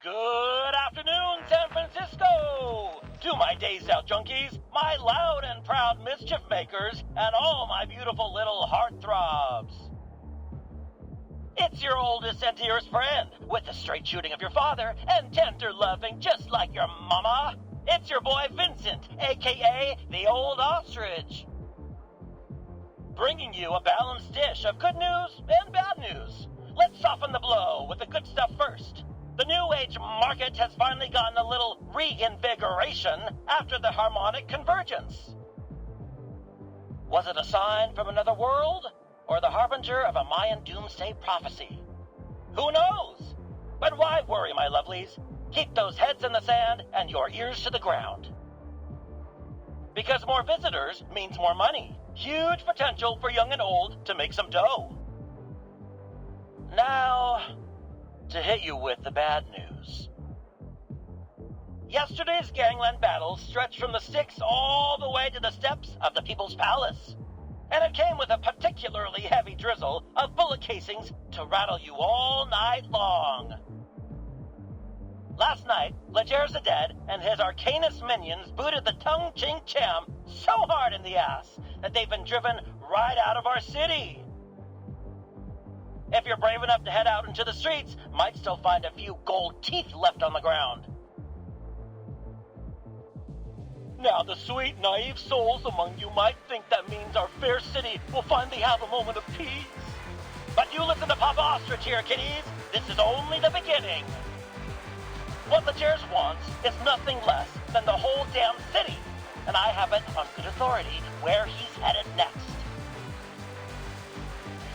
Good afternoon, San Francisco! To my Days Out junkies, my loud and proud mischief makers, and all my beautiful little heartthrobs. It's your oldest and dearest friend, with the straight shooting of your father and tender loving just like your mama. It's your boy Vincent, aka the Old Ostrich. Bringing you a balanced dish of good news and bad news. Let's soften the blow with the good stuff first. The New Age market has finally gotten a little reinvigoration after the harmonic convergence. Was it a sign from another world, or the harbinger of a Mayan doomsday prophecy? Who knows? But why worry, my lovelies? Keep those heads in the sand and your ears to the ground. Because more visitors means more money. Huge potential for young and old to make some dough. Now, to hit you with the bad news. Yesterday's gangland battle stretched from the Styx all the way to the steps of the People's Palace. And it came with a particularly heavy drizzle of bullet casings to rattle you all night long. Last night, Leger Zeded and his Arcanist minions booted the Tung Ching Cham so hard in the ass that they've been driven right out of our city. If you're brave enough to head out into the streets, might still find a few gold teeth left on the ground. Now the sweet, naive souls among you might think that means our fair city will finally have a moment of peace. But you listen to Papa Ostrich here, kiddies. This is only the beginning. What Legers wants is nothing less than the whole damn city. And I have it on good authority where he's headed next.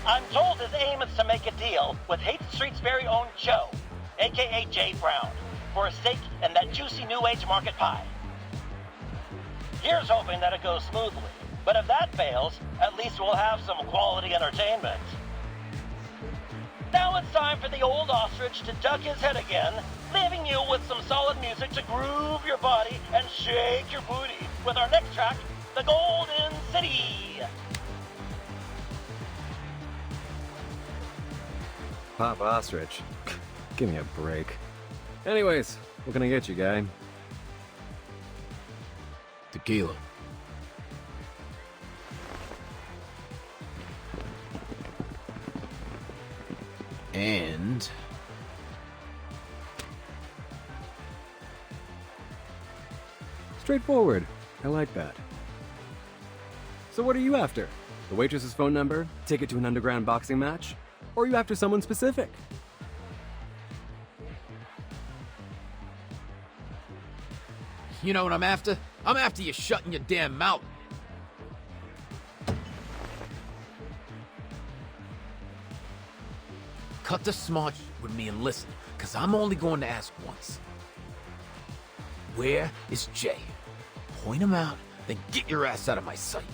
I'm told his aim is to make a deal with Hate Street's very own Joe, aka Jay Brown, for a stake in that juicy New Age market pie. Here's hoping that it goes smoothly, but if that fails, at least we'll have some quality entertainment. Now it's time for the Old Ostrich to duck his head again, leaving you with some solid music to groove your body and shake your booty with our next track, The Golden City. Papa Ostrich. Give me a break. Anyways, what can I get you, guy? Tequila. And... Straightforward. I like that. So what are you after? The waitress's phone number? Ticket to an underground boxing match? Or are you after someone specific? You know what I'm after? I'm after you shutting your damn mouth. Cut the smart shit with me and listen, because I'm only going to ask once. Where is Jay? Point him out, then get your ass out of my sight.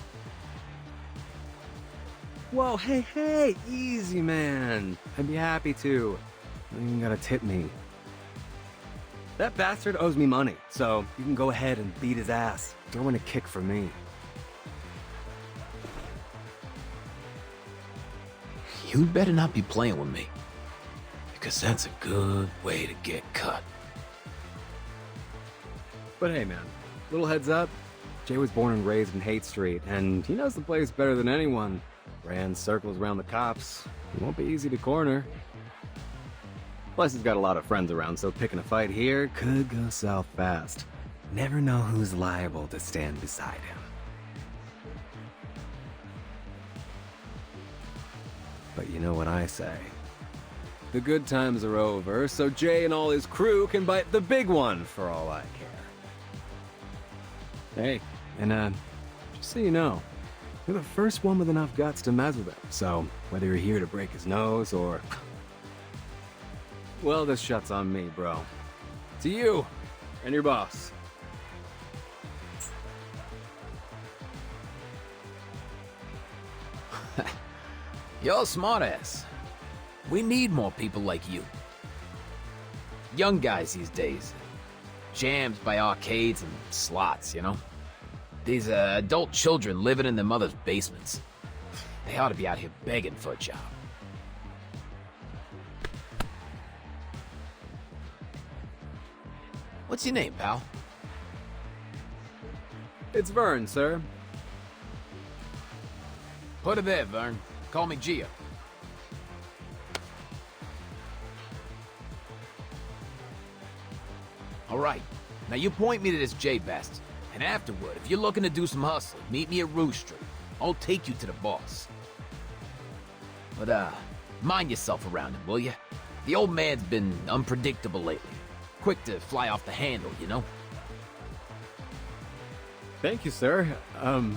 Whoa, hey, easy, man. I'd be happy to. You don't even gotta tip me. That bastard owes me money, so you can go ahead and beat his ass. Throw in a kick for me. You better not be playing with me, because that's a good way to get cut. But hey, man, little heads up. Jay was born and raised in Hate Street, and he knows the place better than anyone. Ran circles around the cops. He won't be easy to corner. Plus, he's got a lot of friends around, so picking a fight here could go south fast. Never know who's liable to stand beside him. But you know what I say. The good times are over, so Jay and all his crew can bite the big one for all I care. Hey, and just so you know, you're the first one with enough guts to mess with him, so whether you're here to break his nose or... Well, this shot's on me, bro. To you, and your boss. You're a smartass. We need more people like you. Young guys these days. Jams by arcades and slots, you know? These adult children living in their mother's basements. They ought to be out here begging for a job. What's your name, pal? It's Vern, sir. Put it there, Vern. Call me Gio. Alright, now you point me to this J-Best, and afterward, if you're looking to do some hustling, meet me at Rouge Street. I'll take you to the boss. But, mind yourself around him, will ya? The old man's been unpredictable lately. Quick to fly off the handle, you know? Thank you, sir. I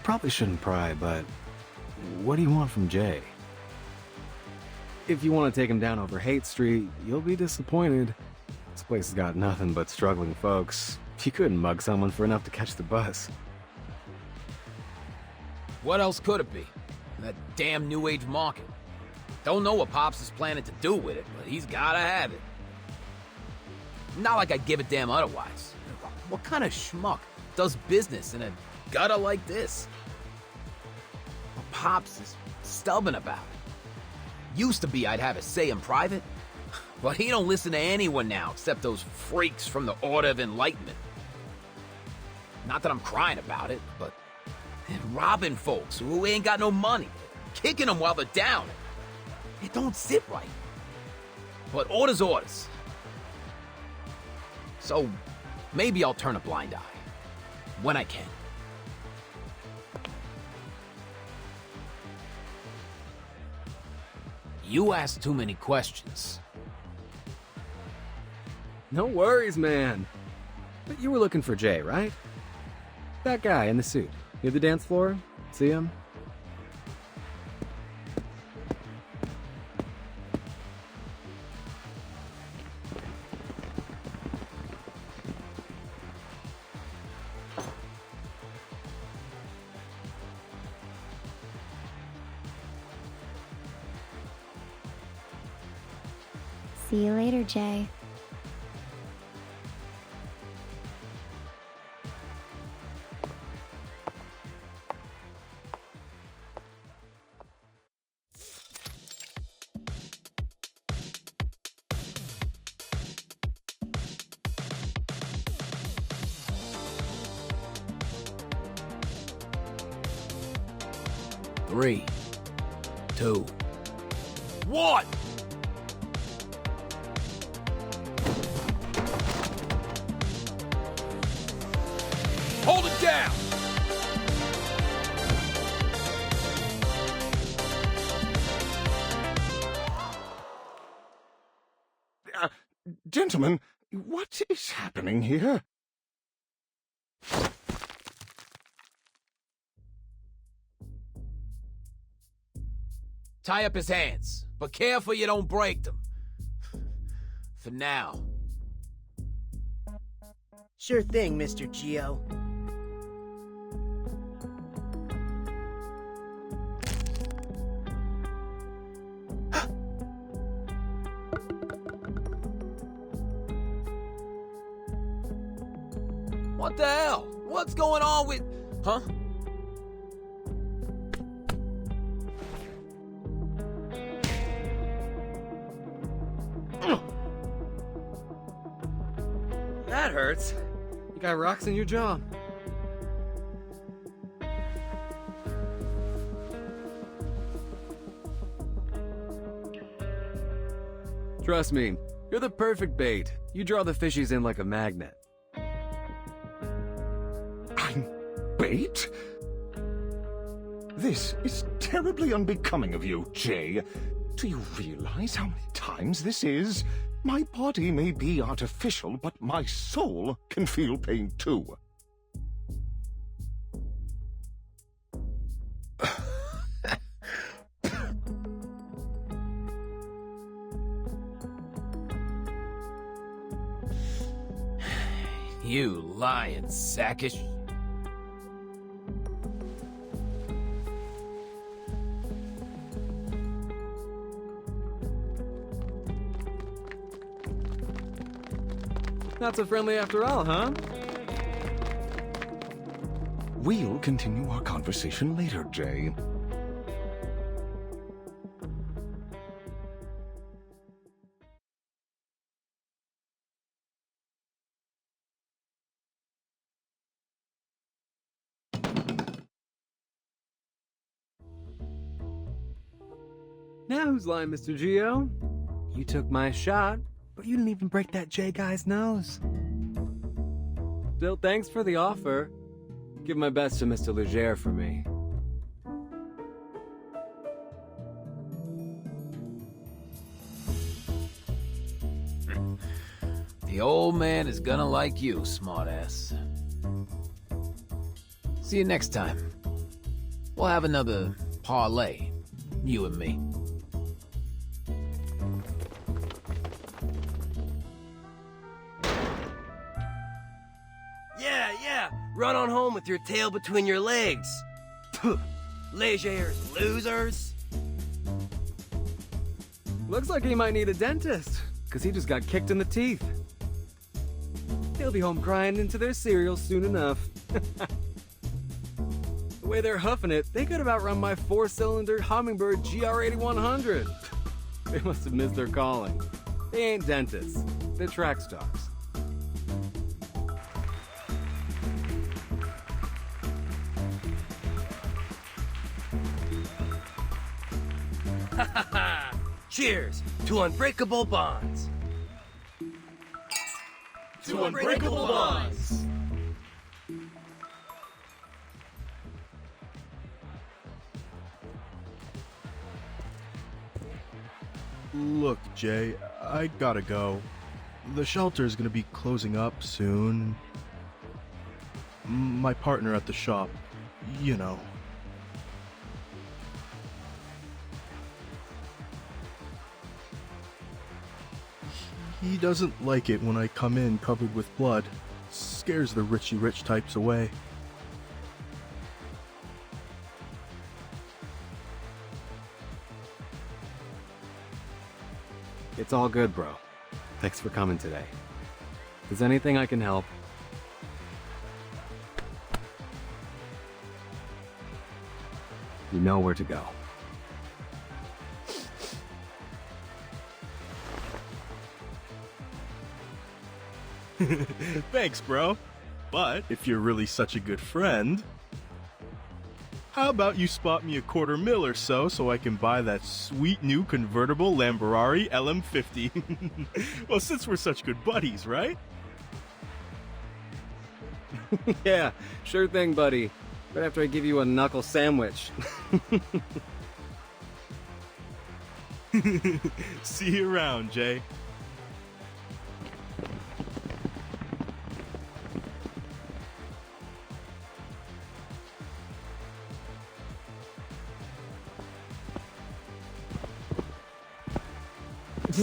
probably shouldn't pry, but what do you want from Jay? If you want to take him down over Haight Street, you'll be disappointed. This place has got nothing but struggling folks. You couldn't mug someone for enough to catch the bus. What else could it be? That damn New Age market. Don't know what Pops is planning to do with it, but he's gotta have it. Not like I'd give a damn otherwise. What kind of schmuck does business in a gutter like this? But Pops is stubborn about it. Used to be I'd have a say in private, but he don't listen to anyone now except those freaks from the Order of Enlightenment. Not that I'm crying about it, but robbing folks who ain't got no money, kicking them while they're down. It don't sit right. But orders orders. So maybe I'll turn a blind eye when I can. You ask too many questions. No worries, man. But you were looking for Jay, right? That guy in the suit. Near the dance floor? See him? See you later, Jay. Three, 2, 1! Hold it down! Gentlemen, what is happening here? Tie up his hands, but careful you don't break them. For now. Sure thing, Mr. Gio. What the hell? What's going on with... Huh? That hurts. You got rocks in your jaw. Trust me, you're the perfect bait. You draw the fishies in like a magnet. I'm bait? This is terribly unbecoming of you, Jay. Do you realize how many times this is? My body may be artificial, but my soul can feel pain too. You lying sackish. Not so friendly after all, huh? We'll continue our conversation later, Jay. Now who's lying, Mr. Geo? You took my shot, but you didn't even break that J guy's nose. Still, thanks for the offer. Give my best to Mr. Leger for me. The old man is gonna like you, smartass. See you next time. We'll have another parlay, you and me. Yeah. Run on home with your tail between your legs. Legers, losers. Looks like he might need a dentist, because he just got kicked in the teeth. They'll be home crying into their cereal soon enough. The way they're huffing it, they could have outrun my 4-cylinder Hummingbird GR8100. They must have missed their calling. They ain't dentists. They're track stars. Cheers to unbreakable bonds. To unbreakable bonds! Look, Jay, I gotta go. The shelter's gonna be closing up soon. My partner at the shop, you know. He doesn't like it when I come in covered with blood. Scares the Richie Rich types away. It's all good, bro. Thanks for coming today. If there's anything I can help, you know where to go. Thanks, bro. But if you're really such a good friend, how about you spot me $250,000 or so I can buy that sweet new convertible Lamborghini LM50? Well, since we're such good buddies, right? Yeah, sure thing, buddy. Right after I give you a knuckle sandwich. See you around, Jay.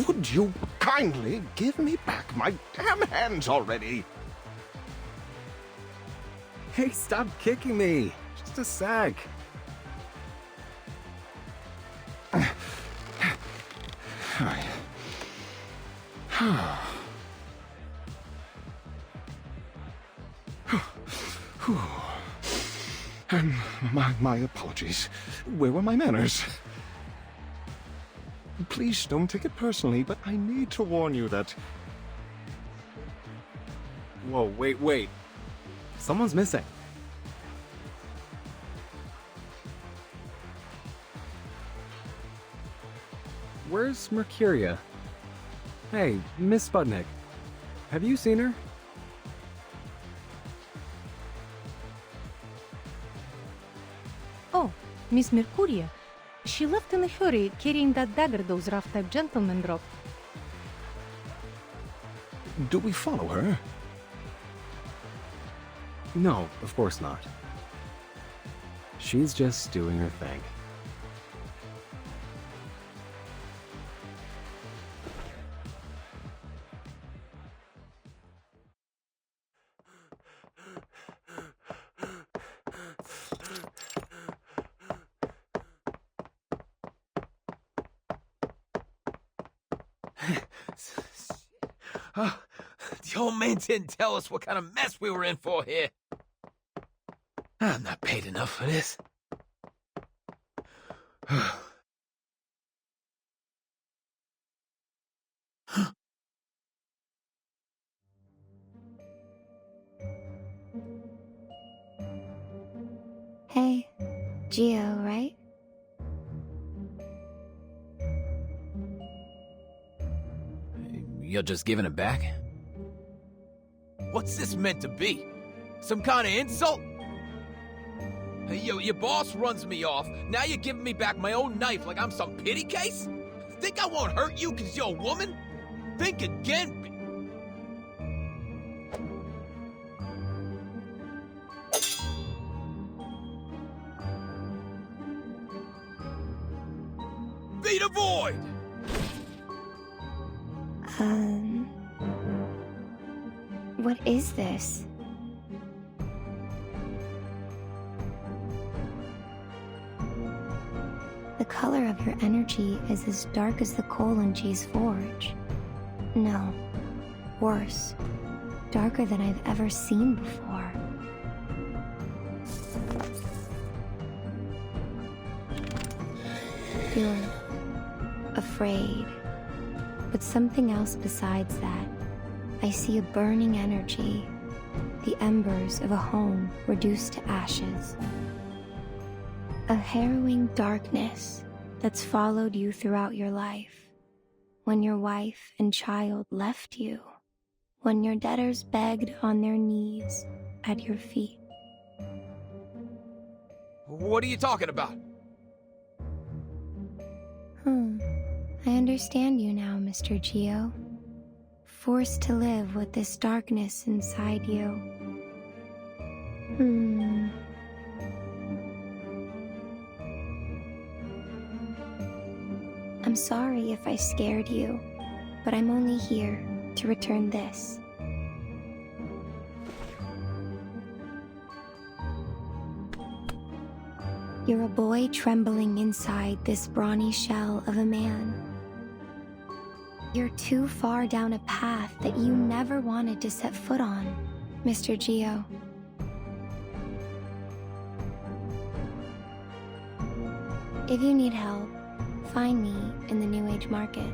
Would you kindly give me back my damn hands already? Hey, stop kicking me. Just a sec. My apologies. Where were my manners? Please don't take it personally, but I need to warn you that... Whoa, wait. Someone's missing. Where's Mercuria? Hey, Miss Sputnik. Have you seen her? Oh, Miss Mercuria. She left in a hurry, carrying that dagger those rough-type gentlemen dropped. Do we follow her? No, of course not. She's just doing her thing. The old man didn't tell us what kind of mess we were in for here. I'm not paid enough for this. Hey, Geo, right? You're just giving it back? What's this meant to be? Some kind of insult? Hey, yo, your boss runs me off. Now you're giving me back my own knife like I'm some pity case? Think I won't hurt you because you're a woman? Think again. Be the void! What is this? The color of your energy is as dark as the coal in Jay's forge. No, worse. Darker than I've ever seen before. You're afraid. But something else besides that. I see a burning energy. The embers of a home reduced to ashes. A harrowing darkness that's followed you throughout your life. When your wife and child left you. When your debtors begged on their knees at your feet. What are you talking about? I understand you now, Mr. Geo. Forced to live with this darkness inside you. I'm sorry if I scared you, but I'm only here to return this. You're a boy trembling inside this brawny shell of a man. You're too far down a path that you never wanted to set foot on, Mr. Geo. If you need help, find me in the New Age Market.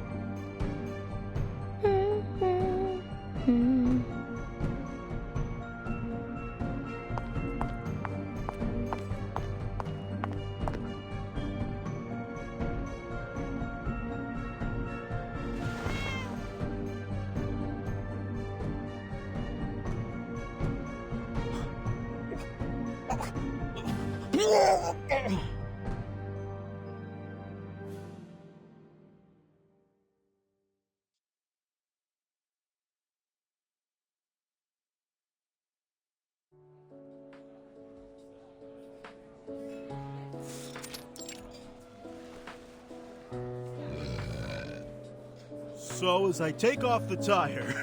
So as I take off the tire,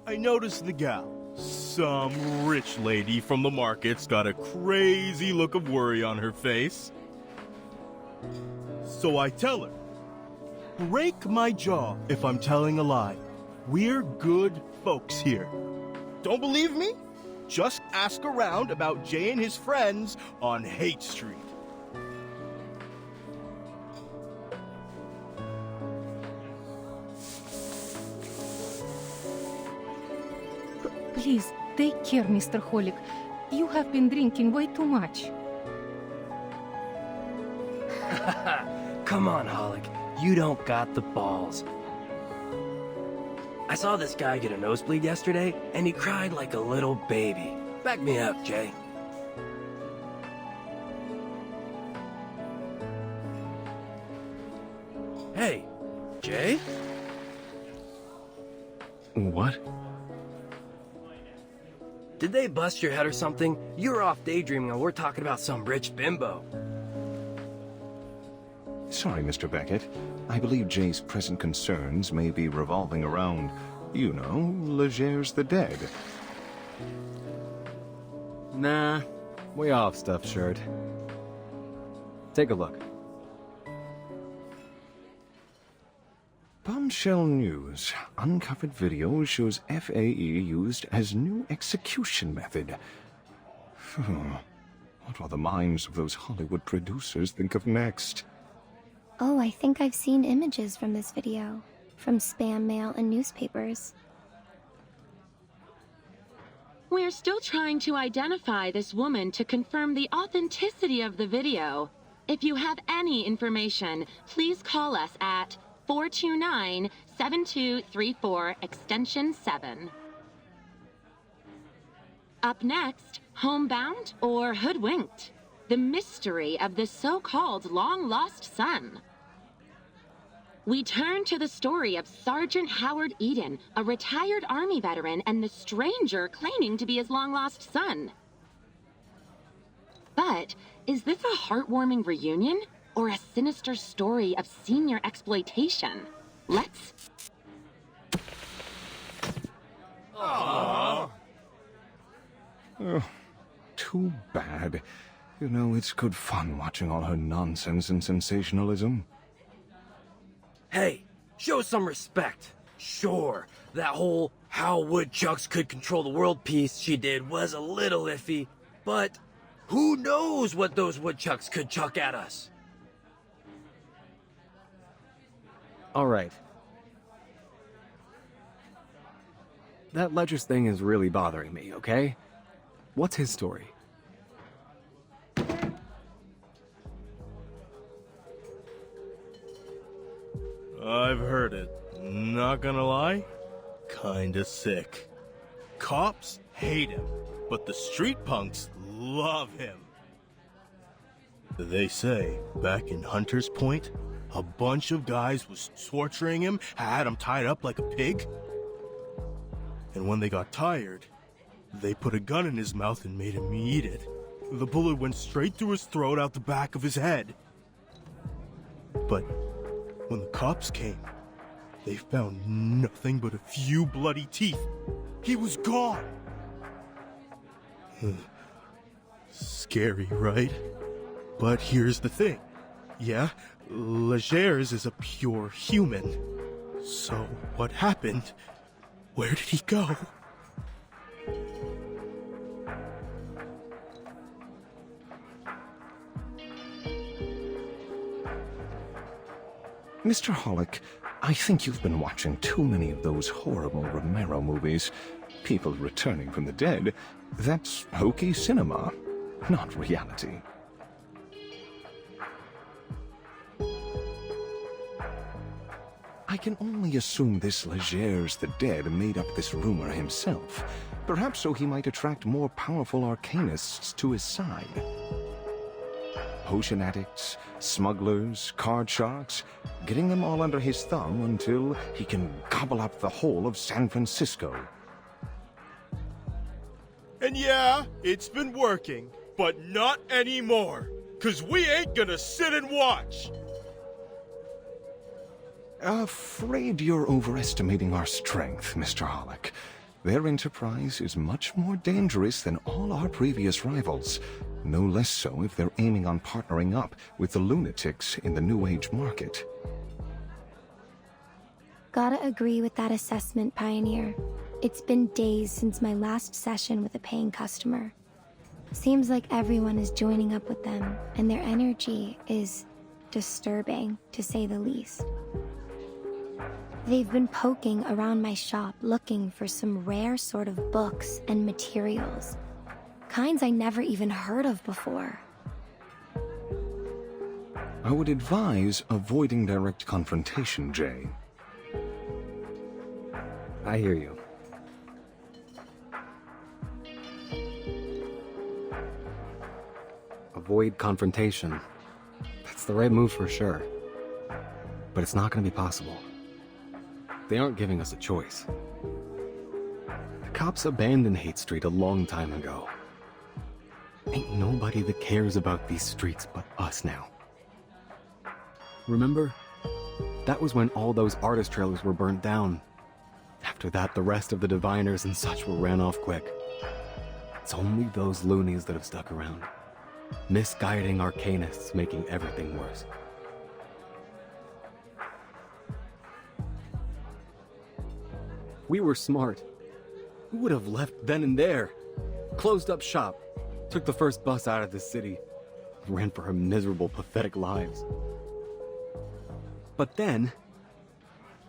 I notice the gal. Some rich lady from the market's got a crazy look of worry on her face. So I tell her, break my jaw if I'm telling a lie. We're good folks here. Don't believe me? Just ask around about Jay and his friends on Hate Street. Please, take care, Mr. Holic. You have been drinking way too much. Come on, Holic. You don't got the balls. I saw this guy get a nosebleed yesterday, and he cried like a little baby. Back me up, Jay. Hey, Jay? What? Did they bust your head or something? You were off daydreaming and we're talking about some rich bimbo. Sorry, Mr. Beckett. I believe Jay's present concerns may be revolving around, you know, Legers the dead. Nah, way off, stuffed shirt. Take a look. Bombshell News. Uncovered video shows FAE used as new execution method. What will the minds of those Hollywood producers think of next? Oh, I think I've seen images from this video. From spam mail and newspapers. We're still trying to identify this woman to confirm the authenticity of the video. If you have any information, please call us at 429-7 7234, extension 7. Up next, Homebound or Hoodwinked? The mystery of the so-called long-lost son. We turn to the story of Sergeant Howard Eden, a retired Army veteran, and the stranger claiming to be his long-lost son. But is this a heartwarming reunion or a sinister story of senior exploitation? Let's... Aww. Oh, too bad. You know, it's good fun watching all her nonsense and sensationalism. Hey, show some respect. Sure, that whole how woodchucks could control the world piece she did was a little iffy, but who knows what those woodchucks could chuck at us? All right. That Ledger's thing is really bothering me, okay? What's his story? I've heard it. Not gonna lie, kinda sick. Cops hate him, but the street punks love him. They say, back in Hunter's Point, a bunch of guys was torturing him, had him tied up like a pig. And when they got tired, they put a gun in his mouth and made him eat it. The bullet went straight through his throat out the back of his head. But when the cops came, they found nothing but a few bloody teeth. He was gone. Scary, right? But here's the thing. Yeah, Legers is a pure human. So what happened? Where did he go? Mr. Hollick, I think you've been watching too many of those horrible Romero movies. People returning from the dead. That's hokey cinema, not reality. I can only assume this Legers the Dead made up this rumor himself, perhaps so he might attract more powerful arcanists to his side. Potion addicts, smugglers, card sharks, getting them all under his thumb until he can gobble up the whole of San Francisco. And yeah, it's been working, but not anymore. 'Cause we ain't gonna sit and watch. Afraid you're overestimating our strength, Mr. Hollick. Their enterprise is much more dangerous than all our previous rivals. No less so if they're aiming on partnering up with the lunatics in the New Age market. Gotta agree with that assessment, Pioneer. It's been days since my last session with a paying customer. Seems like everyone is joining up with them, and their energy is disturbing, to say the least. They've been poking around my shop looking for some rare sort of books and materials. Kinds I never even heard of before. I would advise avoiding direct confrontation, Jay. I hear you. Avoid confrontation. That's the right move for sure. But it's not gonna be possible. They aren't giving us a choice. The cops abandoned Hate Street a long time ago. Ain't nobody that cares about these streets but us now. Remember? That was when all those artist trailers were burnt down. After that, the rest of the diviners and such were ran off quick. It's only those loonies that have stuck around. Misguiding arcanists, making everything worse. We were smart. We would have left then and there. Closed up shop. Took the first bus out of the city. Ran for our miserable, pathetic lives. But then,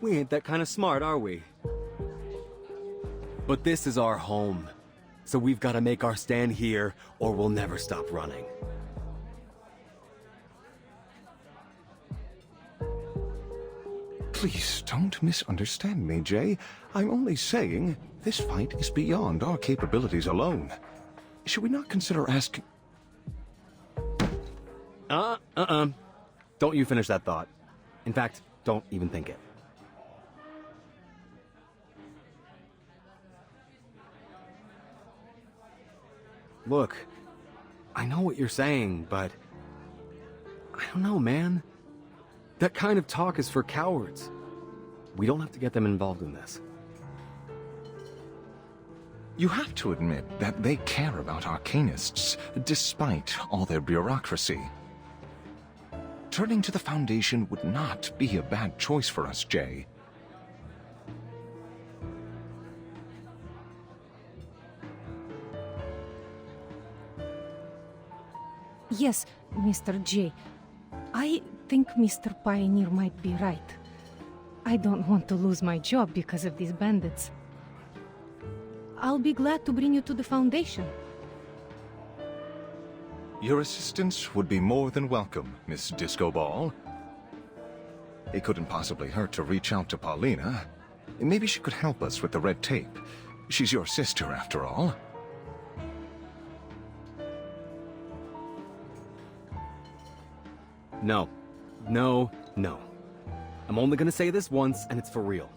we ain't that kind of smart, are we? But this is our home. So we've got to make our stand here, or we'll never stop running. Please don't misunderstand me, Jay. I'm only saying this fight is beyond our capabilities alone. Should we not consider asking... Don't you finish that thought. In fact, don't even think it. Look, I know what you're saying, but... I don't know, man. That kind of talk is for cowards. We don't have to get them involved in this. You have to admit that they care about Arcanists, despite all their bureaucracy. Turning to the Foundation would not be a bad choice for us, Jay. Yes, Mr. J. I think Mr. Pioneer might be right. I don't want to lose my job because of these bandits. I'll be glad to bring you to the Foundation. Your assistance would be more than welcome, Miss Disco Ball. It couldn't possibly hurt to reach out to Paulina. Maybe she could help us with the red tape. She's your sister, after all. No. No, no. I'm only gonna say this once, and it's for real.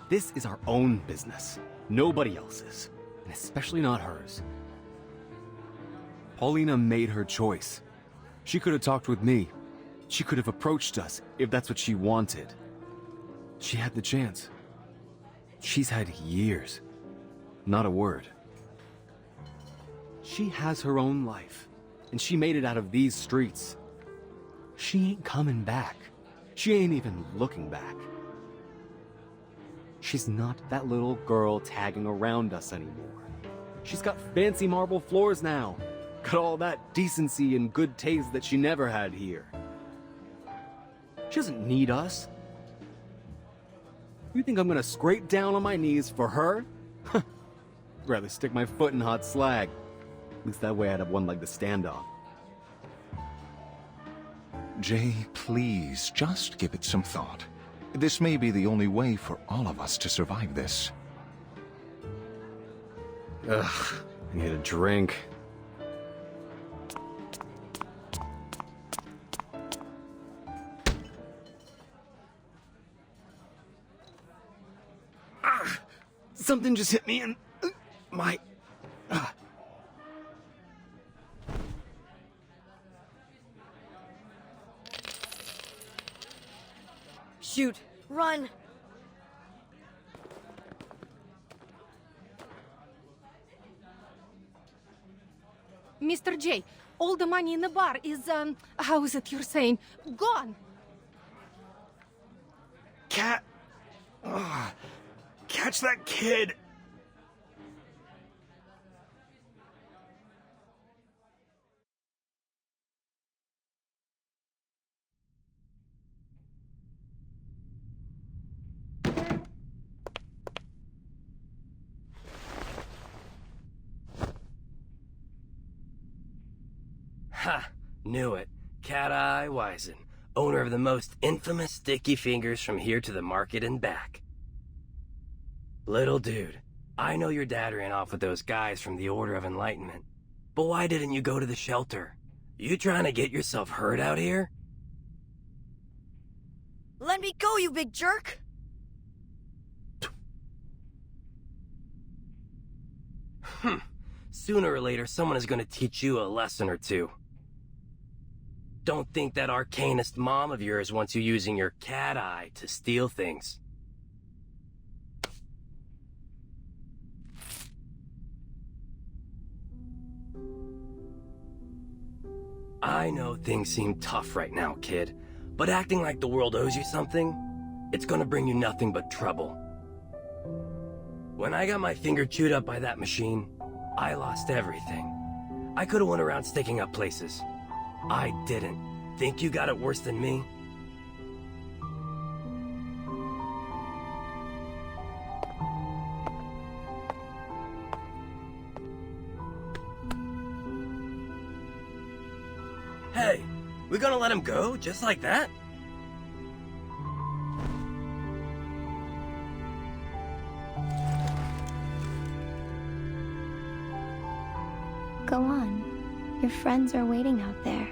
This is our own business. Nobody else's. And especially not hers. Paulina made her choice. She could have talked with me. She could have approached us, if that's what she wanted. She had the chance. She's had years. Not a word. She has her own life, and she made it out of these streets. She ain't coming back. She ain't even looking back. She's not that little girl tagging around us anymore. She's got fancy marble floors now. Got all that decency and good taste that she never had here. She doesn't need us. You think I'm gonna scrape down on my knees for her? Rather stick my foot in hot slag. At least that way I'd have one leg to stand on. Jay, please, just give it some thought. This may be the only way for all of us to survive this. Ugh, I need a drink. Something just hit me in my... Shoot! Run! Mr. J, all the money in the bar is, how is it you're saying? Gone! Cat! Catch that kid! Ha! Knew it. Cat-Eye Wisen, owner of the most infamous sticky fingers from here to the market and back. Little dude, I know your dad ran off with those guys from the Order of Enlightenment, but why didn't you go to the shelter? You trying to get yourself hurt out here? Let me go, you big jerk! Sooner or later, someone is going to teach you a lesson or two. Don't think that arcanist mom of yours wants you using your cat eye to steal things. I know things seem tough right now, kid, but acting like the world owes you something, it's gonna bring you nothing but trouble. When I got my finger chewed up by that machine, I lost everything. I could've went around sticking up places. I didn't. Think you got it worse than me? Hey, we gonna let him go just like that? Go on. Your friends are waiting out there.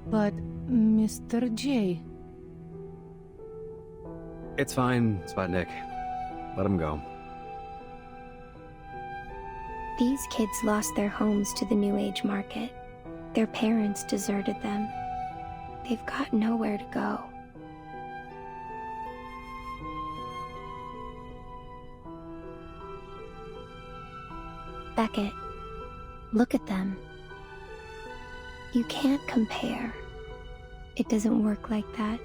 But, Mr. J, It's fine, Sputnik. Let him go. These kids lost their homes to the New Age market. Their parents deserted them. They've got nowhere to go. Beckett, look at them. You can't compare. It doesn't work like that.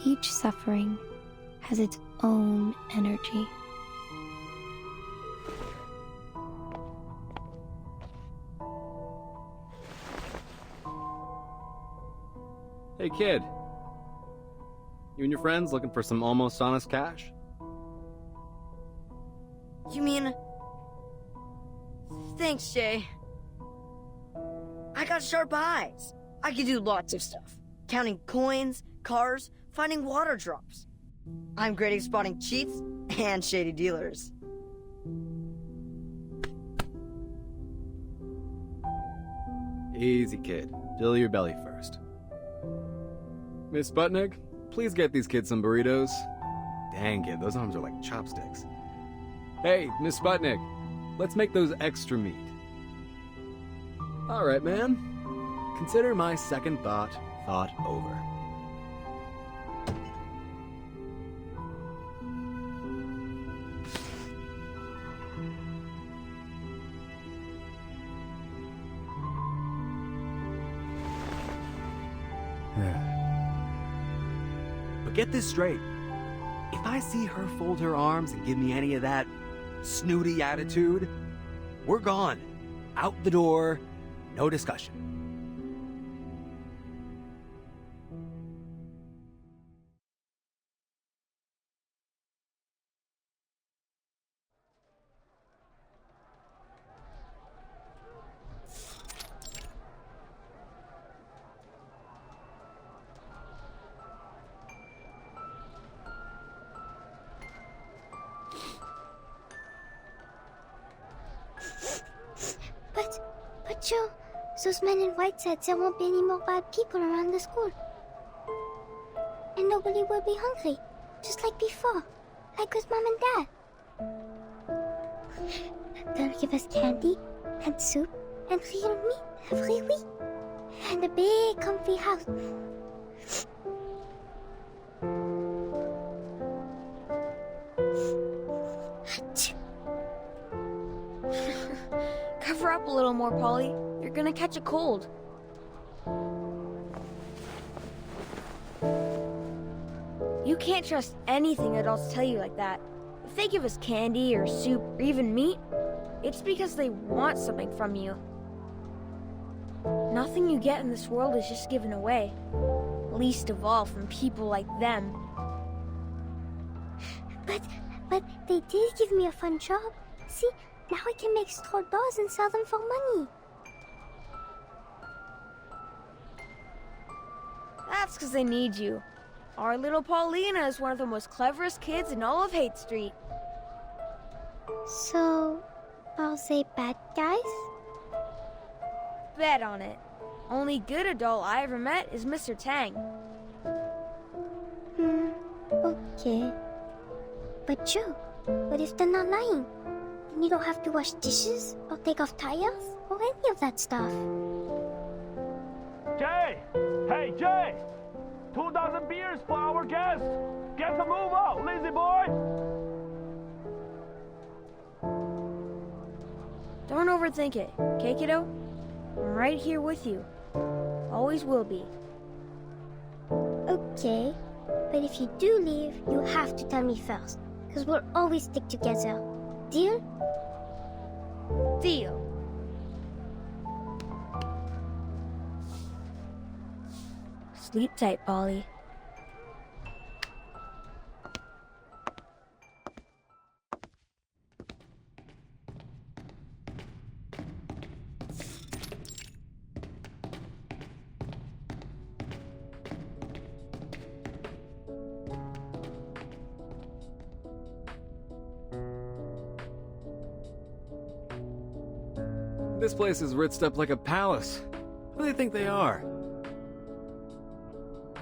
Each suffering has its own energy. Hey, kid. You and your friends looking for some almost honest cash? You mean... Thanks, Jay. I got sharp eyes. I can do lots of stuff. Counting coins, cars, finding water drops. I'm great at spotting cheats and shady dealers. Easy, kid. Fill your belly first. Miss Sputnik, please get these kids some burritos. Dang, kid, those arms are like chopsticks. Hey, Miss Sputnik, let's make those extra meat. All right, man. Consider my second thought over. But get this straight. If I see her fold her arms and give me any of that snooty attitude, we're gone. Out the door, no discussion. But Joe, those men in white said there won't be any more bad people around the school. And nobody will be hungry, just like before, like with Mom and Dad. They'll give us candy, and soup, and real meat every week. And a big comfy house. Cover up a little more, Polly. You're gonna catch a cold. You can't trust anything adults tell you like that. If they give us candy or soup or even meat, it's because they want something from you. Nothing you get in this world is just given away. Least of all from people like them. But they did give me a fun job. See, now I can make straw dolls and sell them for money. That's because they need you. Our little Paulina is one of the most cleverest kids in all of Hate Street. So, are they bad guys? Bet on it. Only good adult I ever met is Mr. Tang. Okay. But Joe, what if they're not lying? Then you don't have to wash dishes, or take off tires, or any of that stuff. Jay! Hey, Jay! 2,000 beers for our guest! Get the move out, lazy boy! Don't overthink it, okay, kiddo? I'm right here with you. Always will be. Okay, but if you do leave, you have to tell me first, because we'll always stick together. Deal? Deal. Sleep tight, Polly. This place is ritzed up like a palace. Who do they think they are?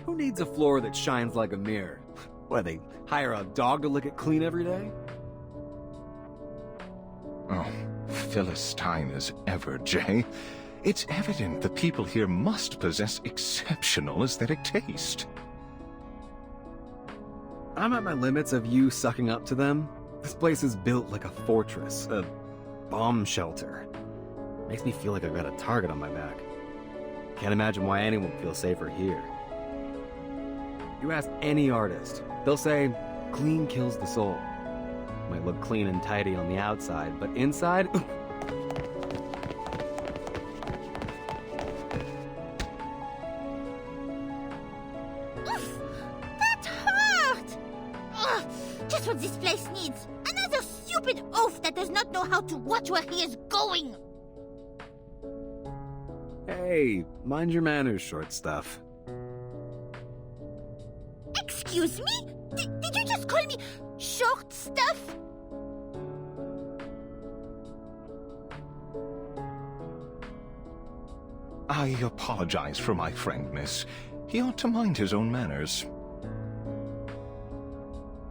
Who needs a floor that shines like a mirror? What, they hire a dog to lick it clean every day? Oh, Philistine as ever, Jay. It's evident the people here must possess exceptional aesthetic taste. I'm at my limits of you sucking up to them. This place is built like a fortress, a bomb shelter. Makes me feel like I've got a target on my back. Can't imagine why anyone would feel safer here. You ask any artist, they'll say, clean kills the soul. Might look clean and tidy on the outside, but inside... Oof! That hurt! Ugh, just what this place needs. Another stupid oaf that does not know how to watch where he is going. Hey, mind your manners, short stuff. Excuse me? Did you just call me short stuff? I apologize for my friend, miss. He ought to mind his own manners.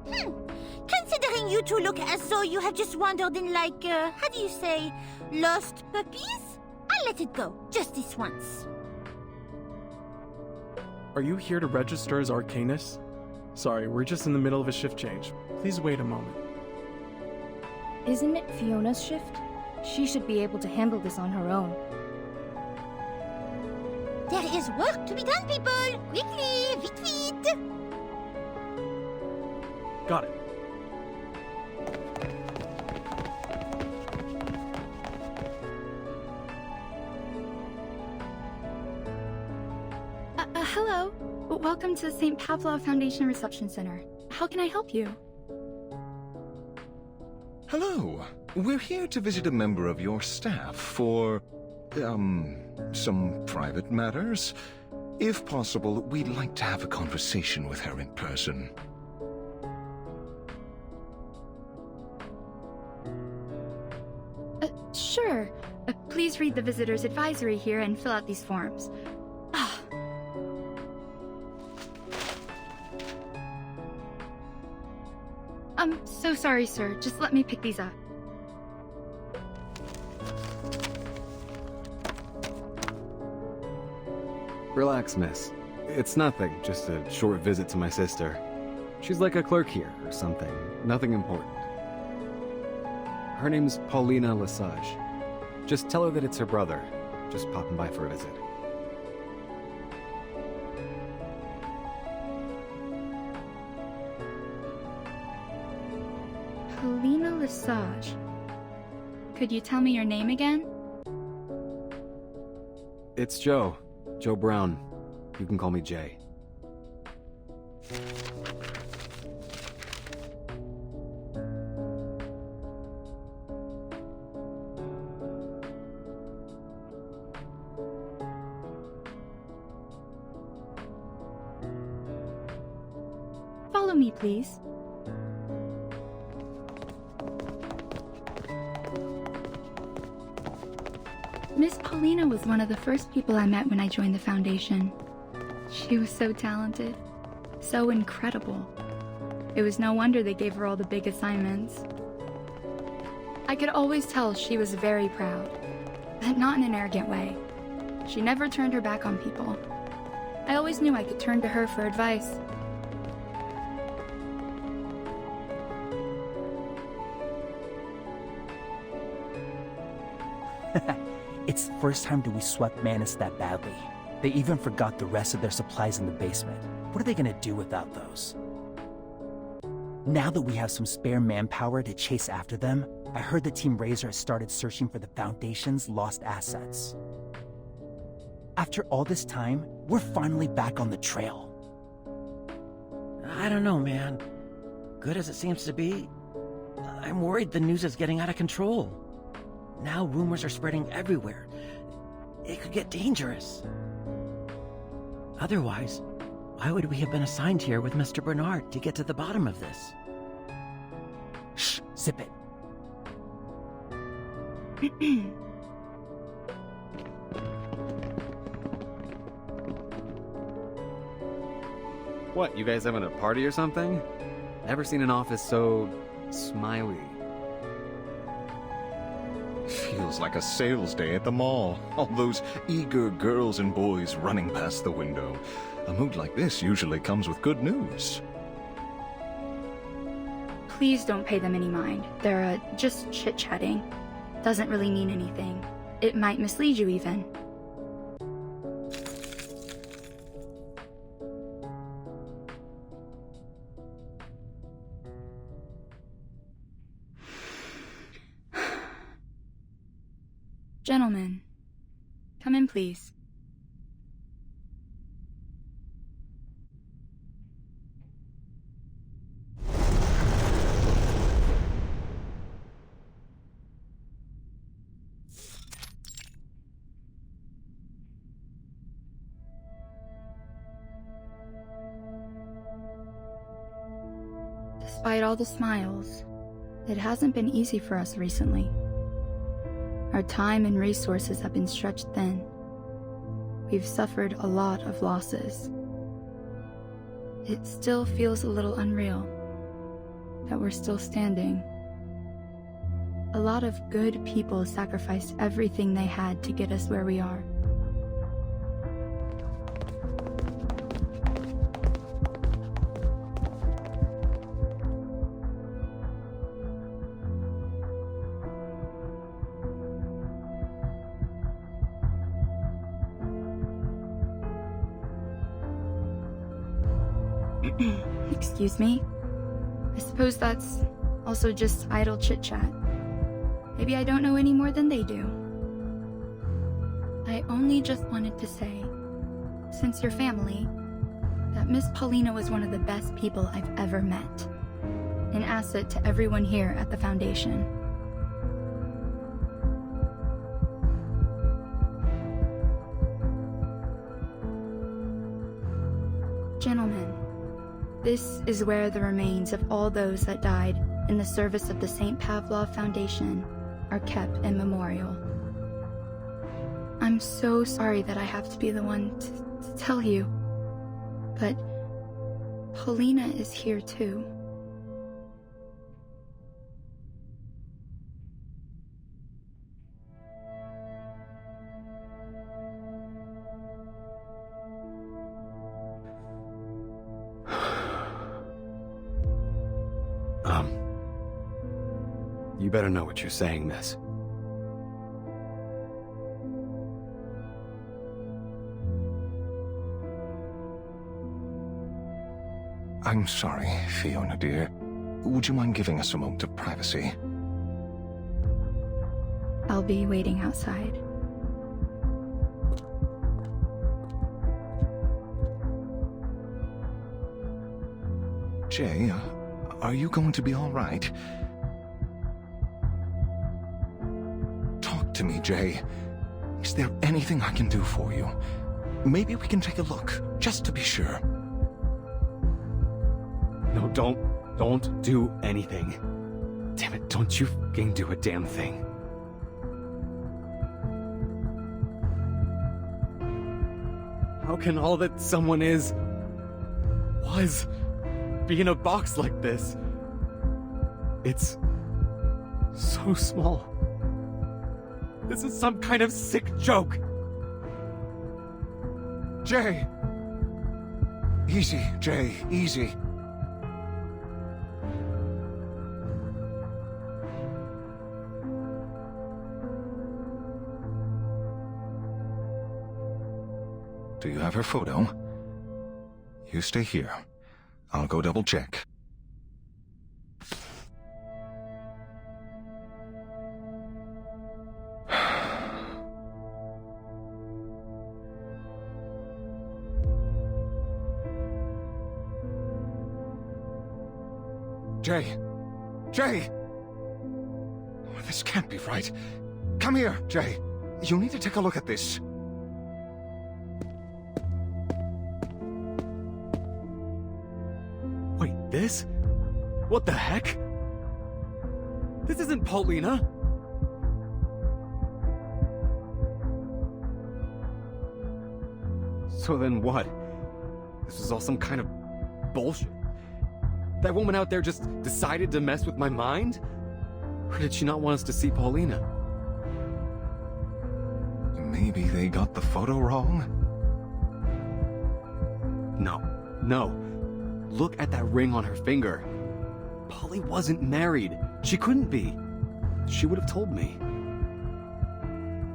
Considering you two look as though you have just wandered in like, how do you say, lost puppies? I'll let it go, just this once. Are you here to register as Arcanus? Sorry, we're just in the middle of a shift change. Please wait a moment. Isn't it Fiona's shift? She should be able to handle this on her own. There is work to be done, people! Quickly, vite vite! Got it. Hello. Welcome to the St. Pavlov Foundation Reception Center. How can I help you? Hello. We're here to visit a member of your staff for, some private matters. If possible, we'd like to have a conversation with her in person. Sure. Please read the visitor's advisory here and fill out these forms. I'm so sorry, sir. Just let me pick these up. Relax, miss. It's nothing, just a short visit to my sister. She's like a clerk here, or something. Nothing important. Her name's Paulina Lesage. Just tell her that it's her brother. Just popping by for a visit. Paulina Lesage. Could you tell me your name again? It's Joe. Joe Brown. You can call me Jay. Follow me, please. Miss Paulina was one of the first people I met when I joined the Foundation. She was so talented, so incredible. It was no wonder they gave her all the big assignments. I could always tell she was very proud, but not in an arrogant way. She never turned her back on people. I always knew I could turn to her for advice. It's the first time that we swept Manus that badly. They even forgot the rest of their supplies in the basement. What are they gonna do without those? Now that we have some spare manpower to chase after them, I heard the Team Razor has started searching for the Foundation's lost assets. After all this time, we're finally back on the trail. I don't know, man. Good as it seems to be, I'm worried the news is getting out of control. Now rumors are spreading everywhere. It could get dangerous. Otherwise, why would we have been assigned here with Mr. Bernard to get to the bottom of this? Shh, zip it. What, you guys having a party or something? Never seen an office so smiley. Feels like a sales day at the mall. All those eager girls and boys running past the window. A mood like this usually comes with good news. Please don't pay them any mind. They're just chit-chatting. Doesn't really mean anything. It might mislead you even. Gentlemen, come in, please. Despite all the smiles, it hasn't been easy for us recently. Our time and resources have been stretched thin. We've suffered a lot of losses. It still feels a little unreal that we're still standing. A lot of good people sacrificed everything they had to get us where we are. Excuse me? I suppose that's also just idle chit-chat. Maybe I don't know any more than they do. I only just wanted to say, since you're family, that Miss Paulina was one of the best people I've ever met. An asset to everyone here at the Foundation. Gentlemen, this is where the remains of all those that died in the service of the St. Pavlov Foundation are kept in memorial. I'm so sorry that I have to be the one to tell you, but Paulina is here too. You better know what you're saying, miss. I'm sorry, Fiona dear. Would you mind giving us a moment of privacy? I'll be waiting outside. Jay, are you going to be all right? Talk to me, Jay. Is there anything I can do for you? Maybe we can take a look, just to be sure. No, don't do anything. Damn it, don't you fucking do a damn thing. How can all that someone was, be in a box like this? It's so small. This is some kind of sick joke. Jay! Easy, Jay, easy. Do you have her photo? You stay here. I'll go double check. Jay! Jay! Oh, this can't be right. Come here, Jay. You need to take a look at this. Wait, this? What the heck? This isn't Paulina. So then what? This was all some kind of bullshit? That woman out there just decided to mess with my mind? Or did she not want us to see Paulina? Maybe they got the photo wrong? No. Look at that ring on her finger. Polly wasn't married. She couldn't be. She would have told me.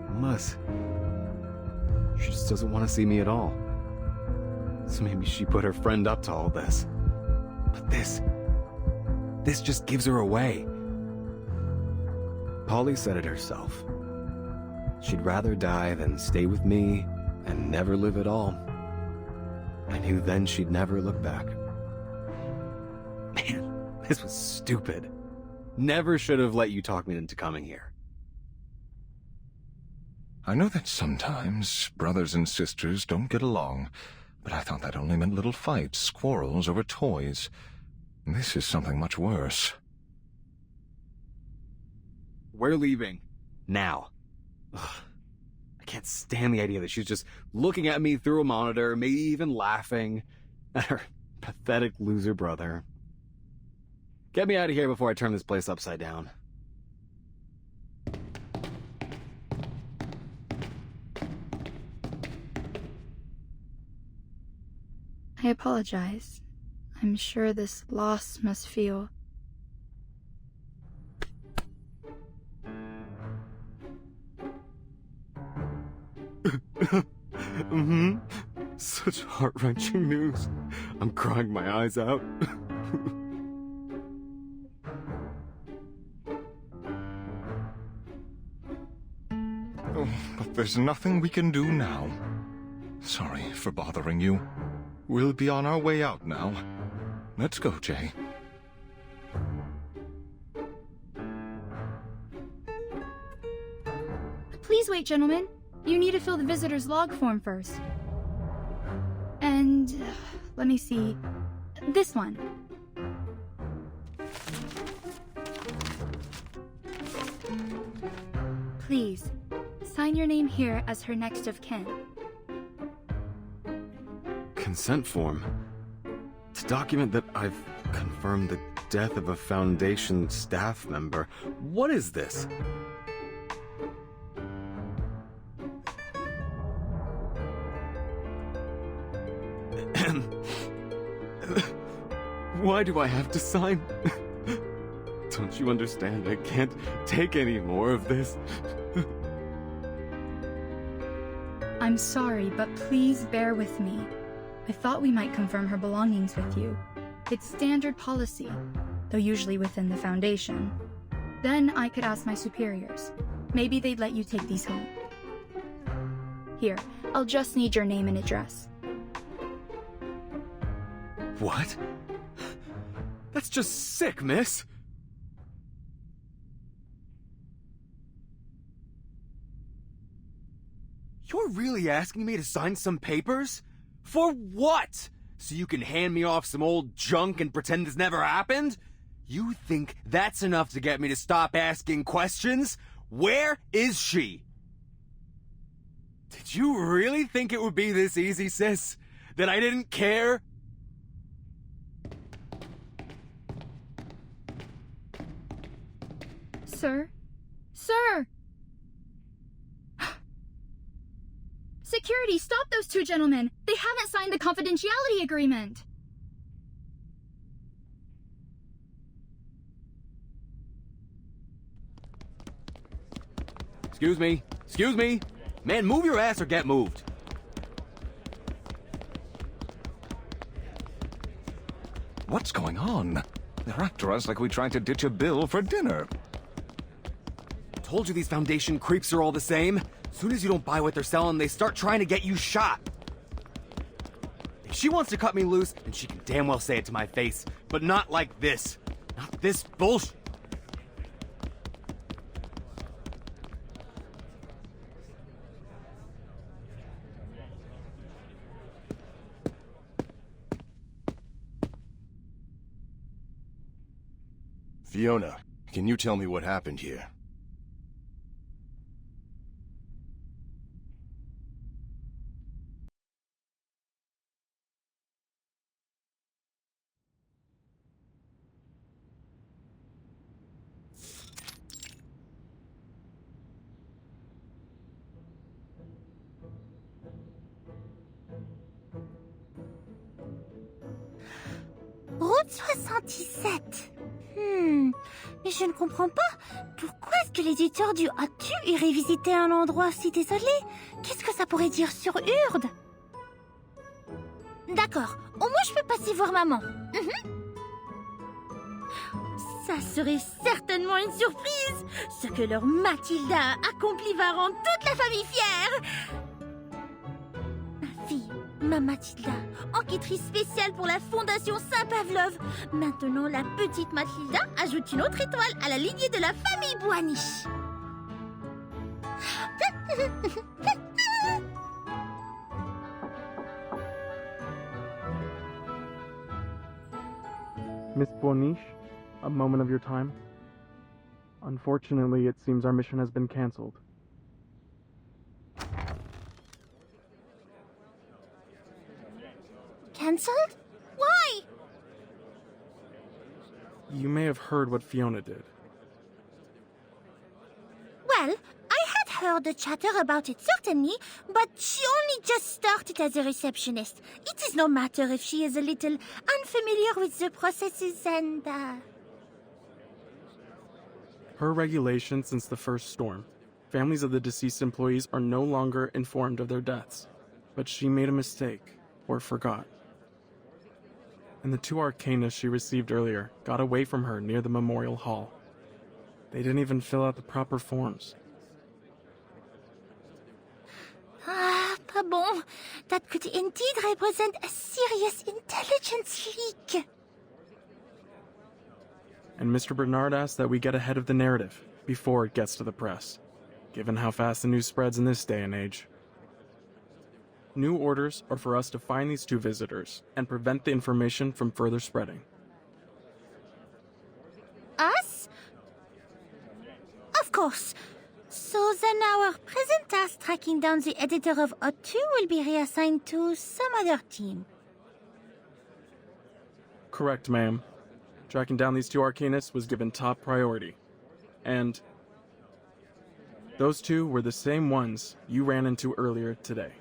Unless she just doesn't want to see me at all. So maybe she put her friend up to all this. But this just gives her away. Polly said it herself. She'd rather die than stay with me and never live at all. I knew then she'd never look back. Man, this was stupid. Never should have let you talk me into coming here. I know that sometimes brothers and sisters don't get along, but I thought that only meant little fights, quarrels over toys. This is something much worse. We're leaving. Now. Ugh. I can't stand the idea that she's just looking at me through a monitor, maybe even laughing at her pathetic loser brother. Get me out of here before I turn this place upside down. I apologize. I'm sure this loss must feel... Such heart-wrenching news. I'm crying my eyes out. Oh, but there's nothing we can do now. Sorry for bothering you. We'll be on our way out now. Let's go, Jay. Please wait, gentlemen. You need to fill the visitor's log form first. And... let me see... this one. Please, sign your name here as her next of kin. Consent form. To document that I've confirmed the death of a Foundation staff member. What is this? Why do I have to sign? Don't you understand? I can't take any more of this. I'm sorry, but please bear with me. I thought we might confirm her belongings with you. It's standard policy, though usually within the Foundation. Then I could ask my superiors. Maybe they'd let you take these home. Here, I'll just need your name and address. What? That's just sick, miss. You're really asking me to sign some papers? For what? So you can hand me off some old junk and pretend this never happened? You think that's enough to get me to stop asking questions? Where is she? Did you really think it would be this easy, sis? That I didn't care? Sir? Sir! Security, stop those two gentlemen! They haven't signed the confidentiality agreement! Excuse me. Excuse me. Man, move your ass or get moved. What's going on? They're after us like we tried to ditch a bill for dinner. Told you these Foundation creeps are all the same. Soon as you don't buy what they're selling, they start trying to get you shot. If she wants to cut me loose, then she can damn well say it to my face. But not like this. Not this bullshit. Fiona, can you tell me what happened here? 77. Mais je ne comprends pas. Pourquoi est-ce que l'éditeur du Hatu irait visiter un endroit si désolé? Qu'est-ce que ça pourrait dire sur Urde? D'accord, au moins je peux passer voir maman. Ça serait certainement une surprise. Ce que leur Mathilda a accompli va rendre toute la famille fière. Ma fille, ma Mathilda, enquêtrice spéciale pour la Fondation Saint-Pavlov. Maintenant, la petite Mathilda ajoute une autre étoile à la lignée de la famille Boaniche. Miss Boniche, a moment of your time. Unfortunately, it seems our mission has been cancelled. Cancelled? Why? You may have heard what Fiona did. Well, I had heard the chatter about it certainly, but she only just started as a receptionist. It is no matter if she is a little unfamiliar with the processes and, Per regulation since the first storm, families of the deceased employees are no longer informed of their deaths. But she made a mistake, or forgot. And the 2 arcanists she received earlier got away from her near the memorial hall. They didn't even fill out the proper forms. Pas bon. That could indeed represent a serious intelligence leak. And Mr. Bernard asked that we get ahead of the narrative before it gets to the press, given how fast the news spreads in this day and age. New orders are for us to find these 2 visitors and prevent the information from further spreading. Us? Of course. So then our present task tracking down the editor of O2 will be reassigned to some other team. Correct, ma'am. Tracking down these 2 arcanists was given top priority. And those 2 were the same ones you ran into earlier today.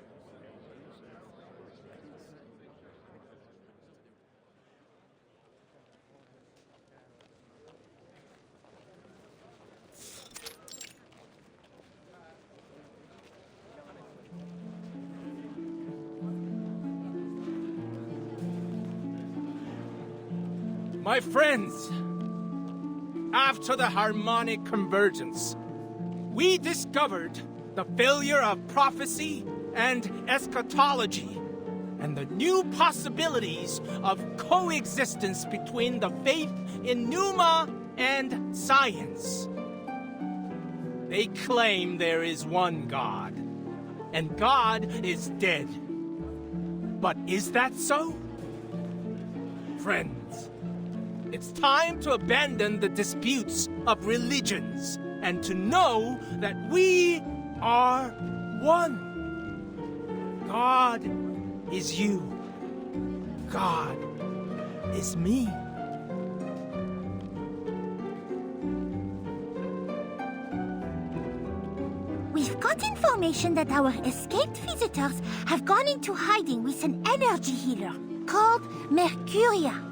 My friends, after the harmonic convergence, we discovered the failure of prophecy and eschatology, and the new possibilities of coexistence between the faith in Pneuma and science. They claim there is one God, and God is dead. But is that so? Friends, it's time to abandon the disputes of religions and to know that we are one. God is you. God is me. We've got information that our escaped visitors have gone into hiding with an energy healer called Mercuria.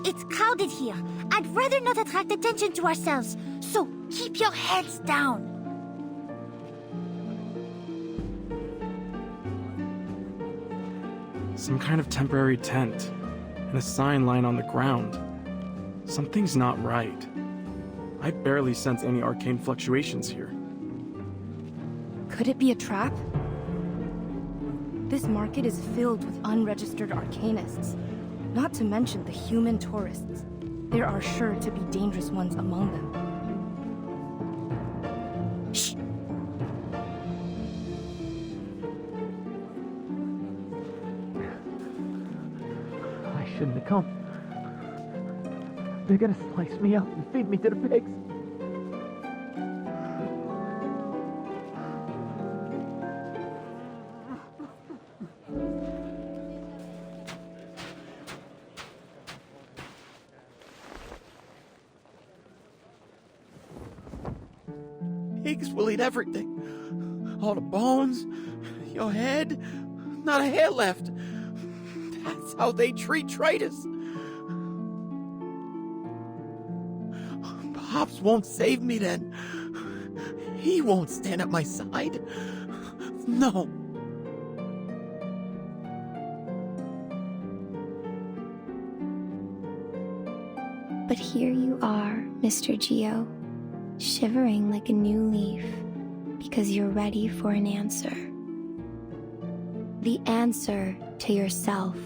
It's crowded here. I'd rather not attract attention to ourselves, so keep your heads down. Some kind of temporary tent, and a sign lying on the ground. Something's not right. I barely sense any arcane fluctuations here. Could it be a trap? This market is filled with unregistered arcanists, not to mention the human tourists. There are sure to be dangerous ones among them. Shh! I shouldn't have come. They're gonna slice me up and feed me to the pigs. Pigs will eat everything. All the bones, your head, not a hair left. That's how they treat traitors. Pops won't save me then. He won't stand at my side. No. But here you are, Mr. Geo, shivering like a new leaf because you're ready for an answer. The answer to yourself.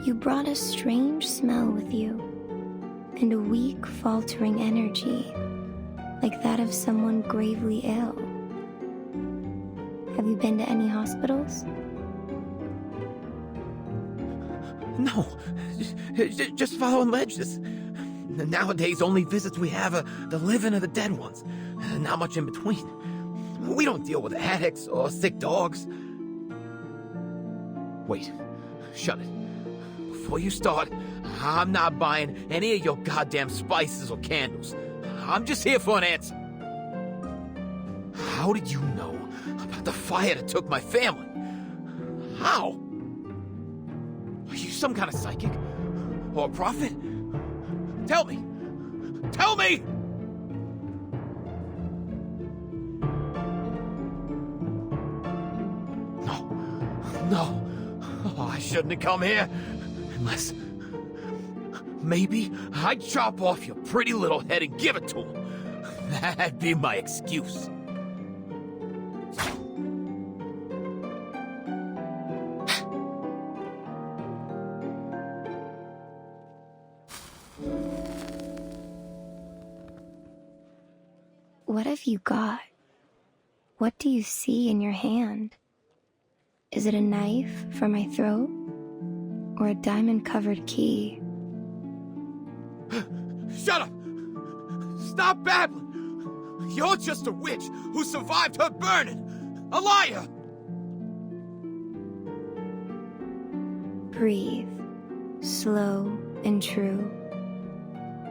You brought a strange smell with you, and a weak, faltering energy, like that of someone gravely ill. Have you been to any hospitals? No. Just following ledges. Nowadays, only visits we have are the living or the dead ones. Not much in between. We don't deal with addicts or sick dogs. Wait. Shut it. Before you start, I'm not buying any of your goddamn spices or candles. I'm just here for an answer. How did you know about the fire that took my family? How? Are you some kind of psychic? Or a prophet? Tell me! Tell me! No. Oh, I shouldn't have come here. Unless... maybe I'd chop off your pretty little head and give it to him. That'd be my excuse. What have you got? What do you see in your hand? Is it a knife for my throat? Or a diamond-covered key? Shut up! Stop babbling! You're just a witch who survived her burning! A liar! Breathe. Slow and true.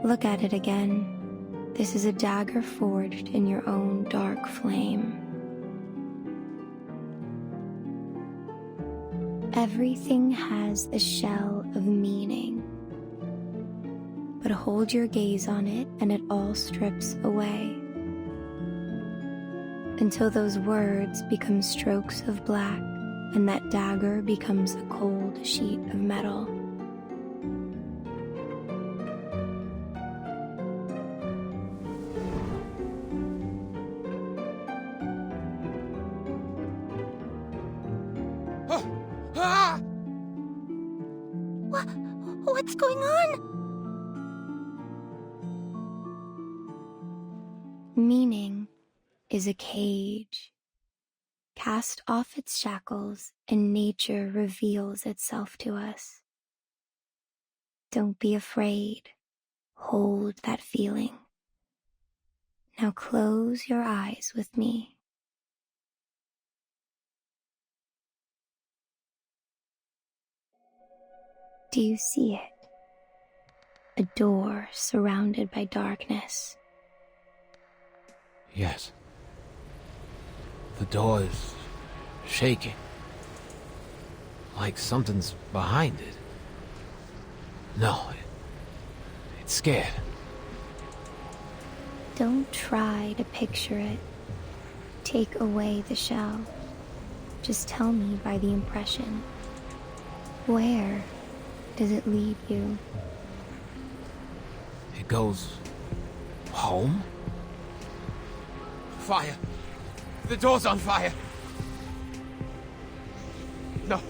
Look at it again. This is a dagger forged in your own dark flame. Everything has a shell of meaning. But hold your gaze on it and it all strips away. Until those words become strokes of black and that dagger becomes a cold sheet of metal. What's going on? Meaning is a cage. Cast off its shackles and nature reveals itself to us. Don't be afraid. Hold that feeling. Now close your eyes with me. Do you see it? A door surrounded by darkness. Yes. The door is shaking. Like something's behind it. No, it's scared. Don't try to picture it. Take away the shell. Just tell me by the impression. Where does it lead you? It goes home? Fire! The door's on fire! No,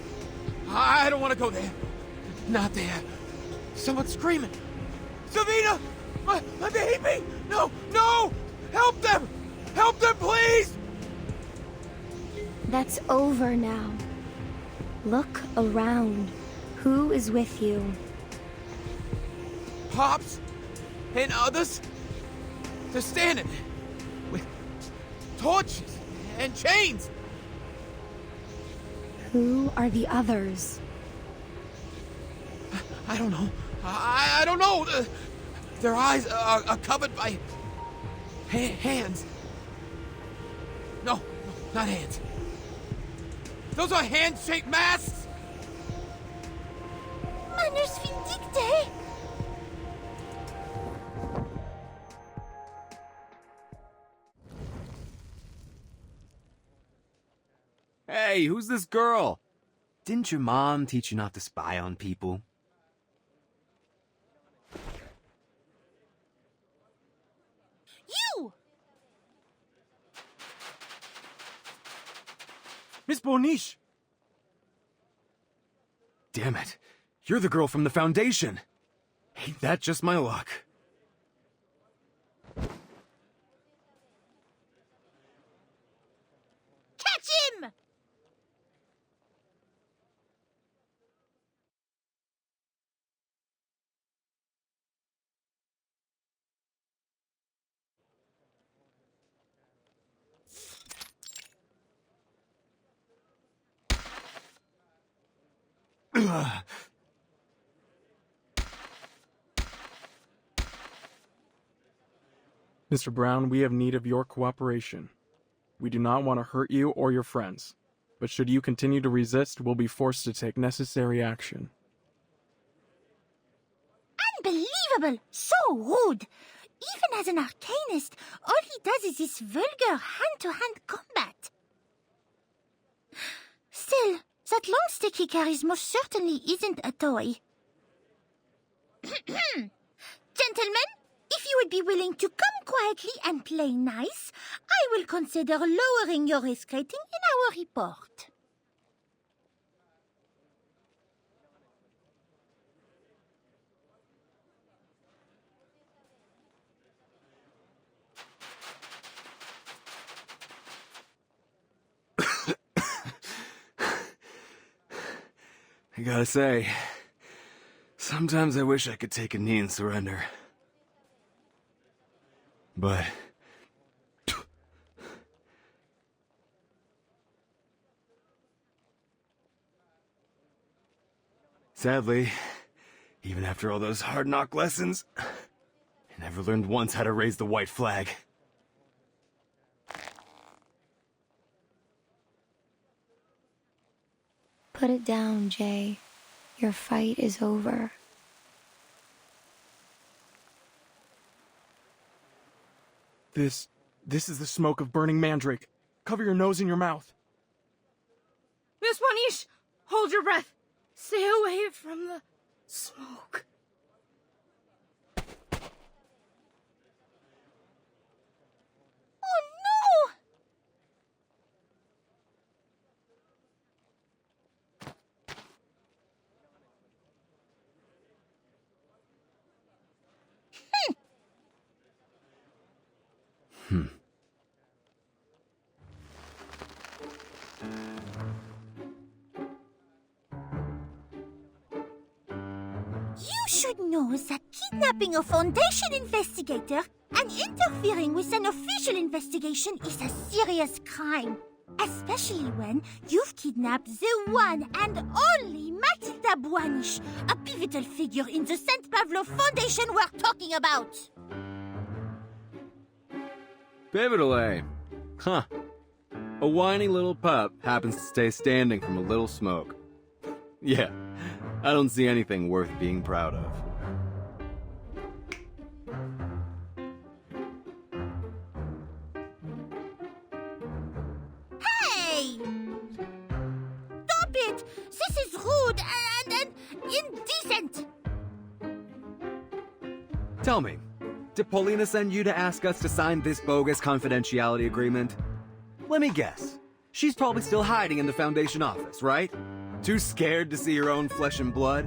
I don't want to go there. Not there. Someone's screaming. Savina! My baby! No! No! Help them! Help them, please! That's over now. Look around. Who is with you? Pops and others. They're standing with torches and chains. Who are the others? I don't know. I don't know. Their eyes are covered by hands. No, not hands. Those are hand-shaped masks. Manners Vindicte! Hey, who's this girl? Didn't your mom teach you not to spy on people? You! Miss Boniche! Damn it. You're the girl from the Foundation. Ain't that just my luck? Catch him! Mr. Brown, we have need of your cooperation. We do not want to hurt you or your friends, but should you continue to resist, we'll be forced to take necessary action. Unbelievable! So rude! Even as an arcanist, all he does is this vulgar hand-to-hand combat. Still, that long stick he carries most certainly isn't a toy. Gentlemen, if you would be willing to come quietly and play nice, I will consider lowering your risk rating in our report. I gotta say, sometimes I wish I could take a knee and surrender. But... sadly, even after all those hard knock lessons, I never learned once how to raise the white flag. Put it down, Jay. Your fight is over. This is the smoke of burning mandrake. Cover your nose and your mouth. Miss Moniche, hold your breath. Stay away from the smoke. Oh no! You should know that kidnapping a Foundation investigator and interfering with an official investigation is a serious crime. Especially when you've kidnapped the one and only Matilda Buanish, a pivotal figure in the St. Pavlo Foundation we're talking about. Pivotal, eh? Huh. A whiny little pup happens to stay standing from a little smoke. Yeah, I don't see anything worth being proud of. Hey! Stop it! This is rude and indecent! Tell me, did Paulina send you to ask us to sign this bogus confidentiality agreement? Let me guess. She's probably still hiding in the Foundation office, right? Too scared to see her own flesh and blood?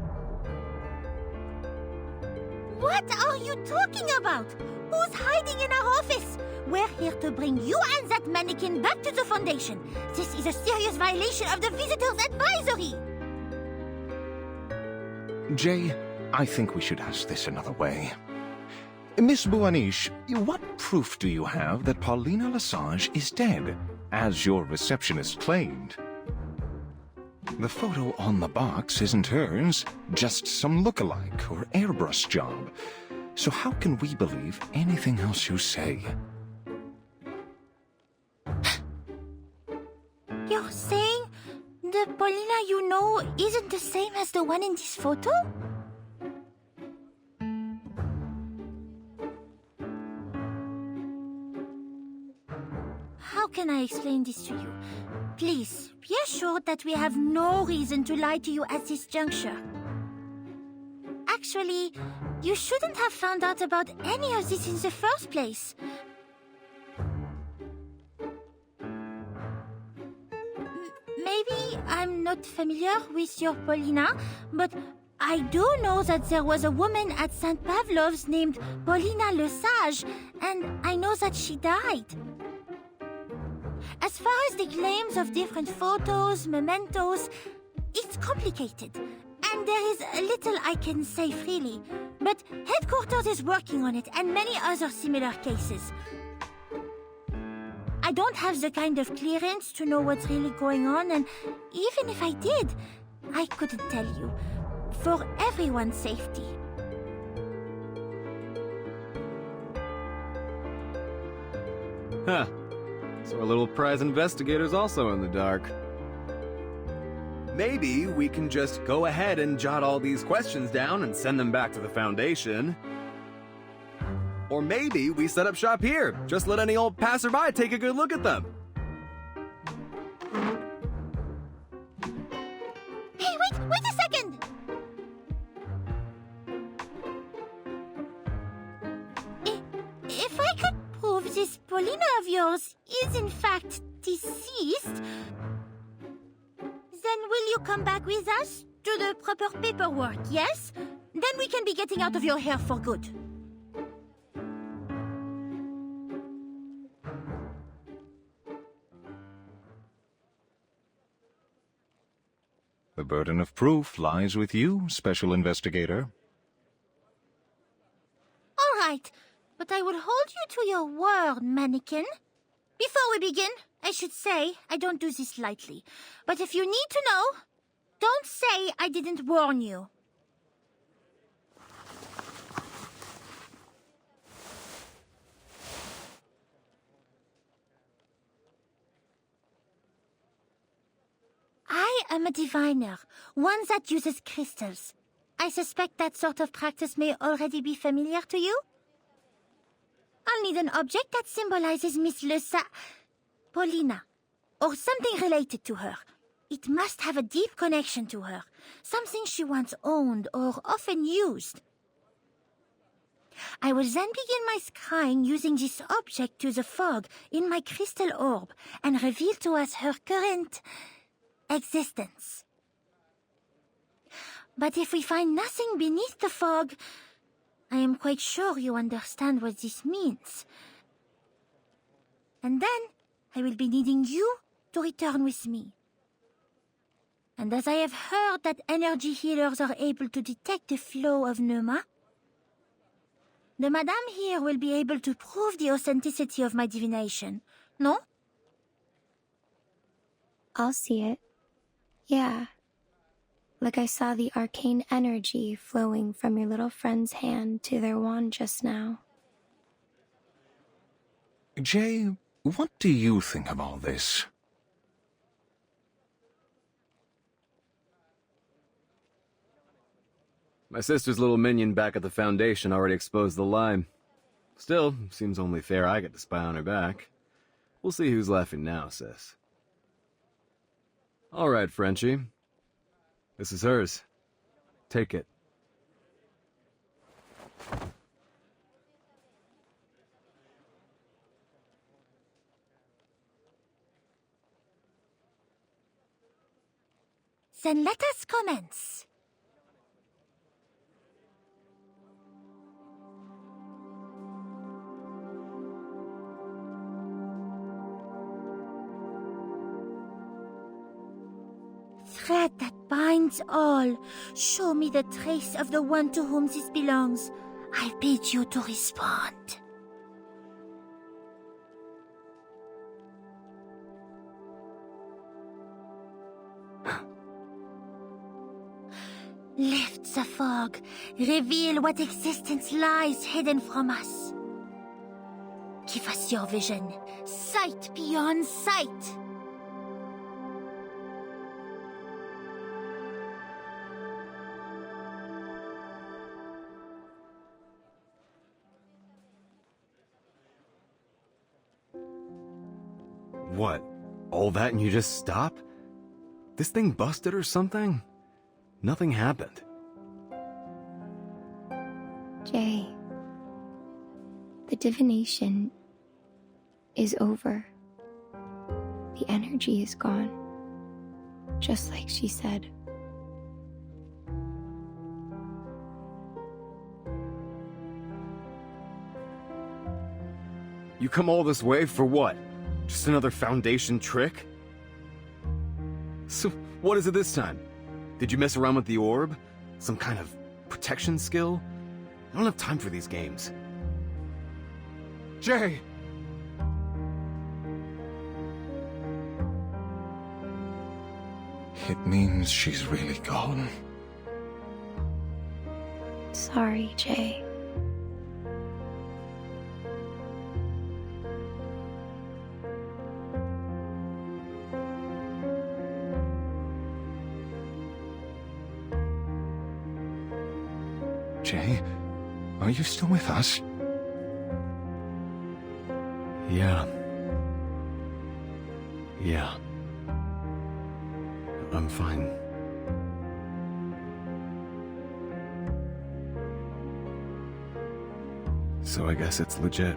What are you talking about? Who's hiding in our office? We're here to bring you and that mannequin back to the Foundation. This is a serious violation of the Visitors Advisory. Jay, I think we should ask this another way. Miss Buanish, what proof do you have that Paulina Lesage is dead, as your receptionist claimed? The photo on the box isn't hers, just some look-alike or airbrush job. So how can we believe anything else you say? You're saying the Paulina you know isn't the same as the one in this photo? How can I explain this to you? Please, be assured that we have no reason to lie to you at this juncture. Actually, you shouldn't have found out about any of this in the first place. Maybe I'm not familiar with your Paulina, but I do know that there was a woman at St. Pavlov's named Paulina Lesage, and I know that she died. As far as the claims of different photos, mementos, it's complicated, and there is little I can say freely. But headquarters is working on it, and many other similar cases. I don't have the kind of clearance to know what's really going on, and even if I did, I couldn't tell you. For everyone's safety. Huh. So our little prize investigator's also in the dark. Maybe we can just go ahead and jot all these questions down and send them back to the Foundation. Or maybe we set up shop here. Just let any old passerby take a good look at them. Hey, wait a second! If I could prove this Paulina of yours is in fact deceased, then will you come back with us to the proper paperwork, yes? Then we can be getting out of your hair for good. The burden of proof lies with you, Special Investigator. All right, but I will hold you to your word, mannequin. Before we begin, I should say I don't do this lightly. But if you need to know, don't say I didn't warn you. I am a diviner, one that uses crystals. I suspect that sort of practice may already be familiar to you. I'll need an object that symbolizes Miss Paulina, or something related to her. It must have a deep connection to her, something she once owned or often used. I will then begin my scrying using this object to the fog in my crystal orb and reveal to us her current existence. But if we find nothing beneath the fog, I am quite sure you understand what this means. And then I will be needing you to return with me. And as I have heard that energy healers are able to detect the flow of Pneuma, the Madame here will be able to prove the authenticity of my divination, no? I'll see it. Yeah. Like I saw the arcane energy flowing from your little friend's hand to their wand just now. Jay, what do you think of all this? My sister's little minion back at the Foundation already exposed the lie. Still, seems only fair I get to spy on her back. We'll see who's laughing now, sis. All right, Frenchie. This is hers. Take it. Then let us commence. Thread that binds all, show me the trace of the one to whom this belongs. I bid you to respond. Lift the fog, reveal what existence lies hidden from us. Give us your vision, sight beyond sight. What? All that and you just stop? This thing busted or something? Nothing happened. Jay, the divination is over. The energy is gone, just like she said. You come all this way for what? Just another Foundation trick? So, what is it this time? Did you mess around with the orb? Some kind of protection skill? I don't have time for these games. Jay! It means she's really gone. Sorry, Jay. Jay, are you still with us? Yeah. Yeah. I'm fine. So I guess it's legit.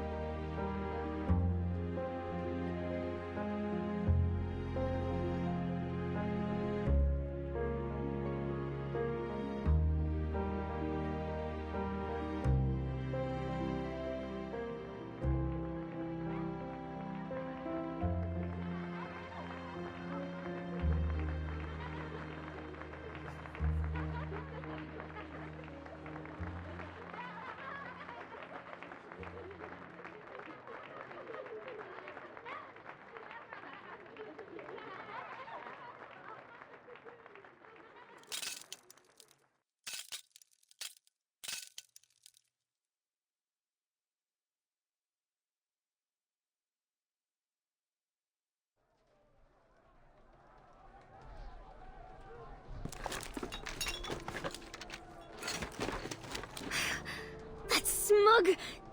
Smug,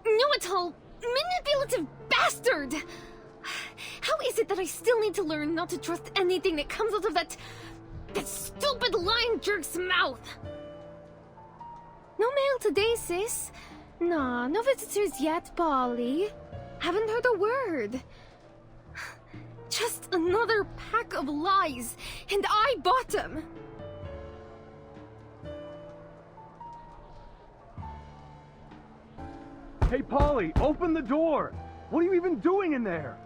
know-it-all, manipulative bastard! How is it that I still need to learn not to trust anything that comes out of that stupid lying jerk's mouth? No mail today, sis. Nah, no visitors yet, Polly. Haven't heard a word. Just another pack of lies, and I bought them. Hey, Polly, open the door! What are you even doing in there?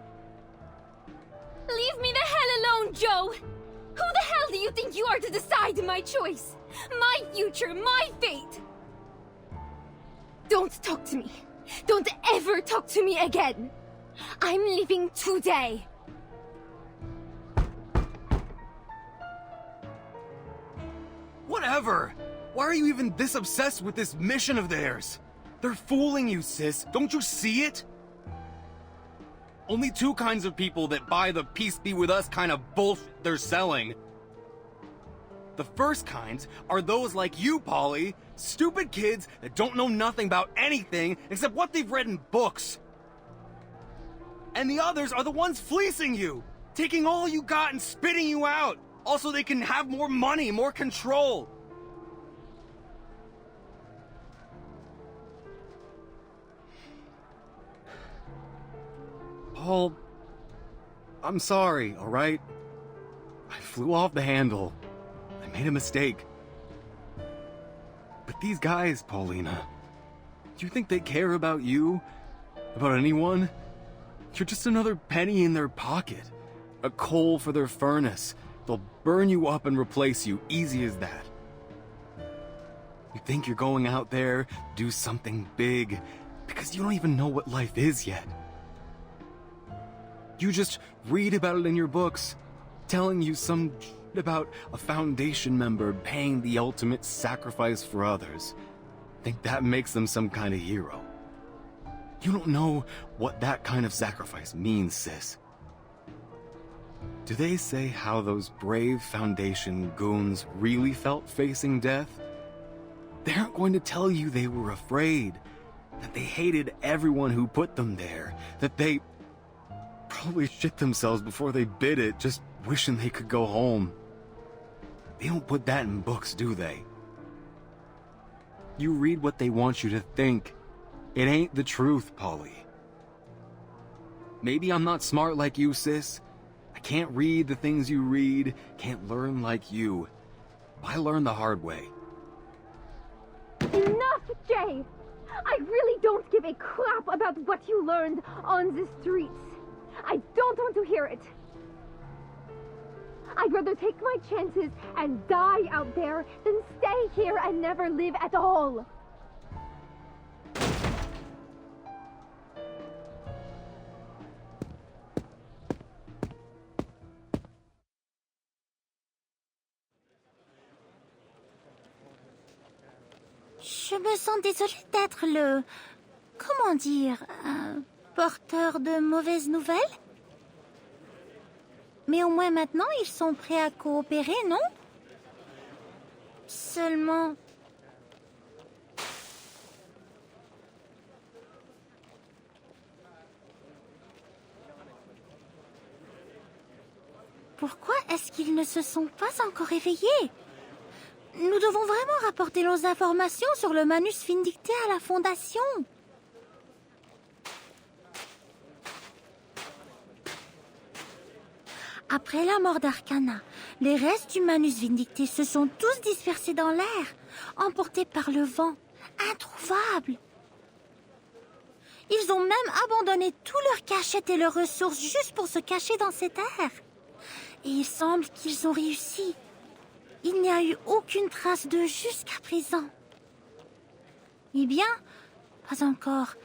Leave me the hell alone, Joe! Who the hell do you think you are to decide my choice? My future, my fate! Don't talk to me. Don't ever talk to me again. I'm leaving today. Whatever! Why are you even this obsessed with this mission of theirs? They're fooling you, sis. Don't you see it? Only two kinds of people that buy the peace be with us kind of bullshit they're selling. The first kinds are those like you, Polly. Stupid kids that don't know nothing about anything except what they've read in books. And the others are the ones fleecing you, taking all you got and spitting you out. Also, they can have more money, more control. Paul, I'm sorry, all right? I flew off the handle. I made a mistake. But these guys, Paulina, do you think they care about you? About anyone? You're just another penny in their pocket. A coal for their furnace. They'll burn you up and replace you, easy as that. You think you're going out there, do something big, because you don't even know what life is yet. You just read about it in your books, telling you some shit about a Foundation member paying the ultimate sacrifice for others. Think that makes them some kind of hero. You don't know what that kind of sacrifice means, sis. Do they say how those brave Foundation goons really felt facing death? They aren't going to tell you they were afraid, that they hated everyone who put them there, that they probably shit themselves before they bid it, just wishing they could go home. They don't put that in books, do they? You read what they want you to think. It ain't the truth, Polly. Maybe I'm not smart like you, sis. I can't read the things you read, can't learn like you. I learned the hard way. Enough, Jay! I really don't give a crap about what you learned on the streets. I don't want to hear it. I'd rather take my chances and die out there than stay here and never live at all. Je me sens désolée d'être le... Comment dire... porteur de mauvaises nouvelles? Mais au moins maintenant, ils sont prêts à coopérer, non? Seulement... Pourquoi est-ce qu'ils ne se sont pas encore réveillés? Nous devons vraiment rapporter nos informations sur le Manus Vindicte à la Fondation. Après la mort d'Arcana, les restes du Manus Vindicte se sont tous dispersés dans l'air, emportés par le vent, introuvables. Ils ont même abandonné tous leurs cachettes et leurs ressources juste pour se cacher dans cet air. Et il semble qu'ils ont réussi. Il n'y a eu aucune trace d'eux jusqu'à présent. Eh bien, pas encore.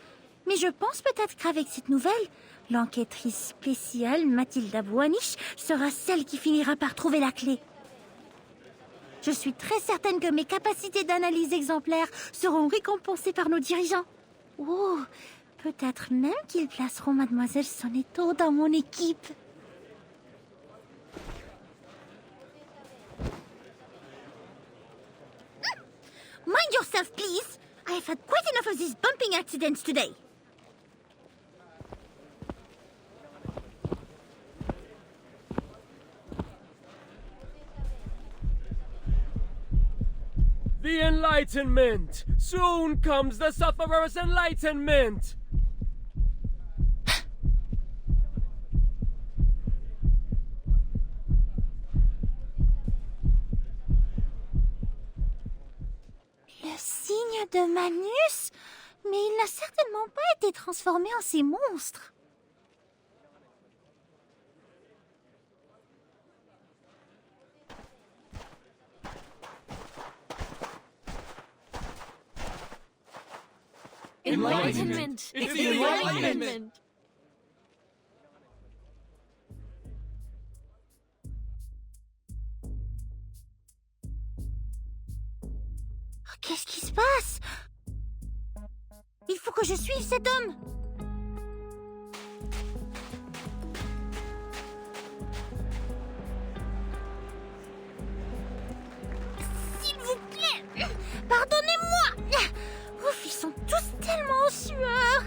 Mais je pense peut-être qu'avec cette nouvelle, l'enquêtrice spéciale Mathilda Boanich sera celle qui finira par trouver la clé. Je suis très certaine que mes capacités d'analyse exemplaires seront récompensées par nos dirigeants. Oh, peut-être même qu'ils placeront Mademoiselle Sonetto dans mon équipe. Mind yourself, please. I have had quite enough of these bumping accidents today. The Enlightenment! Soon comes the Sufferer's Enlightenment! Le signe de Manus? Mais il n'a certainement pas été transformé en ces monstres. Enlightenment! It's the Enlightenment! Qu'est-ce qui se passe? Il faut que je suive cet homme. S'il vous plaît, pardonnez-moi. Ouf, ils sont tous tellement en sueur.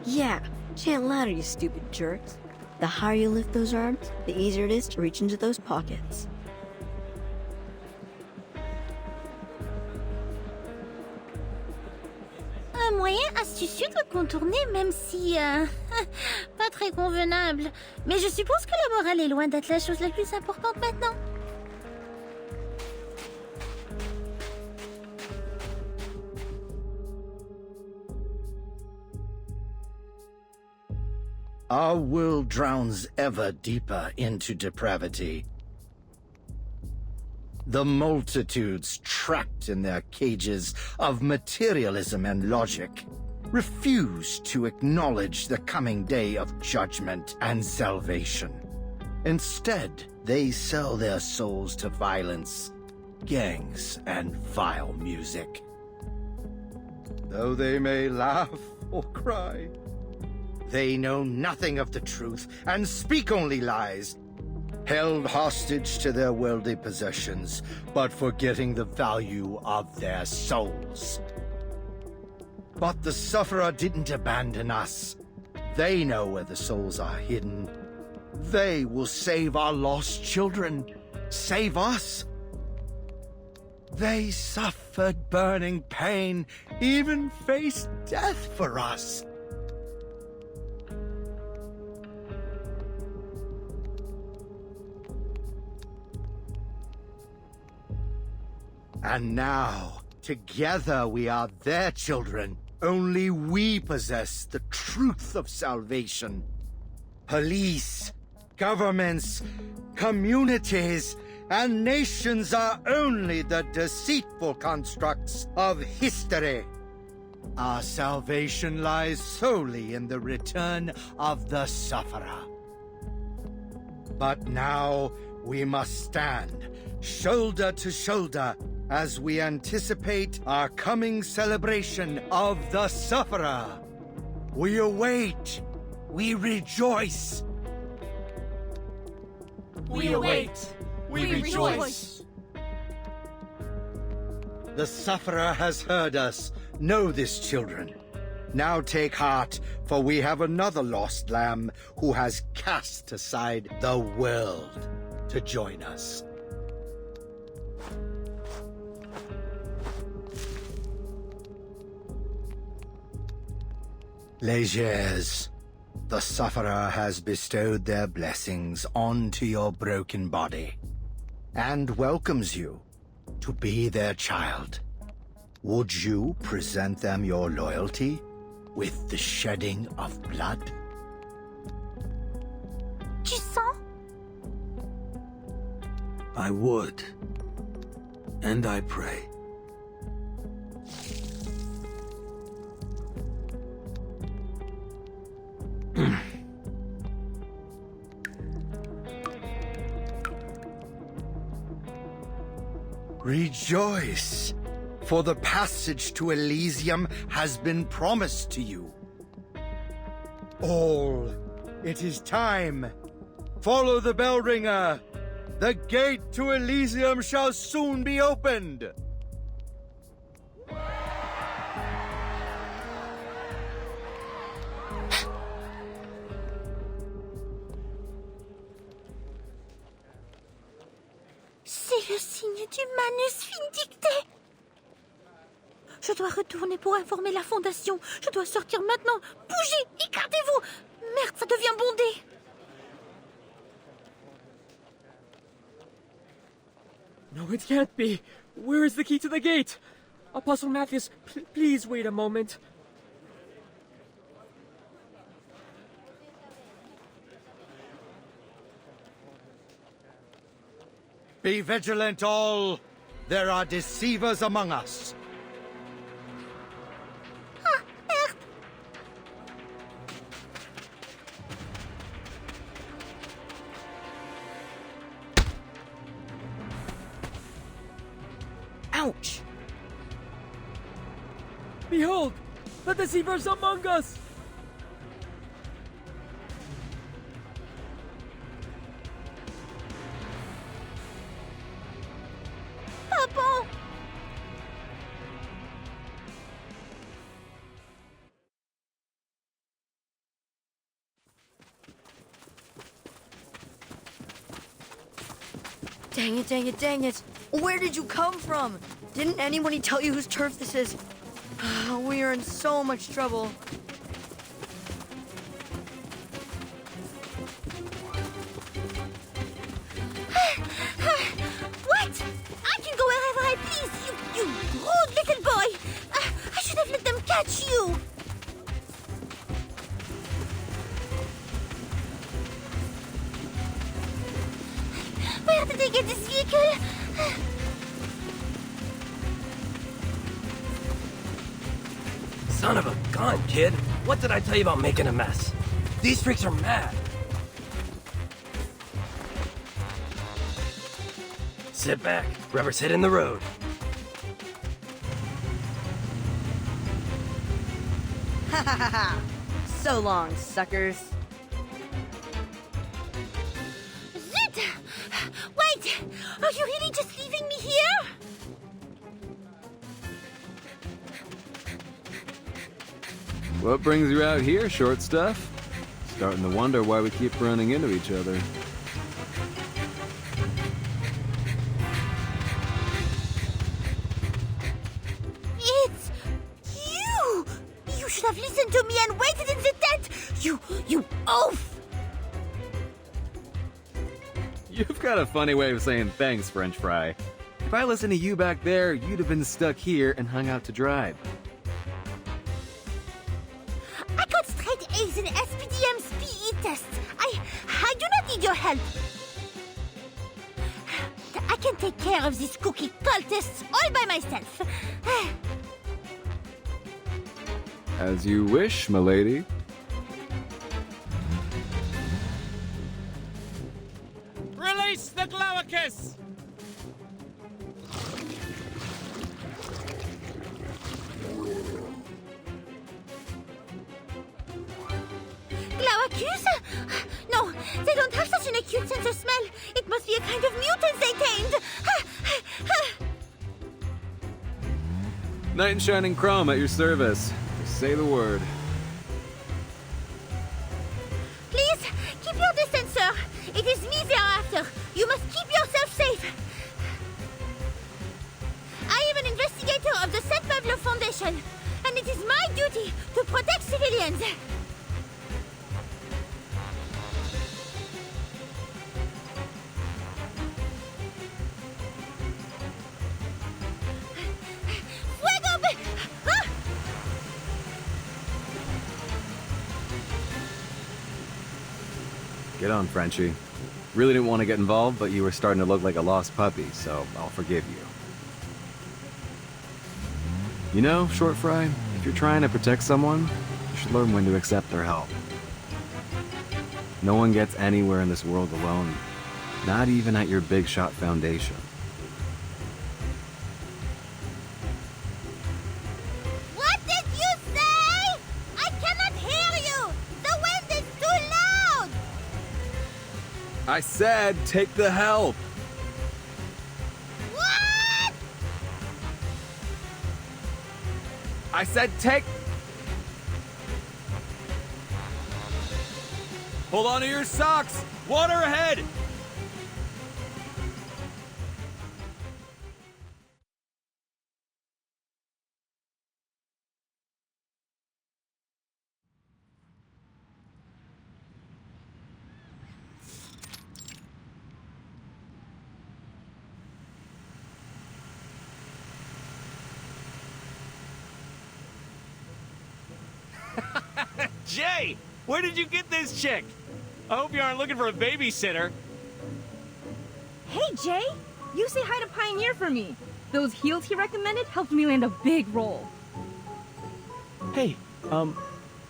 Yeah. Chant louder, you stupid jerks. The higher you lift those arms, the easier it is to reach into those pockets. Un moyen astucieux de contourner, même si... pas très convenable. Mais je suppose que la morale est loin d'être la chose la plus importante maintenant. Our world drowns ever deeper into depravity. The multitudes trapped in their cages of materialism and logic refuse to acknowledge the coming day of judgment and salvation. Instead, they sell their souls to violence, gangs, and vile music. Though they may laugh or cry, they know nothing of the truth and speak only lies. held hostage to their worldly possessions, but forgetting the value of their souls. But the Sufferer didn't abandon us. They know where the souls are hidden. They will save our lost children. Save us. They suffered burning pain, even faced death for us. And now, together we are their children. Only we possess the truth of salvation. Police, governments, communities, and nations are only the deceitful constructs of history. Our salvation lies solely in the return of the Sufferer. But now we must stand, shoulder to shoulder, as we anticipate our coming celebration of the Sufferer. We await. We rejoice. We await. We rejoice. The Sufferer has heard us. Know this, children. Now take heart, for we have another lost lamb who has cast aside the world to join us. Legers, the Sufferer has bestowed their blessings onto your broken body, and welcomes you to be their child. Would you present them your loyalty with the shedding of blood? Tu sens? I would. And I pray. Rejoice, for the passage to Elysium has been promised to you. All, it is time. Follow the bell ringer. The gate to Elysium shall soon be opened. C'est le signe du Manus Vindicte. Je dois retourner pour informer la Fondation. Je dois sortir maintenant. Bougez, écartez-vous. Merde, ça devient bondé. No, it can't be. Where is the key to the gate? Apostle Matthias, please wait a moment. Be vigilant, all. There are deceivers among us. Ah, merde. Ouch! Behold, the deceivers among us! Papa! Dang it, dang it, dang it! Where did you come from? Didn't anybody tell you whose turf this is? We are in so much trouble. What? I can go wherever I please, you rude little boy! I should have let them catch you! Where did they get this vehicle? Son of a gun, kid. What did I tell you about making a mess? These freaks are mad. Sit back. Rubber's hitting the road. Ha ha ha ha! So long, suckers. Zut! Are you really just leaving me here? What brings you out here, short stuff? Starting to wonder why we keep running into each other. It's you! You should have listened to me and waited in the tent! You oaf! You've got a funny way of saying thanks, French fry. If I listened to you back there, you'd have been stuck here and hung out to dry. I got straight A's in SPDM's PE tests. I do not need your help. I can take care of these cookie cultists all by myself. As you wish, milady. Release the Glaucus! Glaucus? No, they don't have such an acute sense of smell. It must be a kind of mutant they tamed. Knight in shining chrome at your service. Just say the word. Please, keep your distance, sir. It is me they are after. You must keep yourself safe. I am an investigator of the St. Pablo Foundation, and it is my duty to protect civilians. Get on, Frenchie. Really didn't want to get involved, but you were starting to look like a lost puppy, so I'll forgive you. You know, Short Fry, if you're trying to protect someone, you should learn when to accept their help. No one gets anywhere in this world alone, not even at your big shot foundation. What did you say? I cannot hear you! The wind is too loud! I said, take the help! What? I said, take... Hold on to your socks! Water ahead! Jay, where did you get this chick? I hope you aren't looking for a babysitter. Hey, Jay! You say hi to Pioneer for me. Those heels he recommended helped me land a big role. Hey,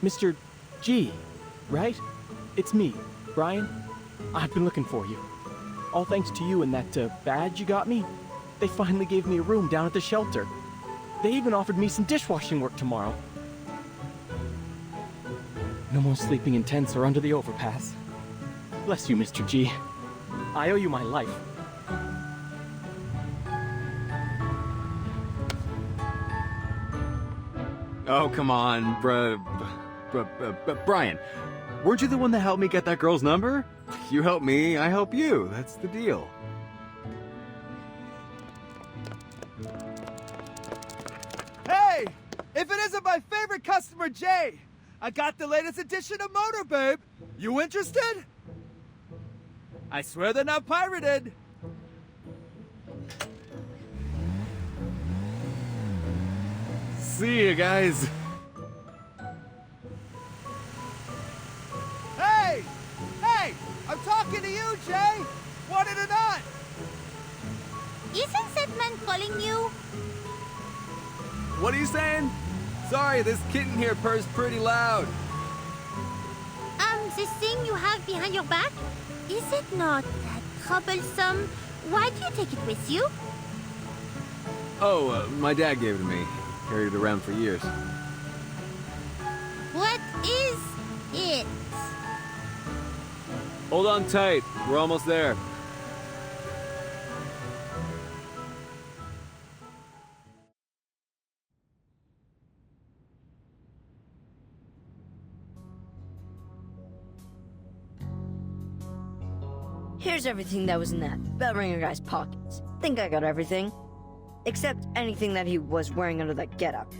Mr. G, right? It's me, Brian. I've been looking for you. All thanks to you and that badge you got me, they finally gave me a room down at the shelter. They even offered me some dishwashing work tomorrow. No more sleeping in tents or under the overpass. Bless you, Mr. G. I owe you my life. Oh, come on, Brian. Weren't you the one that helped me get that girl's number? You help me, I help you. That's the deal. Hey! If it isn't my favorite customer, Jay! I got the latest edition of Motor Babe. You interested? I swear they're not pirated. See you guys. Hey! Hey! I'm talking to you, Jay! Want it or not? Isn't that man calling you? What are you saying? Sorry, this kitten here purrs pretty loud. This thing you have behind your back? Is it not that troublesome? Why do you take it with you? Oh, my dad gave it to me. Carried it around for years. What is it? Hold on tight. We're almost there. Here's everything that was in that bell ringer guy's pockets. Think I got everything. Except anything that he was wearing under that getup.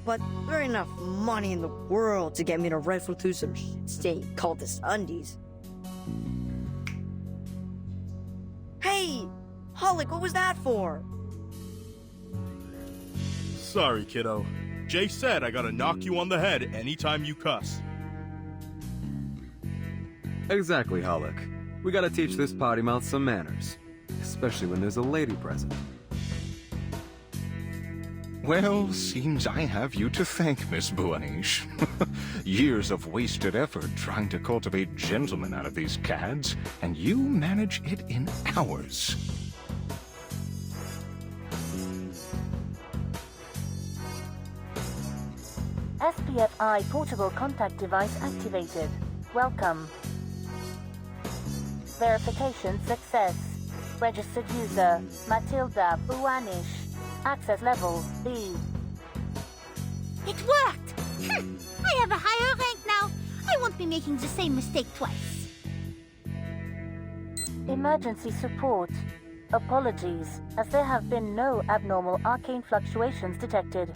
But there ain't enough money in the world to get me to rifle through some shit-stained cultist undies. Hey! Hollick, what was that for? Sorry, kiddo. Jay said I gotta knock you on the head anytime you cuss. Exactly, Hollick. We gotta teach this potty mouth some manners. Especially when there's a lady present. Well, seems I have you to thank, Miss Buanish. Years of wasted effort trying to cultivate gentlemen out of these cads, and you manage it in hours. SPFI portable contact device activated. Welcome. Verification success. Registered user, Matilda Buanish. Access level B. It worked! I have a higher rank now. I won't be making the same mistake twice. Emergency support. Apologies, as there have been no abnormal arcane fluctuations detected.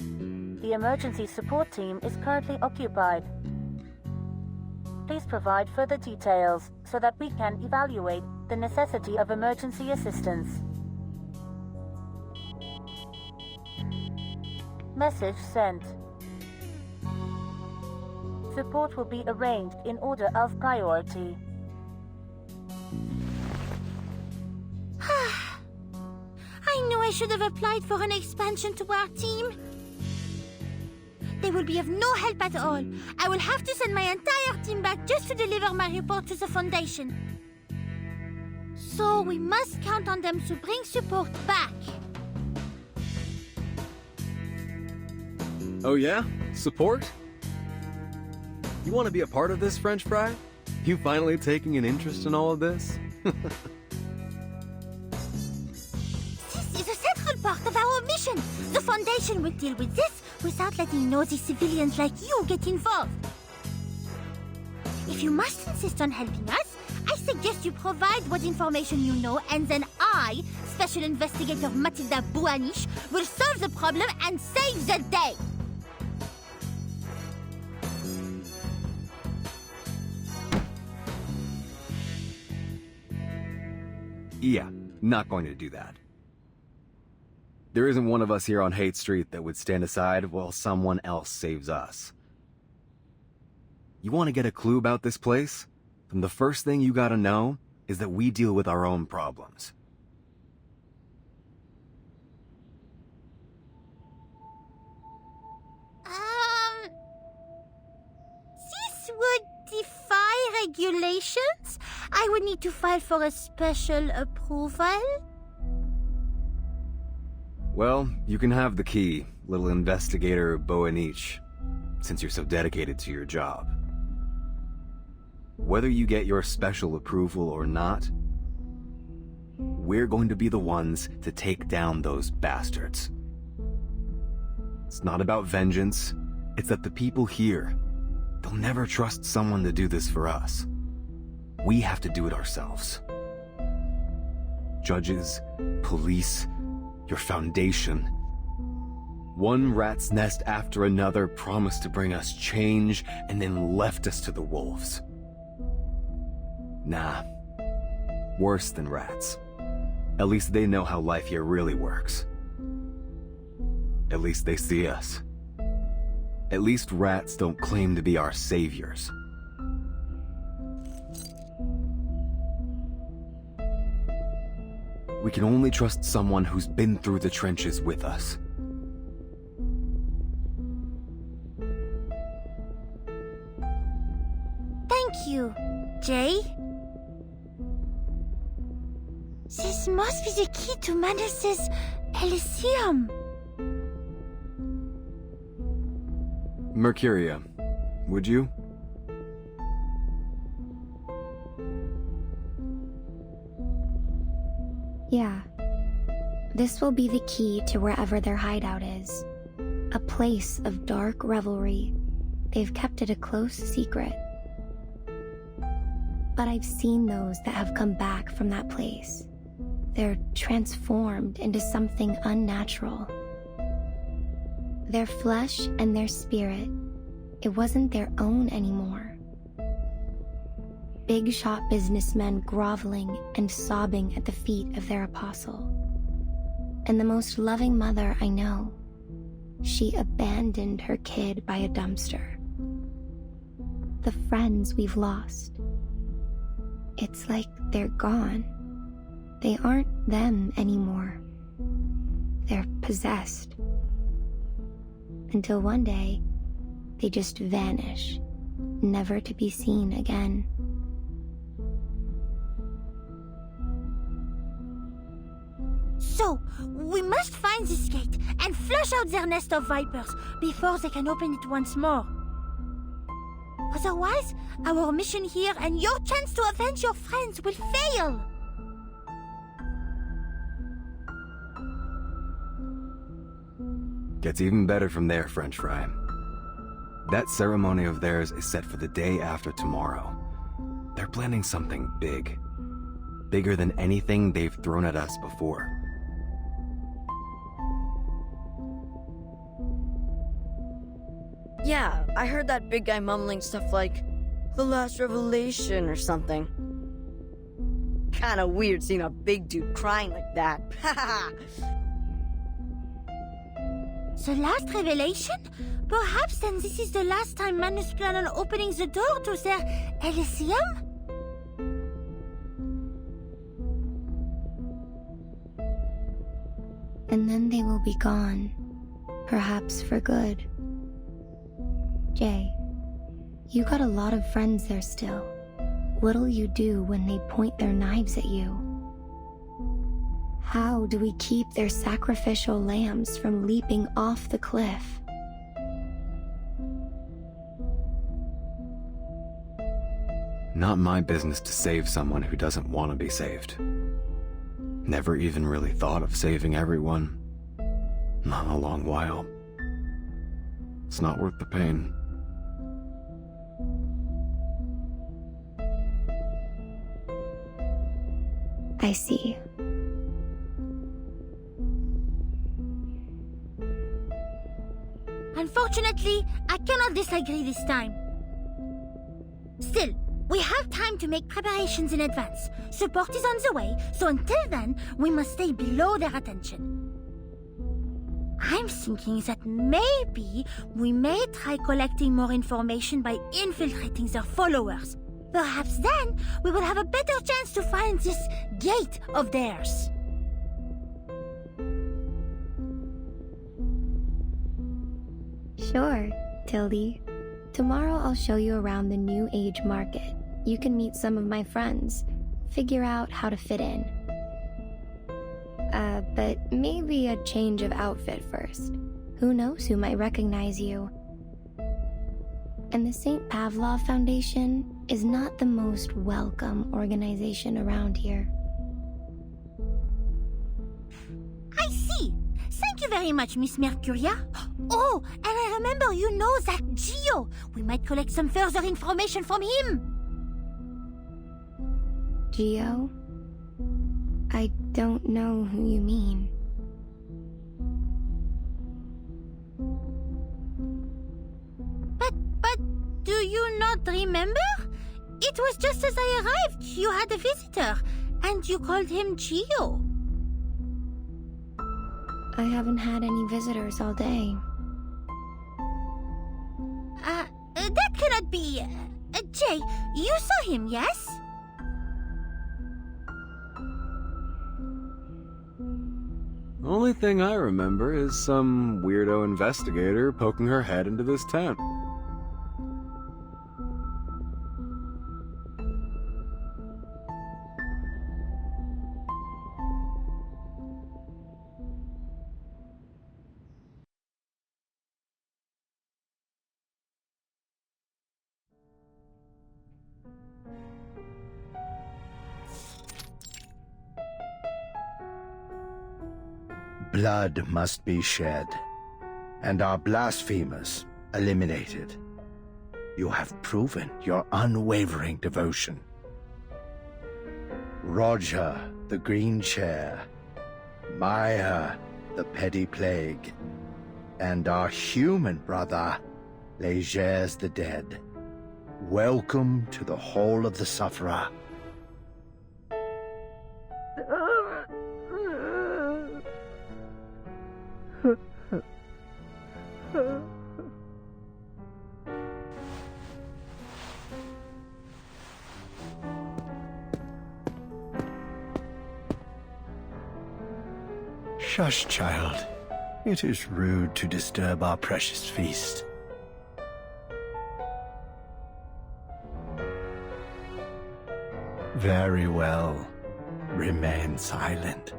The emergency support team is currently occupied. Please provide further details so that we can evaluate the necessity of emergency assistance. Message sent. Support will be arranged in order of priority. I knew I should have applied for an expansion to our team. They will be of no help at all. I will have to send my entire team back just to deliver my report to the Foundation. So we must count on them to bring support back. Oh yeah? Support? You want to be a part of this, French fry? You finally taking an interest in all of this? This is a central part of our mission. The Foundation will deal with this without letting nosy civilians like you get involved. If you must insist on helping us, I suggest you provide what information you know, and then I, Special Investigator Matilda Buanish, will solve the problem and save the day. Yeah, not going to do that. There isn't one of us here on Hate Street that would stand aside while someone else saves us. You want to get a clue about this place? Then the first thing you gotta know is that we deal with our own problems. This would defy regulations. I would need to file for a special approval. Well, you can have the key, little investigator Boanich, since you're so dedicated to your job. Whether you get your special approval or not, we're going to be the ones to take down those bastards. It's not about vengeance, it's that the people here, they'll never trust someone to do this for us. We have to do it ourselves. Judges, police, your Foundation. One rat's nest after another promised to bring us change and then left us to the wolves. Nah, worse than rats. At least they know how life here really works. At least they see us. At least rats don't claim to be our saviors. We can only trust someone who's been through the trenches with us. Thank you, Jay. This must be the key to Manus' Elysium. Mercuria, would you? Yeah. This will be the key to wherever their hideout is. A place of dark revelry. They've kept it a close secret. But I've seen those that have come back from that place. They're transformed into something unnatural. Their flesh and their spirit, it wasn't their own anymore. Big shot businessmen groveling and sobbing at the feet of their apostle. And the most loving mother I know, she abandoned her kid by a dumpster. The friends we've lost, it's like they're gone. They aren't them anymore. They're possessed. Until one day, they just vanish, never to be seen again. So, we must find this gate and flush out their nest of vipers before they can open it once more. Otherwise, our mission here and your chance to avenge your friends will fail. Gets even better from there, French fry. That ceremony of theirs is set for the day after tomorrow. They're planning something big. Bigger than anything they've thrown at us before. Yeah, I heard that big guy mumbling stuff like, the last revelation or something. Kinda weird seeing a big dude crying like that. The last revelation? Perhaps then this is the last time Manus plan on opening the door to their Elysium? And then they will be gone, perhaps for good. Jay, you got a lot of friends there still. What'll you do when they point their knives at you? How do we keep their sacrificial lambs from leaping off the cliff? Not my business to save someone who doesn't want to be saved. Never even really thought of saving everyone. Not in a long while. It's not worth the pain. I see. Unfortunately, I cannot disagree this time. Still, we have time to make preparations in advance. Support is on the way, so until then, we must stay below their attention. I'm thinking that maybe we may try collecting more information by infiltrating their followers. Perhaps then we will have a better chance to find this gate of theirs. Sure, Tildy. Tomorrow I'll show you around the New Age market. You can meet some of my friends, figure out how to fit in. But maybe a change of outfit first. Who knows who might recognize you? And the St. Pavlov Foundation is not the most welcome organization around here. I see. Thank you very much, Miss Mercuria. Oh, and I remember you know that Gio. We might collect some further information from him. Gio? I don't know who you mean. But do you not remember? It was just as I arrived, you had a visitor, and you called him Gio. I haven't had any visitors all day. That cannot be... Jay, you saw him, yes? Only thing I remember is some weirdo investigator poking her head into this tent. Blood must be shed, and our blasphemers eliminated. You have proven your unwavering devotion. Roger, the Green Chair, Maya, the Petty Plague, and our human brother, Legers the Dead. Welcome to the Hall of the Sufferer. Shush, child. It is rude to disturb our precious feast. Very well. Remain silent.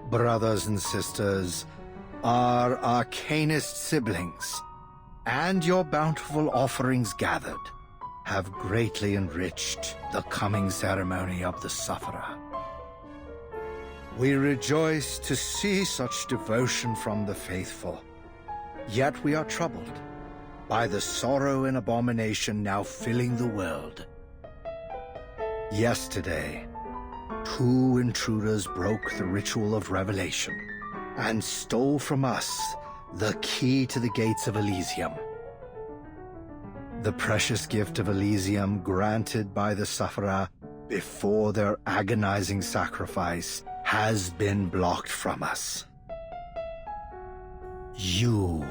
Brothers and sisters, our arcanist siblings, and your bountiful offerings gathered, have greatly enriched the coming ceremony of the Sufferer. We rejoice to see such devotion from the faithful, yet we are troubled by the sorrow and abomination now filling the world. Yesterday, 2 intruders broke the ritual of revelation and stole from us the key to the gates of Elysium. The precious gift of Elysium granted by the Sufferer before their agonizing sacrifice has been blocked from us. You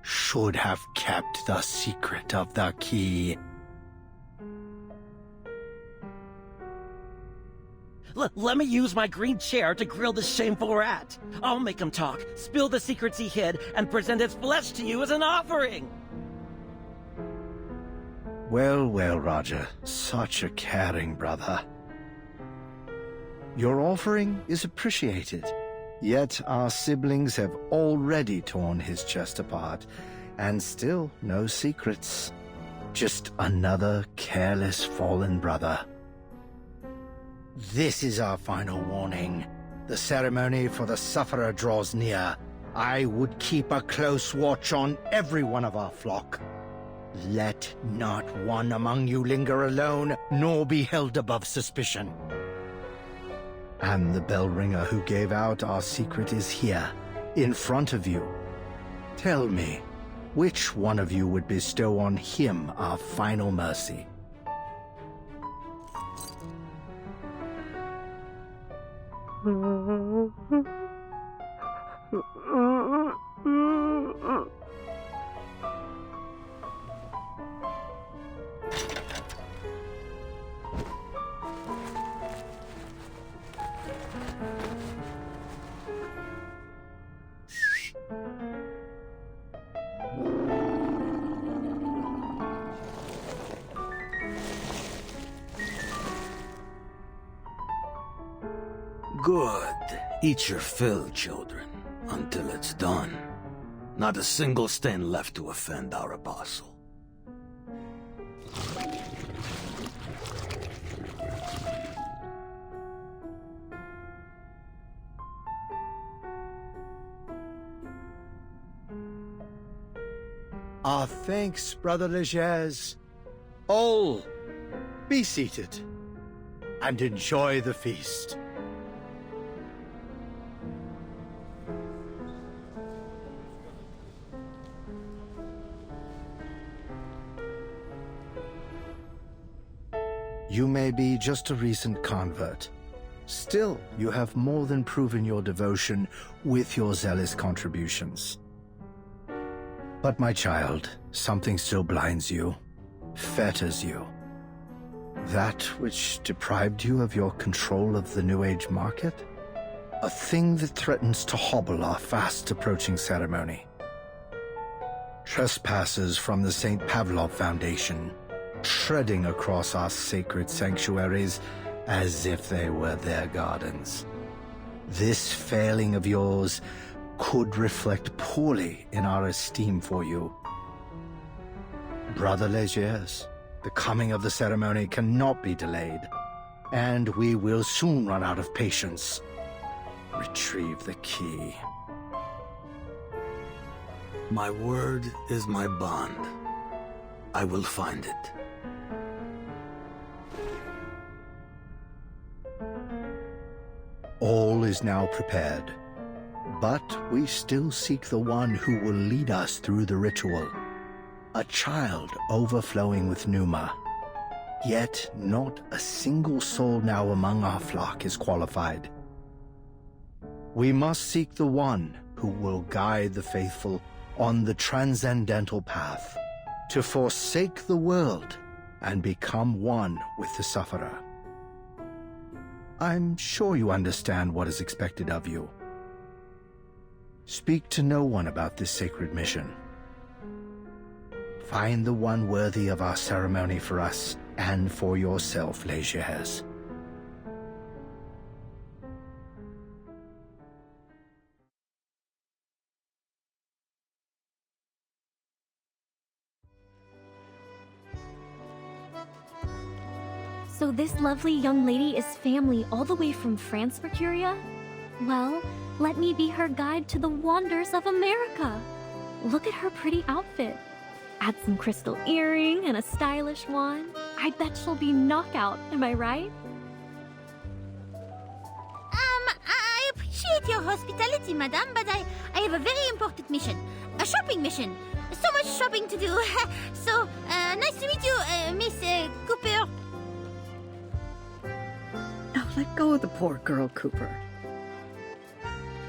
should have kept the secret of the key. Let me use my green chair to grill this shameful rat. I'll make him talk, spill the secrets he hid, and present his flesh to you as an offering. Well, well, Roger. Such a caring brother. Your offering is appreciated, yet our siblings have already torn his chest apart, and still no secrets. Just another careless fallen brother. This is our final warning. The ceremony for the Sufferer draws near. I would keep a close watch on every one of our flock. Let not one among you linger alone, nor be held above suspicion. And the bell ringer who gave out our secret is here, in front of you. Tell me, which one of you would bestow on him our final mercy? Good. Eat your fill, children, until it's done. Not a single stain left to offend our apostle. Our thanks, Brother Legers. All, be seated, and enjoy the feast. You may be just a recent convert. Still, you have more than proven your devotion with your zealous contributions. But my child, something still blinds you, fetters you. That which deprived you of your control of the New Age market? A thing that threatens to hobble our fast-approaching ceremony. Trespassers from the St. Pavlov Foundation, treading across our sacred sanctuaries as if they were their gardens. This failing of yours could reflect poorly in our esteem for you. Brother Legers, the coming of the ceremony cannot be delayed, and we will soon run out of patience. Retrieve the key. My word is my bond. I will find it. All is now prepared, but we still seek the one who will lead us through the ritual. A child overflowing with pneuma. Yet not a single soul now among our flock is qualified. We must seek the one who will guide the faithful on the transcendental path, to forsake the world and become one with the sufferer. I'm sure you understand what is expected of you. Speak to no one about this sacred mission. Find the one worthy of our ceremony for us and for yourself, Legers. So this lovely young lady is family all the way from France, Mercuria? Well, let me be her guide to the wonders of America. Look at her pretty outfit. Add some crystal earring and a stylish one. I bet she'll be knockout, am I right? I appreciate your hospitality, madame, but I have a very important mission. A shopping mission. So much shopping to do. So, nice to meet you, Miss Cooper. Now let go of the poor girl, Cooper.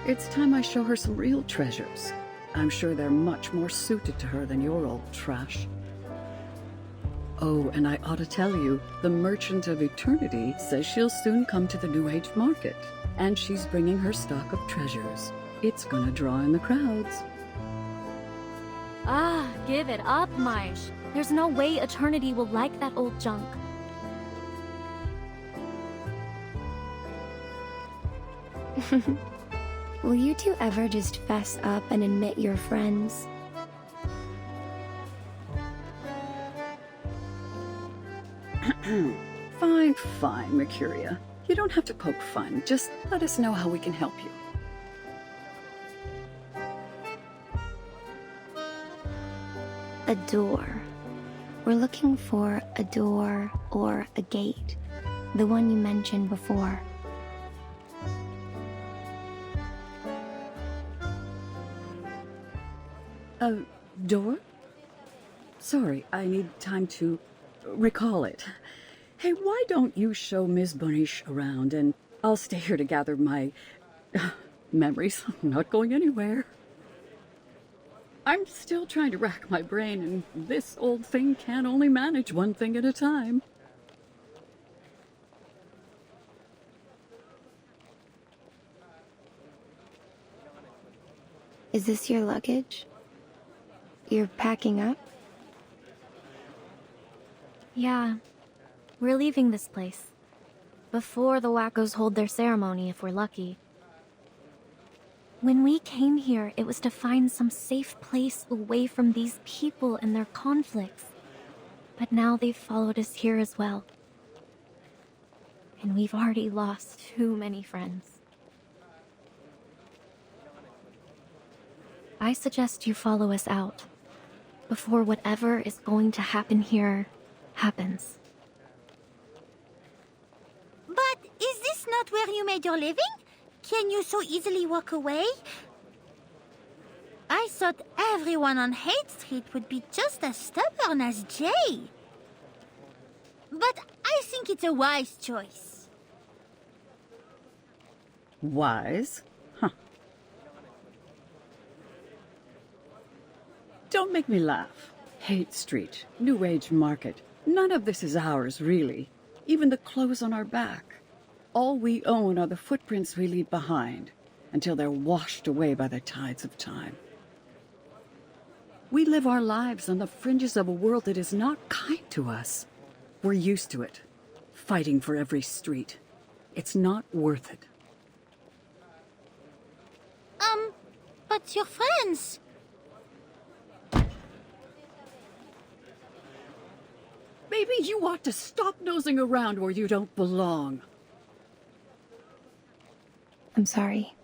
It's time I show her some real treasures. I'm sure they're much more suited to her than your old trash. Oh, and I ought to tell you, the Merchant of Eternity says she'll soon come to the New Age market, and she's bringing her stock of treasures. It's gonna draw in the crowds. Ah, give it up, Marsh. There's no way Eternity will like that old junk. Will you two ever just fess up and admit you're friends? Fine, fine, Mercuria. You don't have to poke fun. Just let us know how we can help you. A door. We're looking for a door or a gate. The one you mentioned before. A door? Sorry, I need time to recall it. Hey, why don't you show Ms. Bonish around and I'll stay here to gather my memories. I'm not going anywhere. I'm still trying to rack my brain, and this old thing can't only manage one thing at a time. Is this your luggage? You're packing up? Yeah. We're leaving this place. Before the wackos hold their ceremony, if we're lucky. When we came here, it was to find some safe place away from these people and their conflicts. But now they've followed us here as well. And we've already lost too many friends. I suggest you follow us out, before whatever is going to happen here happens. But is this not where you made your living? Can you so easily walk away? I thought everyone on Haight Street would be just as stubborn as Jay. But I think it's a wise choice. Wise? Huh. Don't make me laugh. Haight Street, New Age Market. None of this is ours, really. Even the clothes on our back. All we own are the footprints we leave behind, until they're washed away by the tides of time. We live our lives on the fringes of a world that is not kind to us. We're used to it, fighting for every street. It's not worth it. But your friends... Maybe you ought to stop nosing around where you don't belong. I'm sorry.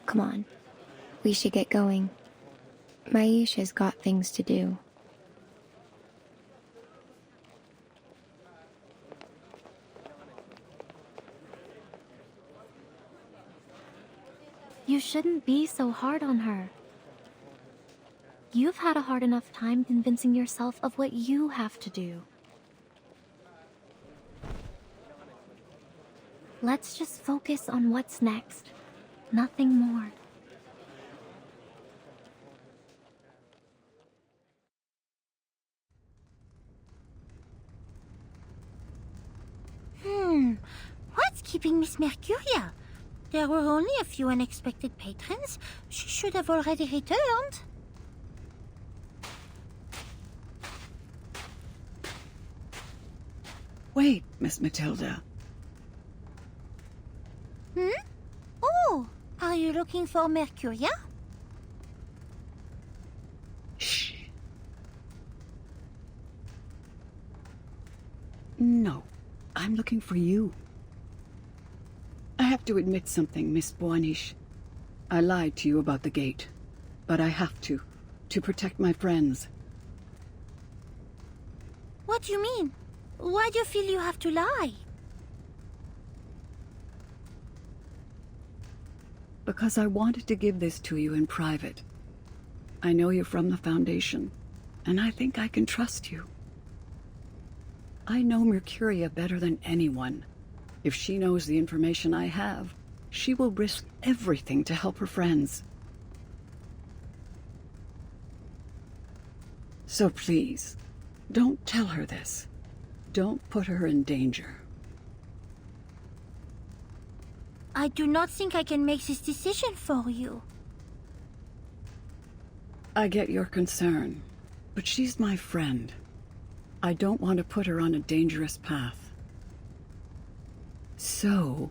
Come on. We should get going. Maisha's got things to do. You shouldn't be so hard on her. You've had a hard enough time convincing yourself of what you have to do. Let's just focus on what's next. Nothing more. What's keeping Miss Mercuria? There were only a few unexpected patrons. She should have already returned. Wait, Miss Matilda. Oh, are you looking for Mercuria? Shh. No, I'm looking for you. I have to admit something, Miss Boanish. I lied to you about the gate, but I have to protect my friends. What do you mean? Why do you feel you have to lie? Because I wanted to give this to you in private. I know you're from the Foundation, and I think I can trust you. I know Mercuria better than anyone. If she knows the information I have, she will risk everything to help her friends. So please, don't tell her this. Don't put her in danger. I do not think I can make this decision for you. I get your concern, but she's my friend. I don't want to put her on a dangerous path. So...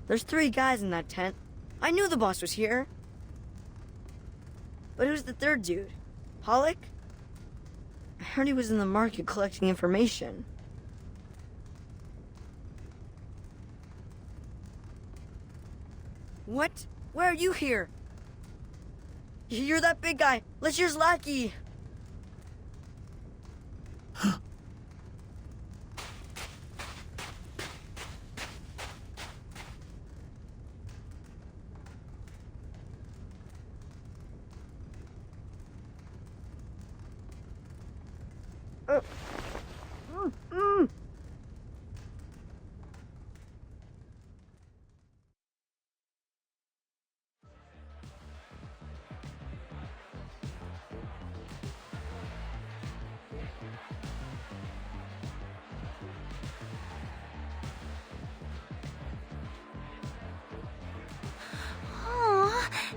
There's 3 guys in that tent. I knew the boss was here. But who's the 3rd dude? Pollock? I heard he was in the market collecting information. What? Why are you here? You're that big guy. Let's use Lackey.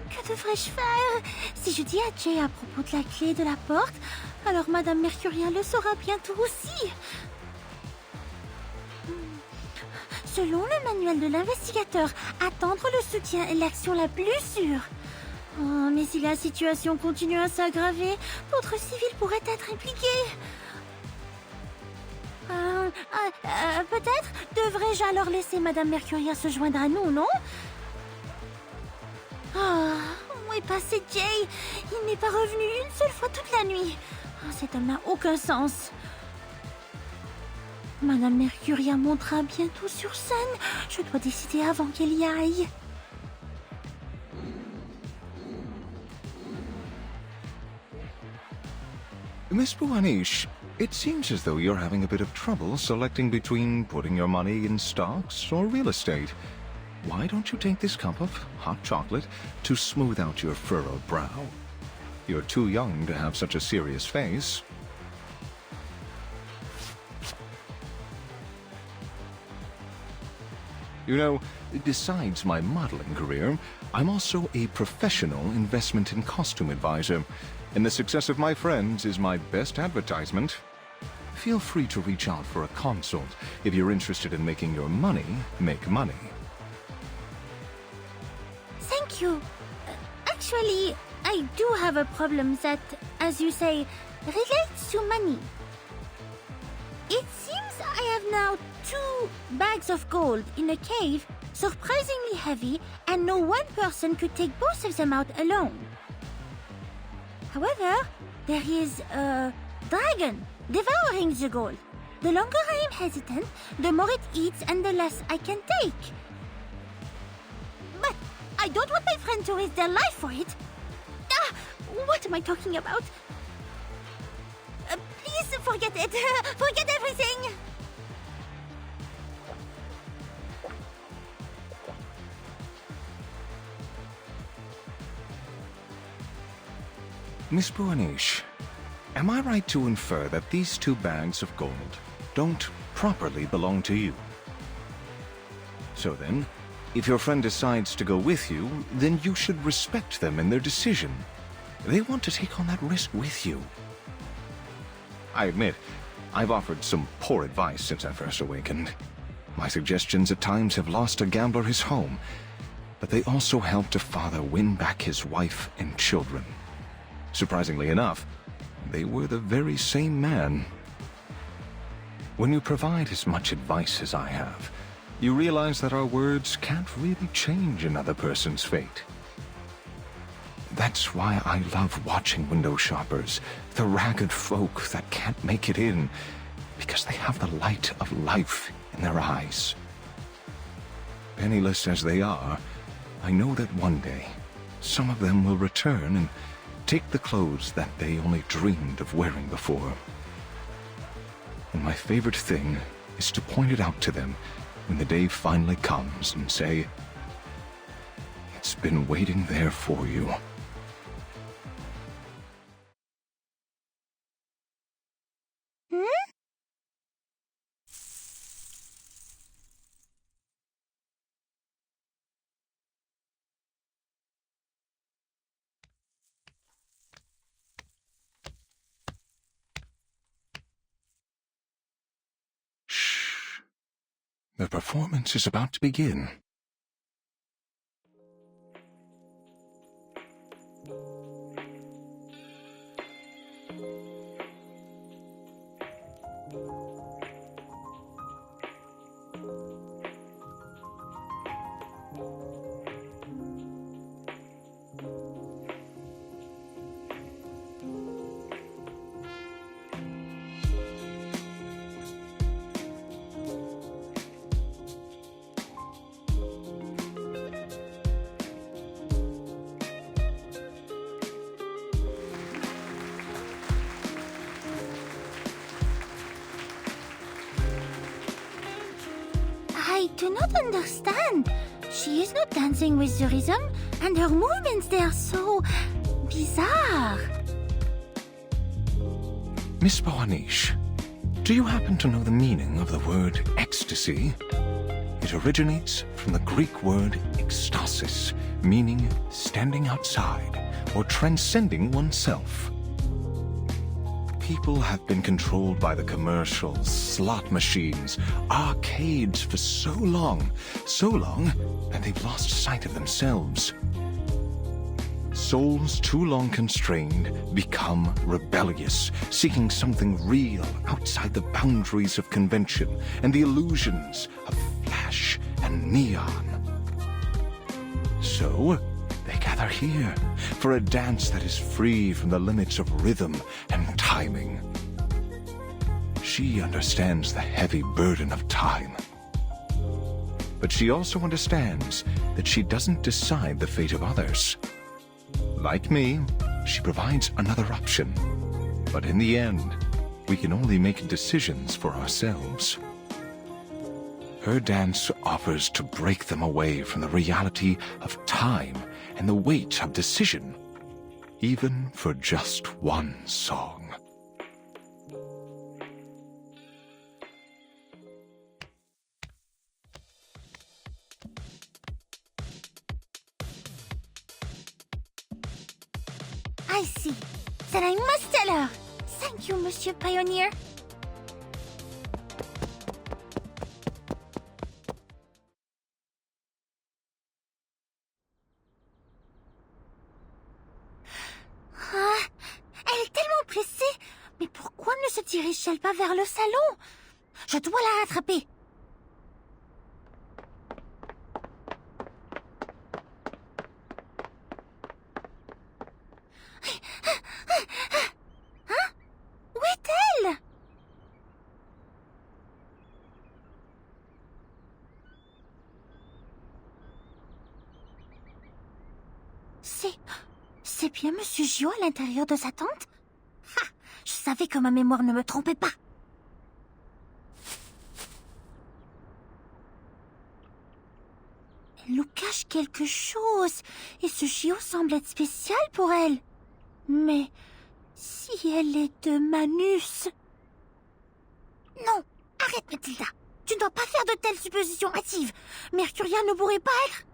Que devrais-je faire? Si je dis à Jay à propos de la clé de la porte, alors Madame Mercuria le saura bientôt aussi. Selon le manuel de l'investigateur, attendre le soutien est l'action la plus sûre. Oh, mais si la situation continue à s'aggraver, d'autres civils pourraient être impliqués. Peut-être devrais-je alors laisser Madame Mercuria se joindre à nous, non? Où est passé Jay? Il n'est pas revenu une seule fois toute la nuit. Cet homme n'a aucun sens. Madame Mercuria montera bientôt sur scène. Je dois décider avant qu'elle y aille. Miss Boanish, it seems as though you're having a bit of trouble selecting between putting your money in stocks or real estate. Why don't you take this cup of hot chocolate to smooth out your furrowed brow? You're too young to have such a serious face. You know, besides my modeling career, I'm also a professional investment and costume advisor, and the success of my friends is my best advertisement. Feel free to reach out for a consult if you're interested in making your money make money. Thank you. Actually, I do have a problem that, as you say, relates to money. It seems I have now 2 bags of gold in a cave, surprisingly heavy, and no one person could take both of them out alone. However, there is a dragon devouring the gold. The longer I am hesitant, the more it eats and the less I can take. But I don't want my friend to risk their life for it. Ah, what am I talking about? Please forget it. Forget everything. Miss Buanish, am I right to infer that these 2 bags of gold don't properly belong to you? So then, if your friend decides to go with you, then you should respect them in their decision. They want to take on that risk with you. I admit, I've offered some poor advice since I first awakened. My suggestions at times have lost a gambler his home, but they also helped a father win back his wife and children. Surprisingly enough, they were the very same man. When you provide as much advice as I have, you realize that our words can't really change another person's fate. That's why I love watching window shoppers, the ragged folk that can't make it in, because they have the light of life in their eyes. Penniless as they are, I know that one day, some of them will return and take the clothes that they only dreamed of wearing before. And my favorite thing is to point it out to them when the day finally comes and say, "It's been waiting there for you." The performance is about to begin. I do not understand. She is not dancing with the rhythm, and her movements, they are so bizarre. Miss Buanish, do you happen to know the meaning of the word ecstasy? It originates from the Greek word ekstasis, meaning standing outside or transcending oneself. People have been controlled by the commercials, slot machines, arcades for so long that they've lost sight of themselves. Souls too long constrained become rebellious, seeking something real outside the boundaries of convention and the illusions of flash and neon. So, they gather here for a dance that is free from the limits of rhythm and timing. She understands the heavy burden of time. But she also understands that she doesn't decide the fate of others. Like me, she provides another option. But in the end, we can only make decisions for ourselves. Her dance offers to break them away from the reality of time and the weight of decision, even for just one song. I see. Then I must tell her. Thank you, Monsieur Pioneer. Mais pourquoi ne se dirige-t-elle pas vers le salon? Je dois la rattraper. Hein? Où est-elle? C'est bien Monsieur Gio à l'intérieur de sa tente? Ha! Je savais que ma mémoire ne me trompait pas. Elle nous cache quelque chose, et ce Gio semble être spécial pour elle. Mais si elle est de Manus... Non, arrête Mathilda. Tu ne dois pas faire de telles suppositions hâtives. Mercuria ne pourrait pas être...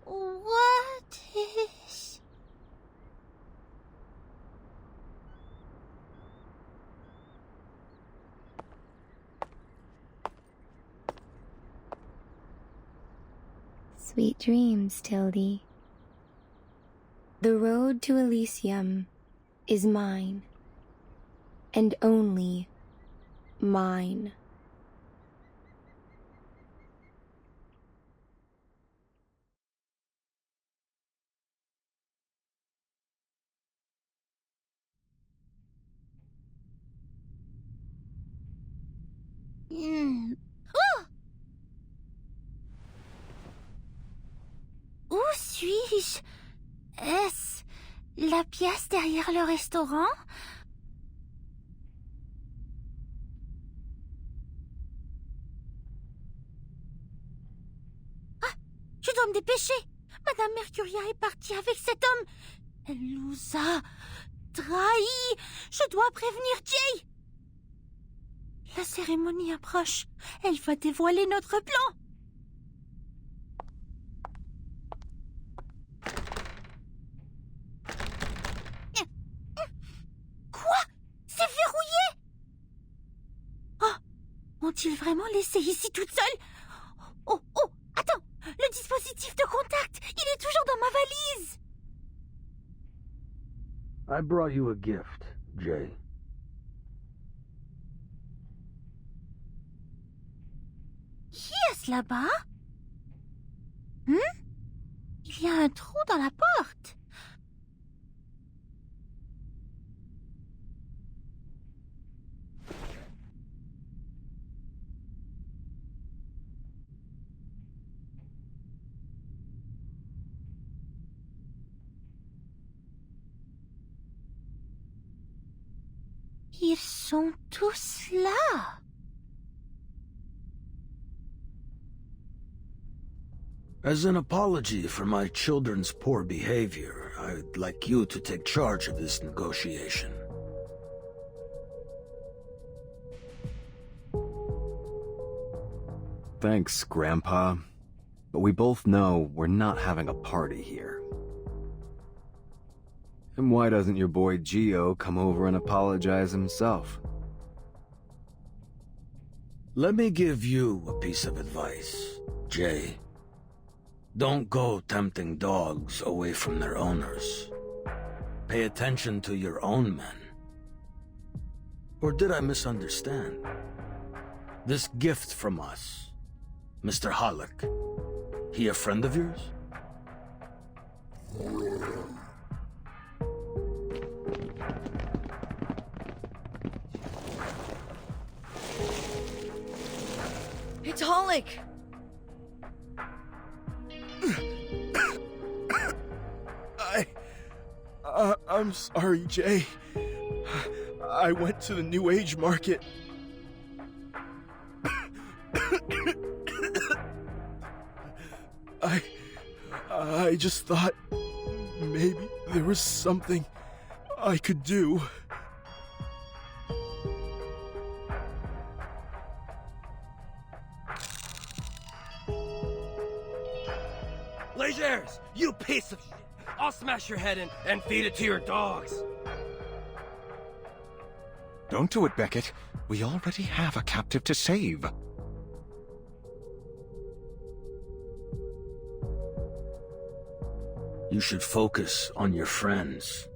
What is... Sweet dreams, Tildy. The road to Elysium is mine, and only mine. Oh! Où suis-je? Est-ce la pièce derrière le restaurant? Ah! Je dois me dépêcher! Madame Mercuria est partie avec cet homme! Elle nous a trahis! Je dois prévenir Jay! La cérémonie approche. Elle va dévoiler notre plan. Quoi? C'est verrouillé? Oh, ont-ils vraiment laissé ici toute seule? Oh, attends! Le dispositif de contact, il est toujours dans ma valise. I brought you a gift, Jay. Qui est-ce là-bas? Il y a un trou dans la porte. Ils sont tous là. As an apology for my children's poor behavior, I'd like you to take charge of this negotiation. Thanks, Grandpa. But we both know we're not having a party here. And why doesn't your boy Gio come over and apologize himself? Let me give you a piece of advice, Jay. Don't go tempting dogs away from their owners. Pay attention to your own men. Or did I misunderstand? This gift from us, Mr. Halleck, he a friend of yours? It's Halleck! I'm sorry, Jay. I went to the New Age market. I just thought maybe there was something I could do. Legers, you piece of shit! I'll smash your head in and feed it to your dogs. Don't do it, Beckett. We already have a captive to save. You should focus on your friends.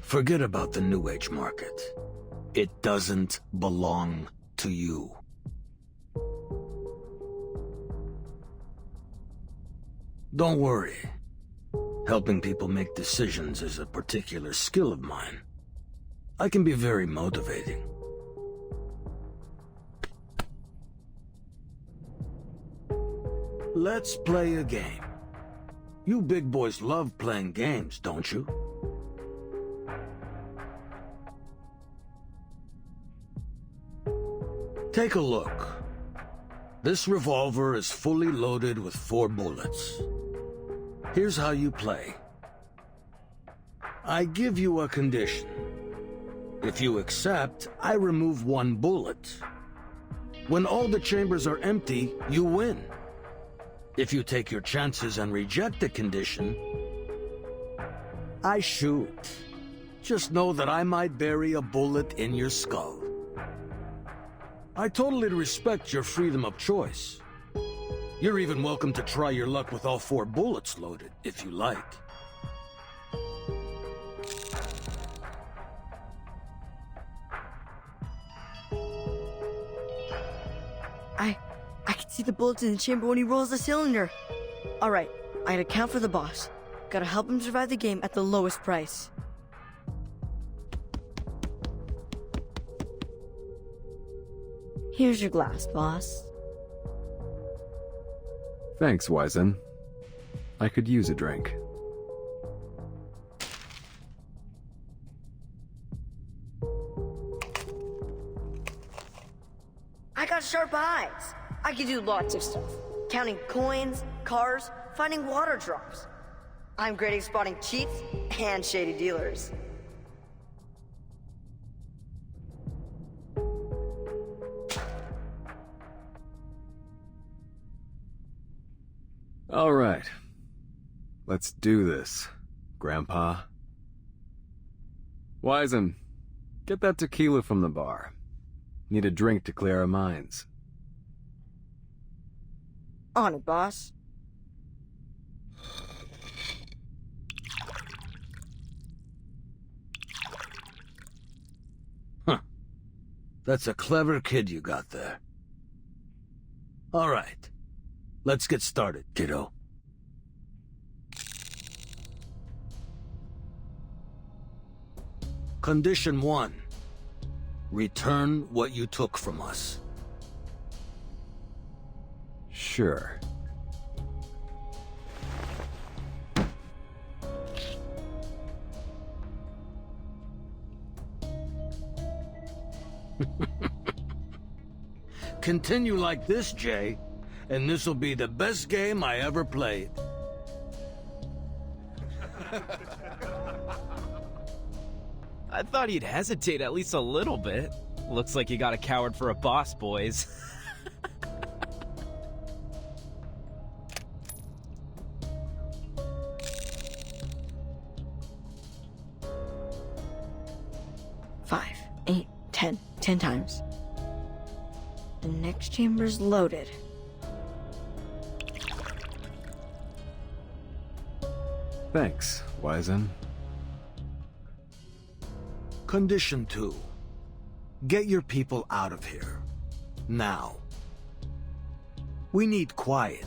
Forget about the New Age market. It doesn't belong to you. Don't worry. Helping people make decisions is a particular skill of mine. I can be very motivating. Let's play a game. You big boys love playing games, don't you? Take a look. This revolver is fully loaded with 4 bullets. Here's how you play. I give you a condition. If you accept, I remove 1 bullet. When all the chambers are empty, you win. If you take your chances and reject the condition, I shoot. Just know that I might bury a bullet in your skull. I totally respect your freedom of choice. You're even welcome to try your luck with all 4 bullets loaded, if you like. I can see the bullets in the chamber when he rolls the cylinder. Alright, I gotta count for the boss. Gotta help him survive the game at the lowest price. Here's your glass, boss. Thanks, Wizen. I could use a drink. I got sharp eyes. I can do lots of stuff. Counting coins, cars, finding water drops. I'm great at spotting cheats and shady dealers. All right. Let's do this, Grandpa. Wizen, get that tequila from the bar. Need a drink to clear our minds. On it, boss. Huh. That's a clever kid you got there. All right. Let's get started, kiddo. Condition 1. Return what you took from us. Sure. Continue like this, Jay, and this'll be the best game I ever played. I thought he'd hesitate at least a little bit. Looks like you got a coward for a boss, boys. Five, 8, 10. 10 times. The next chamber's loaded. Thanks, Wizen. Condition 2. Get your people out of here. Now. We need quiet.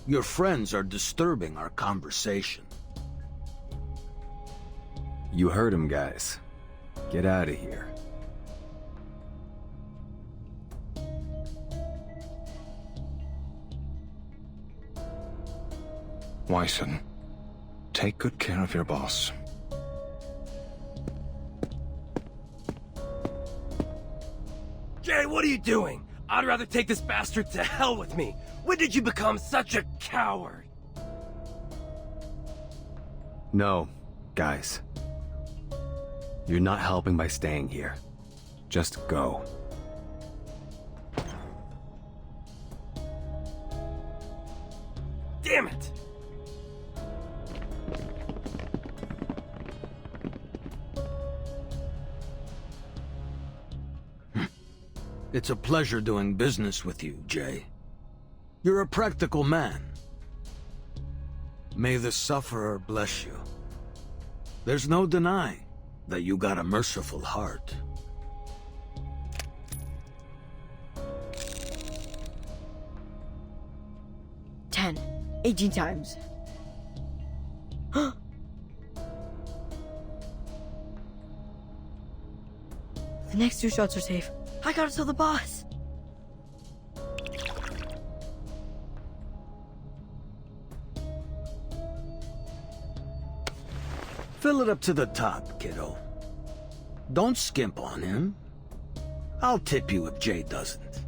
Your friends are disturbing our conversation. You heard him, guys. Get out of here. Wizen, take good care of your boss. Jay, what are you doing? I'd rather take this bastard to hell with me. When did you become such a coward? No, guys. You're not helping by staying here. Just go. Damn it! It's a pleasure doing business with you, Jay. You're a practical man. May the sufferer bless you. There's no denying that you got a merciful heart. Ten, 18 times. The next 2 shots are safe. I gotta tell the boss. Fill it up to the top, kiddo. Don't skimp on him. I'll tip you if Jay doesn't.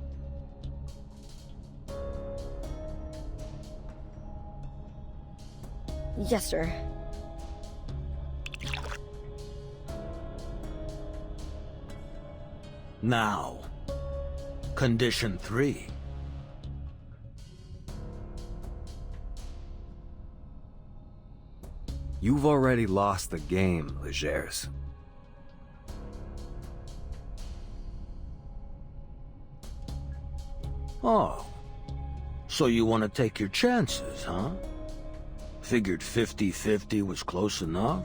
Yes, sir. Now, condition 3. You've already lost the game, Legers. Oh, so you want to take your chances, huh? Figured 50-50 was close enough?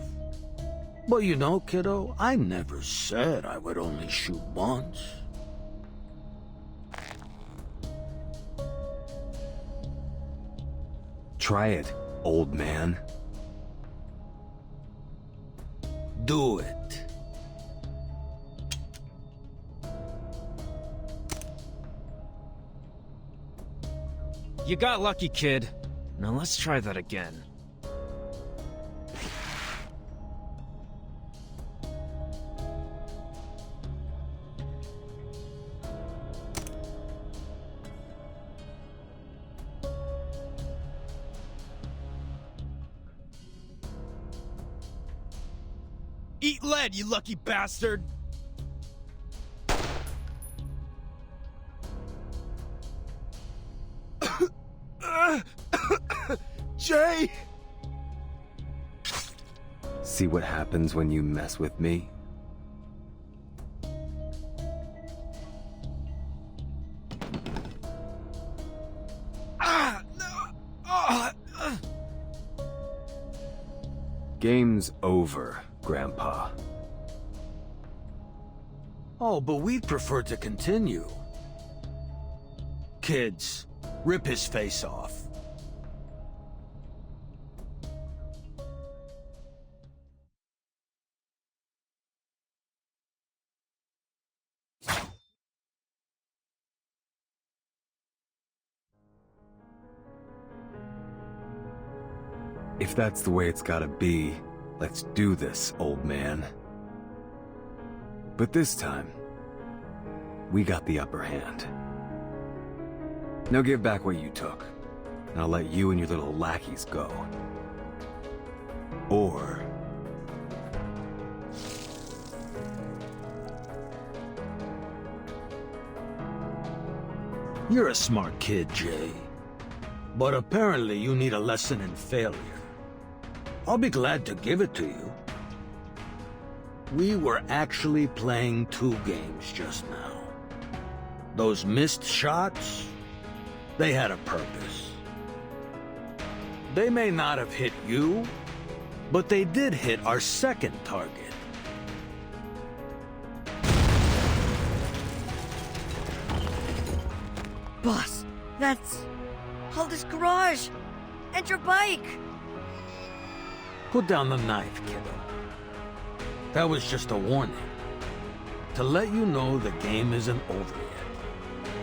But you know, kiddo, I never said I would only shoot once. Try it, old man. Do it. You got lucky, kid. Now let's try that again. Eat lead, you lucky bastard! Jay! See what happens when you mess with me? Game's over, Grandpa. Oh, but we'd prefer to continue. Kids, rip his face off. If that's the way it's gotta be, let's do this, old man. But this time, we got the upper hand. Now give back what you took, and I'll let you and your little lackeys go. Or... You're a smart kid, Jay. But apparently you need a lesson in failure. I'll be glad to give it to you. We were actually playing 2 games just now. Those missed shots, they had a purpose. They may not have hit you, but they did hit our second target. Boss, that's... Holder's garage! And your bike! Put down the knife, kiddo. That was just a warning. To let you know the game isn't over yet.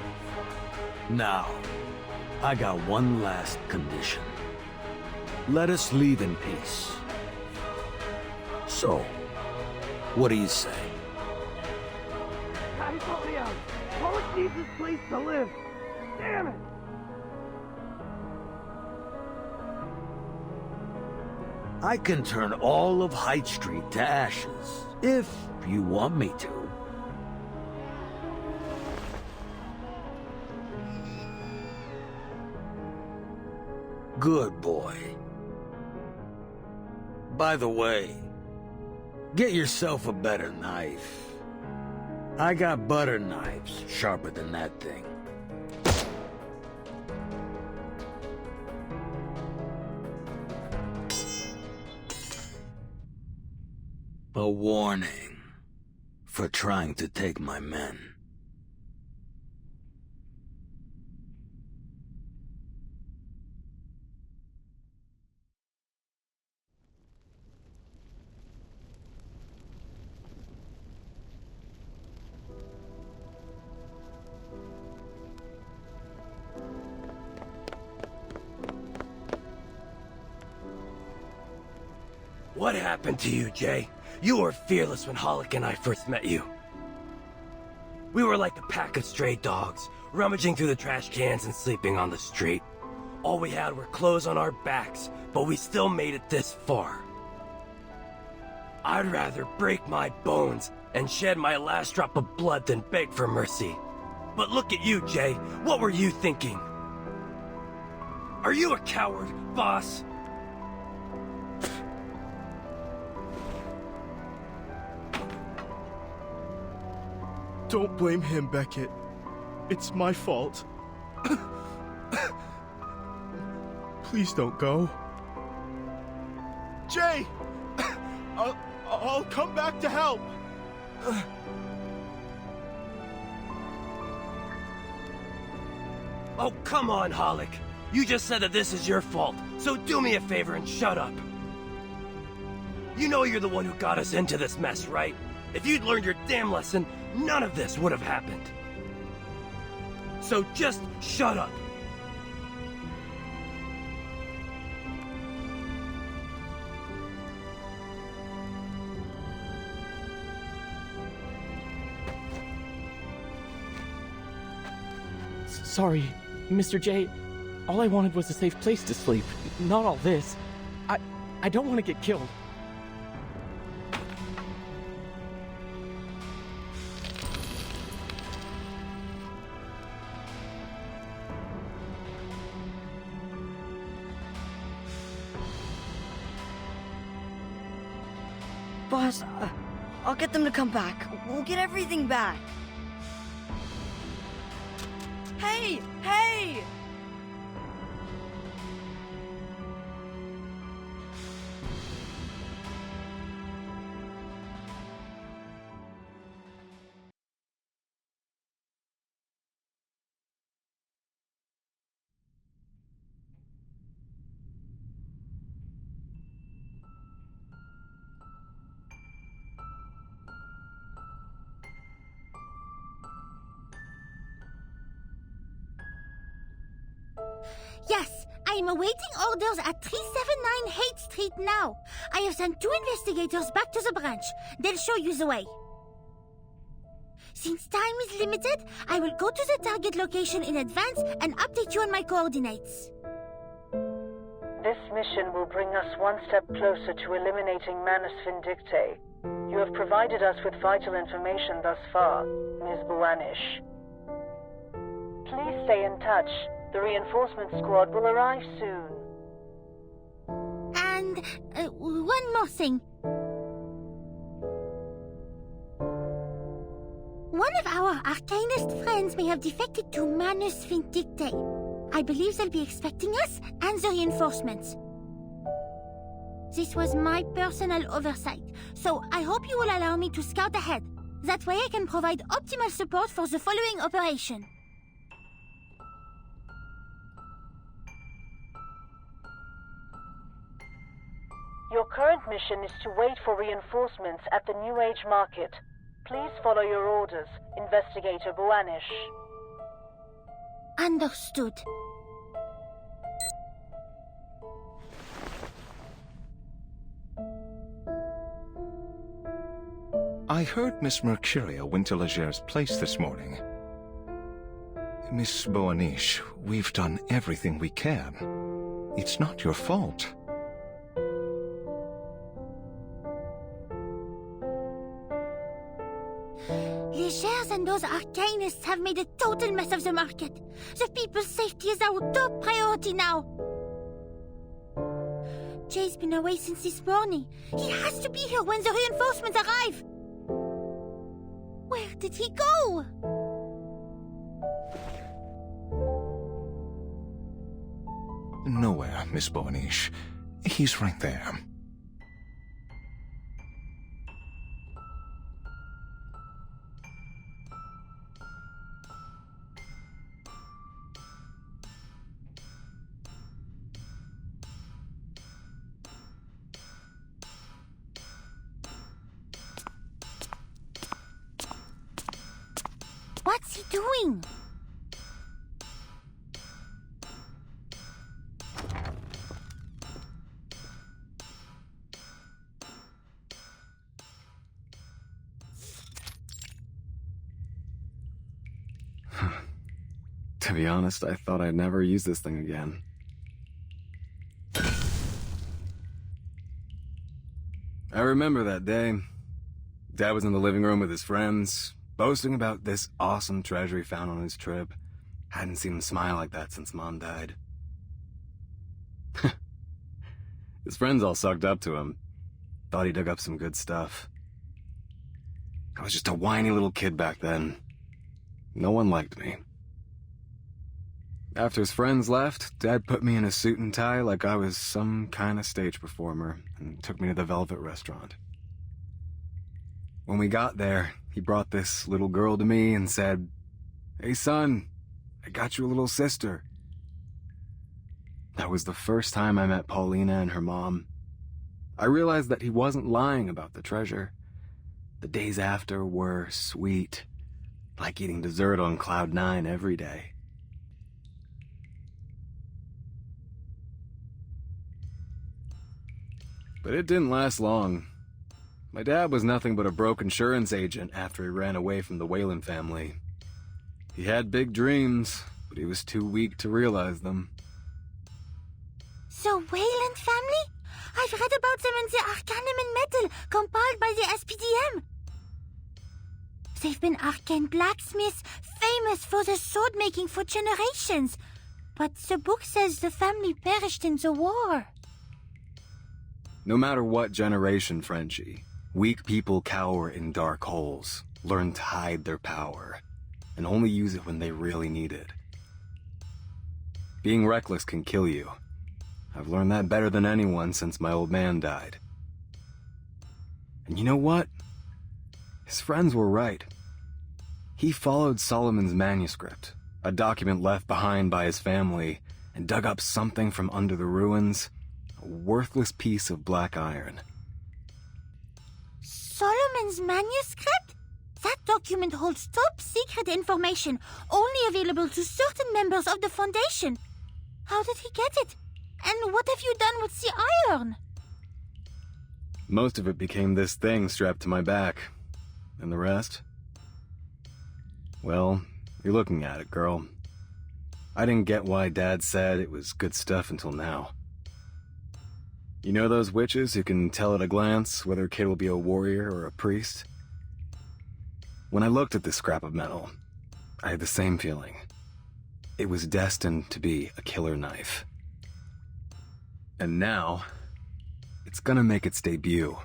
Now, I got one last condition. Let us leave in peace. So, what do you say? Guys, help me out. Pollock needs this place to live. Damn it! I can turn all of Hyde Street to ashes, if you want me to. Good boy. By the way, get yourself a better knife. I got butter knives sharper than that thing. A warning for trying to take my men. What happened to you, Jay? You were fearless when Hollick and I first met you. We were like a pack of stray dogs, rummaging through the trash cans and sleeping on the street. All we had were clothes on our backs, but we still made it this far. I'd rather break my bones and shed my last drop of blood than beg for mercy. But look at you, Jay. What were you thinking? Are you a coward, boss? Don't blame him, Beckett. It's my fault. Please don't go. Jay! I'll come back to help! Oh, come on, Hollick. You just said that this is your fault, so do me a favor and shut up. You know you're the one who got us into this mess, right? If you'd learned your damn lesson, none of this would have happened. So just shut up. Sorry, Mr. J. All I wanted was a safe place to sleep, not all this. I don't want to get killed. Boss, I'll get them to come back. We'll get everything back. Hey! Hey! Yes, I am awaiting orders at 379 Haight Street now. I have sent 2 investigators back to the branch. They'll show you the way. Since time is limited, I will go to the target location in advance and update you on my coordinates. This mission will bring us one step closer to eliminating Manus Vindictae. You have provided us with vital information thus far, Ms. Buanish. Please stay in touch. The reinforcement squad will arrive soon. And one more thing. One of our Arcanist friends may have defected to Manus Vindictae. I believe they'll be expecting us and the reinforcements. This was my personal oversight, so I hope you will allow me to scout ahead. That way I can provide optimal support for the following operation. Your current mission is to wait for reinforcements at the New Age Market. Please follow your orders, Investigator Buanish. Understood. I heard Miss Mercuria went to Leger's place this morning. Miss Buanish, we've done everything we can. It's not your fault. Legers and those Arcanists have made a total mess of the market. The people's safety is our top priority now. Jay's been away since this morning. He has to be here when the reinforcements arrive. Where did he go? Nowhere, Miss Buanish. He's right there. What's he doing? To be honest, I thought I'd never use this thing again. I remember that day. Dad was in the living room with his friends, boasting about this awesome treasure he found on his trip. Hadn't seen him smile like that since Mom died. His friends all sucked up to him. Thought he dug up some good stuff. I was just a whiny little kid back then. No one liked me. After his friends left, Dad put me in a suit and tie like I was some kind of stage performer and took me to the Velvet Restaurant. When we got there, he brought this little girl to me and said, "Hey son, I got you a little sister." That was the first time I met Paulina and her mom. I realized that he wasn't lying about the treasure. The days after were sweet, like eating dessert on Cloud 9 every day. But it didn't last long. My dad was nothing but a broke insurance agent after he ran away from the Whalen family. He had big dreams, but he was too weak to realize them. The Whalen family? I've read about them in the Arcanum and Metal compiled by the SPDM. They've been arcane blacksmiths, famous for their sword making for generations. But the book says the family perished in the war. No matter what generation, Frenchie, weak people cower in dark holes, learn to hide their power, and only use it when they really need it. Being reckless can kill you. I've learned that better than anyone since my old man died. And you know what? His friends were right. He followed Solomon's manuscript, a document left behind by his family, and dug up something from under the ruins. A worthless piece of black iron. Solomon's manuscript? That document holds top secret information, only available to certain members of the Foundation. How did he get it? And what have you done with the iron? Most of it became this thing strapped to my back. And the rest? Well, you're looking at it, girl. I didn't get why Dad said it was good stuff until now. You know those witches who can tell at a glance whether a kid will be a warrior or a priest? When I looked at this scrap of metal, I had the same feeling. It was destined to be a killer knife. And now, it's gonna make its debut.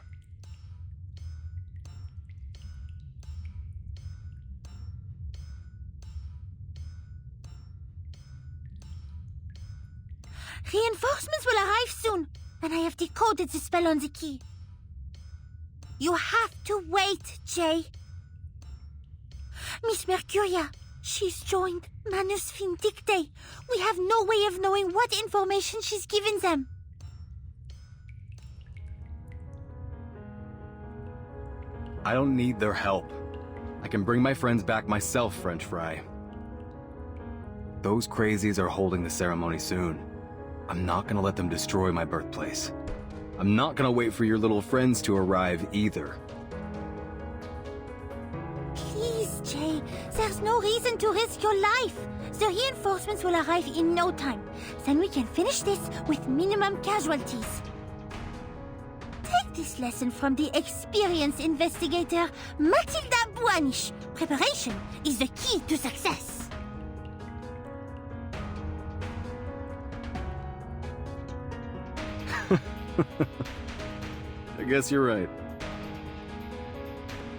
Reinforcements will arrive soon, and I have decoded the spell on the key. You have to wait, Jay. Miss Mercuria, she's joined Manus Vindicte. We have no way of knowing what information she's given them. I don't need their help. I can bring my friends back myself, French fry. Those crazies are holding the ceremony soon. I'm not gonna let them destroy my birthplace. I'm not gonna wait for your little friends to arrive either. Please, Jay, there's no reason to risk your life. The reinforcements will arrive in no time. Then we can finish this with minimum casualties. Take this lesson from the experienced investigator, Matilda Buanish. Preparation is the key to success. I guess you're right.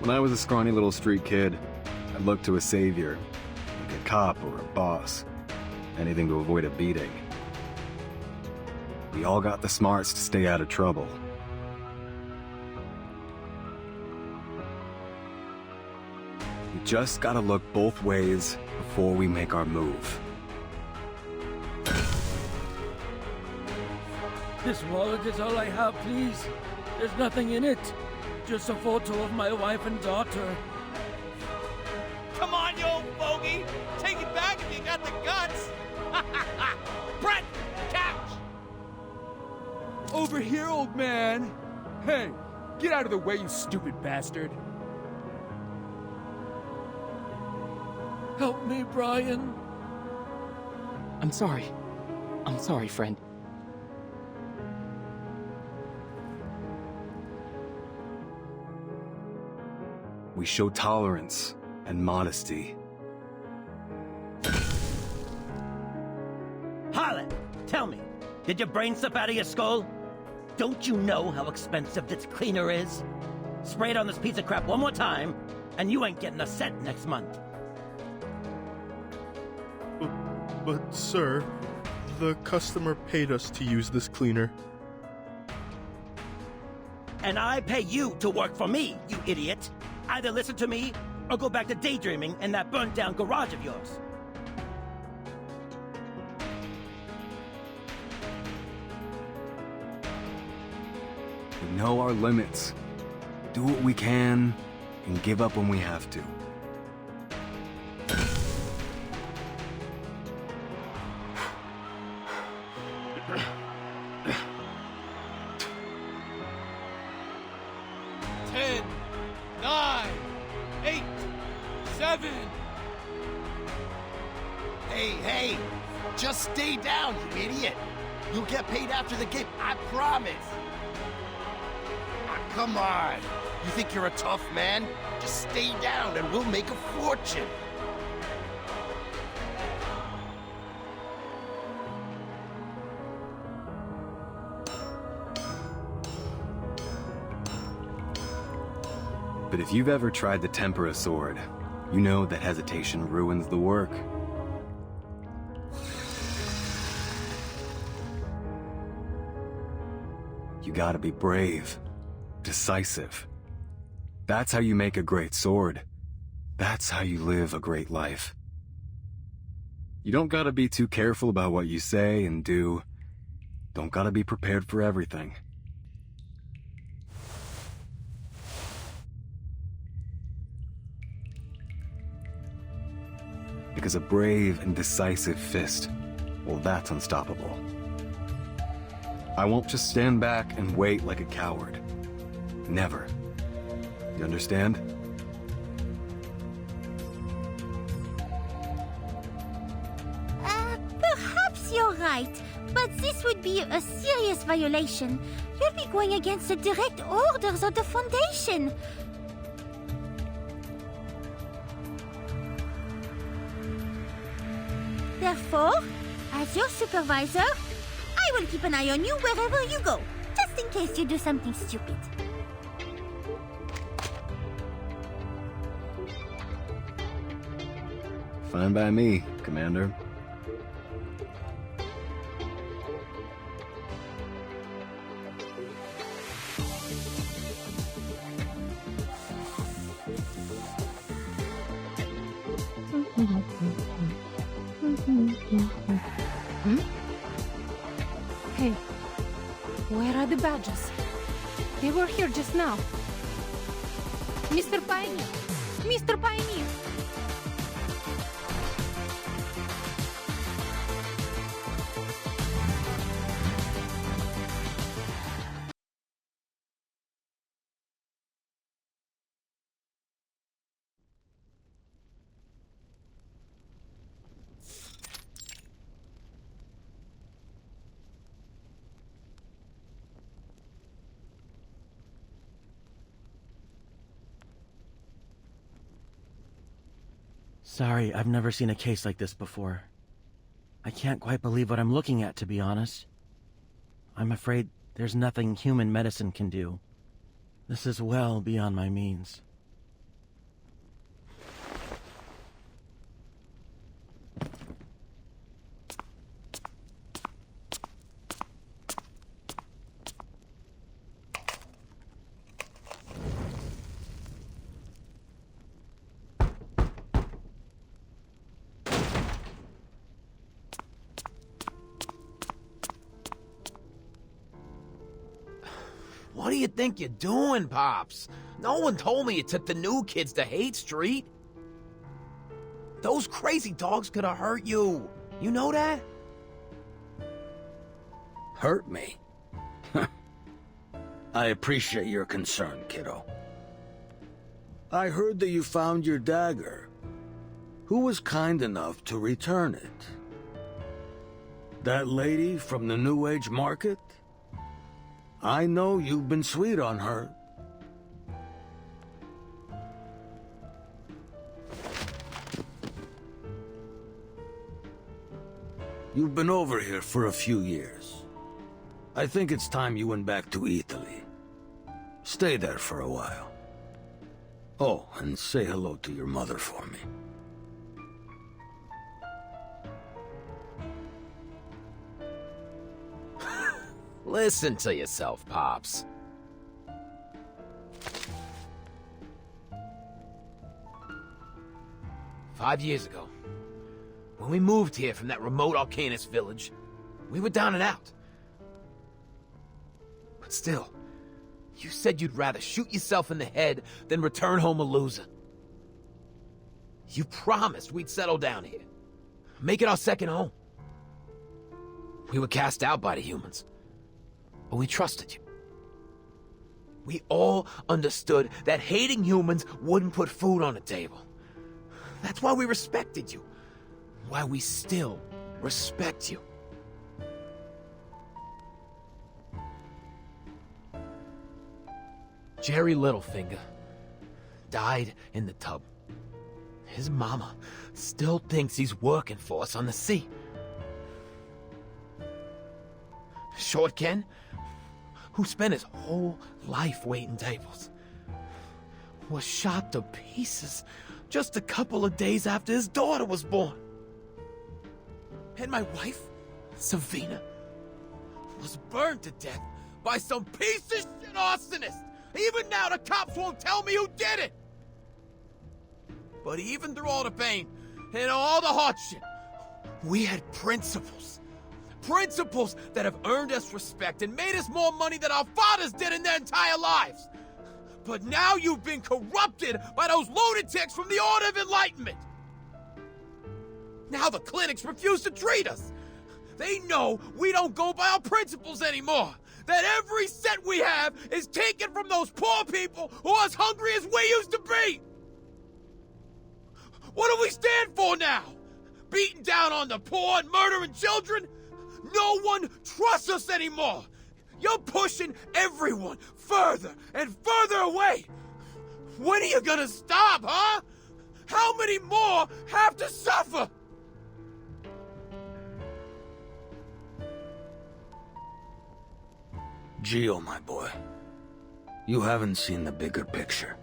When I was a scrawny little street kid, I looked to a savior, like a cop or a boss. Anything to avoid a beating. We all got the smarts to stay out of trouble. We just gotta look both ways before we make our move. This wallet is all I have, please. There's nothing in it. Just a photo of my wife and daughter. Come on, you over here, old man. Hey, get out of the way, you stupid bastard. Help me, Brian. I'm sorry. I'm sorry, friend. We show tolerance and modesty. Harlan, tell me, did your brain slip out of your skull? Don't you know how expensive this cleaner is? Spray it on this piece of crap one more time, and you ain't getting a cent next month. But sir, the customer paid us to use this cleaner. And I pay you to work for me, you idiot. Either listen to me, or go back to daydreaming in that burnt-down garage of yours. We know our limits. Do what we can, and give up when we have to. Hey, just stay down, you idiot. You'll get paid after the game, I promise. Ah, come on. You think you're a tough man? Just stay down and we'll make a fortune. But if you've ever tried to temper a sword, you know that hesitation ruins the work. You gotta be brave, decisive. That's how you make a great sword. That's how you live a great life. You don't gotta be too careful about what you say and do. Don't gotta be prepared for everything. Because a brave and decisive fist, well, that's unstoppable. I won't just stand back and wait like a coward. Never. You understand? Perhaps you're right, but this would be a serious violation. You'll be going against the direct orders of the Foundation. Therefore, as your supervisor, I will keep an eye on you wherever you go, just in case you do something stupid. Fine by me, Commander. Hey, where are the badges? They were here just now. Mr. Pioneer! Mr. Pioneer! Sorry, I've never seen a case like this before. I can't quite believe what I'm looking at, to be honest. I'm afraid there's nothing human medicine can do. This is well beyond my means. What do you think you're doing, Pops? No one told me you took the new kids to Haight Street. Those crazy dogs could have hurt you. You know that? Hurt me? I appreciate your concern, kiddo. I heard that you found your dagger. Who was kind enough to return it? That lady from the New Age market? I know you've been sweet on her. You've been over here for a few years. I think it's time you went back to Italy. Stay there for a while. Oh, and say hello to your mother for me. Listen to yourself, Pops. "5 years ago, when we moved here from that remote Arcanist village, we were down and out. But still, you said you'd rather shoot yourself in the head than return home a loser. You promised we'd settle down here, make it our second home. We were cast out by the humans, but we trusted you. We all understood that hating humans wouldn't put food on the table. That's why we respected you. Why we still respect you. Jerry Littlefinger died in the tub. His mama still thinks he's working for us on the sea. Short Ken, who spent his whole life waiting tables, was shot to pieces just a couple of days after his daughter was born. And my wife, Savina, was burned to death by some piece of shit arsonist. Even now the cops won't tell me who did it. But even through all the pain and all the hardship, we had principles. Principles that have earned us respect and made us more money than our fathers did in their entire lives. But now you've been corrupted by those lunatics from the Order of Enlightenment. Now the clinics refuse to treat us. They know we don't go by our principles anymore. That every cent we have is taken from those poor people who are as hungry as we used to be. What do we stand for now? Beating down on the poor and murdering children? No one trusts us anymore. You're pushing everyone further and further away. When are you gonna stop, huh? How many more have to suffer? Gio, my boy, you haven't seen the bigger picture.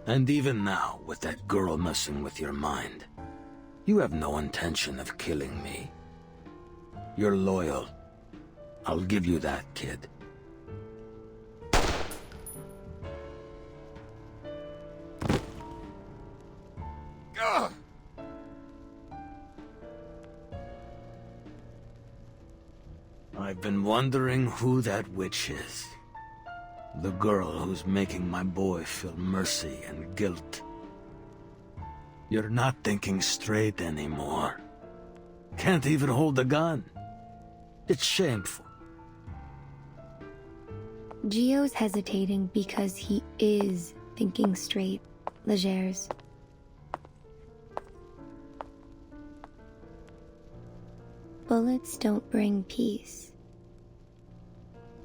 And even now, with that girl messing with your mind, you have no intention of killing me. You're loyal. I'll give you that, kid. Ugh. I've been wondering who that witch is. The girl who's making my boy feel mercy and guilt. You're not thinking straight anymore. Can't even hold a gun. It's shameful. Gio's hesitating because he is thinking straight, Legers. Bullets don't bring peace.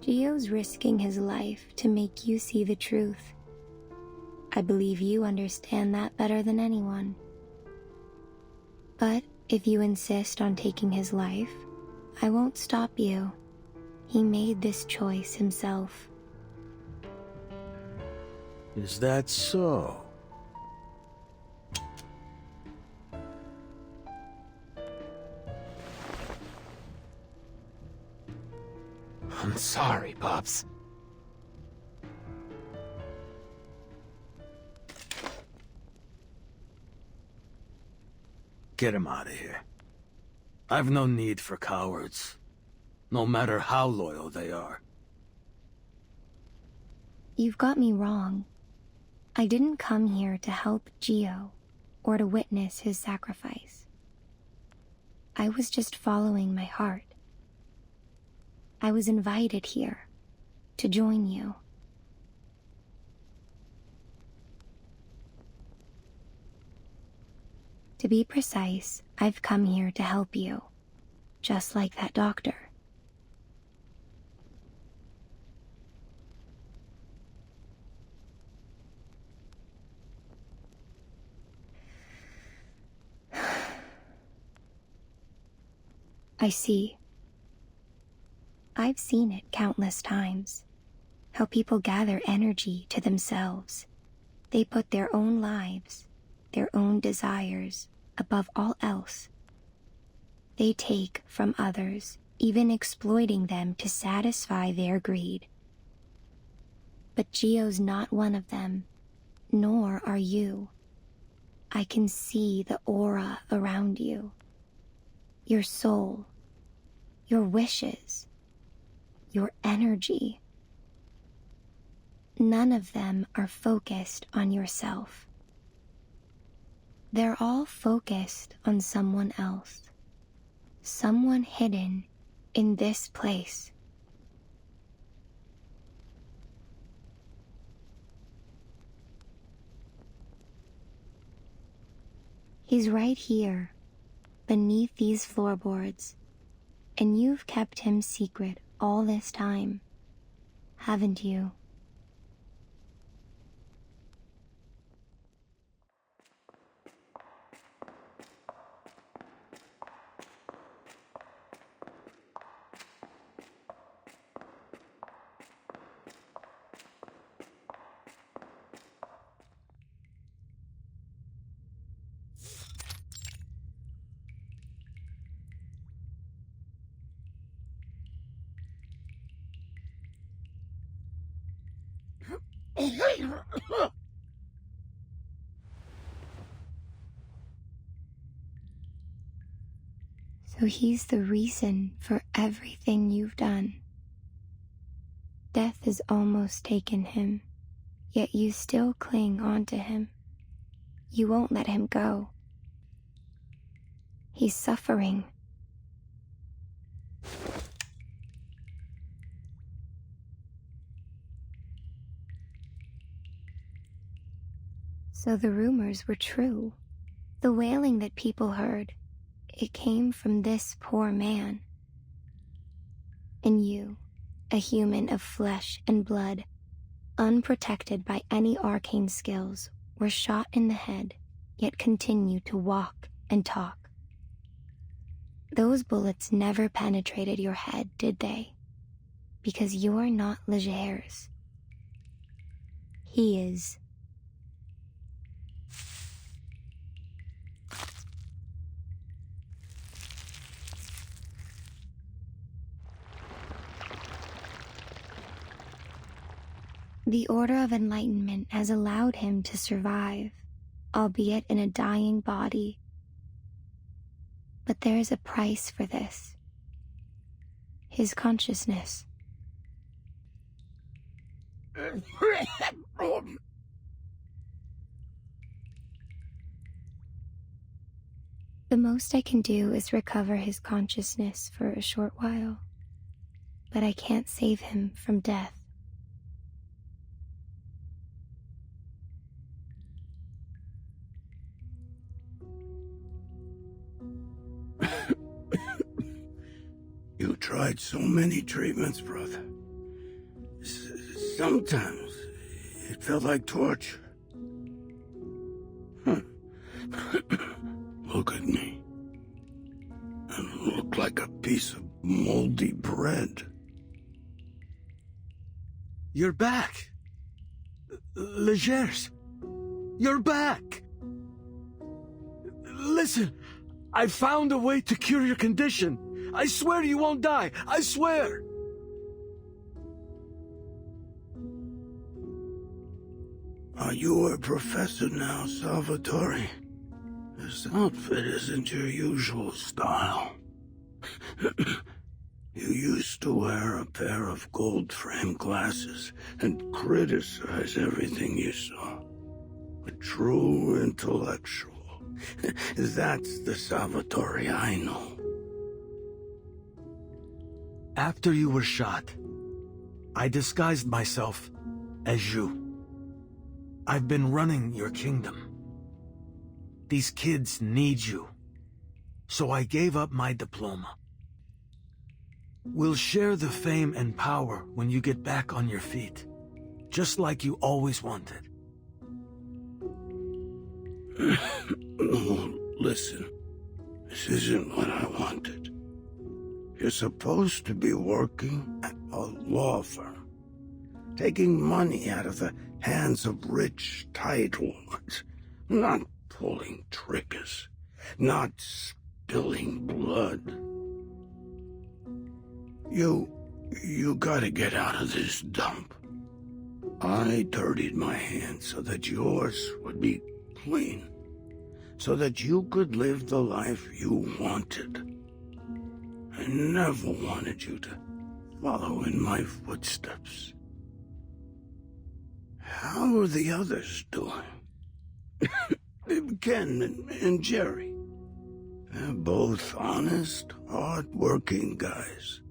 Gio's risking his life to make you see the truth. I believe you understand that better than anyone. But if you insist on taking his life, I won't stop you. He made this choice himself. Is that so? I'm sorry, Pops. Get him out of here. I've no need for cowards, no matter how loyal they are. You've got me wrong. I didn't come here to help Gio. or to witness his sacrifice. I was just following my heart. I was invited here to join you. To be precise, I've come here to help you, just like that doctor. I see. I've seen it countless times. How people gather energy to themselves. They put their own lives, their own desires, above all else. They take from others, even exploiting them to satisfy their greed. But Gio's not one of them, nor are you. I can see the aura around you. Your soul, your wishes, your energy. None of them are focused on yourself. They're all focused on someone else, someone hidden in this place. He's right here, beneath these floorboards, and you've kept him secret all this time, haven't you? So he's the reason for everything you've done. Death has almost taken him, yet you still cling onto him. You won't let him go. He's suffering. So the rumors were true. The wailing that people heard, it came from this poor man. And you, a human of flesh and blood, unprotected by any arcane skills, were shot in the head, yet continue to walk and talk. Those bullets never penetrated your head, did they? Because you're not Legers. He is. The Order of Enlightenment has allowed him to survive, albeit in a dying body. But there is a price for this. His consciousness. The most I can do is recover his consciousness for a short while, but I can't save him from death. You tried so many treatments, brother. Sometimes it felt like torture. Look at me. I look like a piece of moldy bread. You're back. Legers. You're back. Listen, I found a way to cure your condition. I swear you won't die. I swear. Are you a professor now, Salvatore? This outfit isn't your usual style. You used to wear a pair of gold-framed glasses and criticize everything you saw. A true intellectual. That's the Salvatore I know. After you were shot, I disguised myself as you. I've been running your kingdom. These kids need you, so I gave up my diploma. We'll share the fame and power when you get back on your feet, just like you always wanted. Listen, this isn't what I wanted. You're supposed to be working at a law firm, taking money out of the hands of rich titleones, not pulling triggers, not spilling blood. You gotta get out of this dump. I dirtied my hands so that yours would be clean, so that you could live the life you wanted. I never wanted you to follow in my footsteps. How are the others doing? Ken and Jerry. They're both honest, hard-working guys.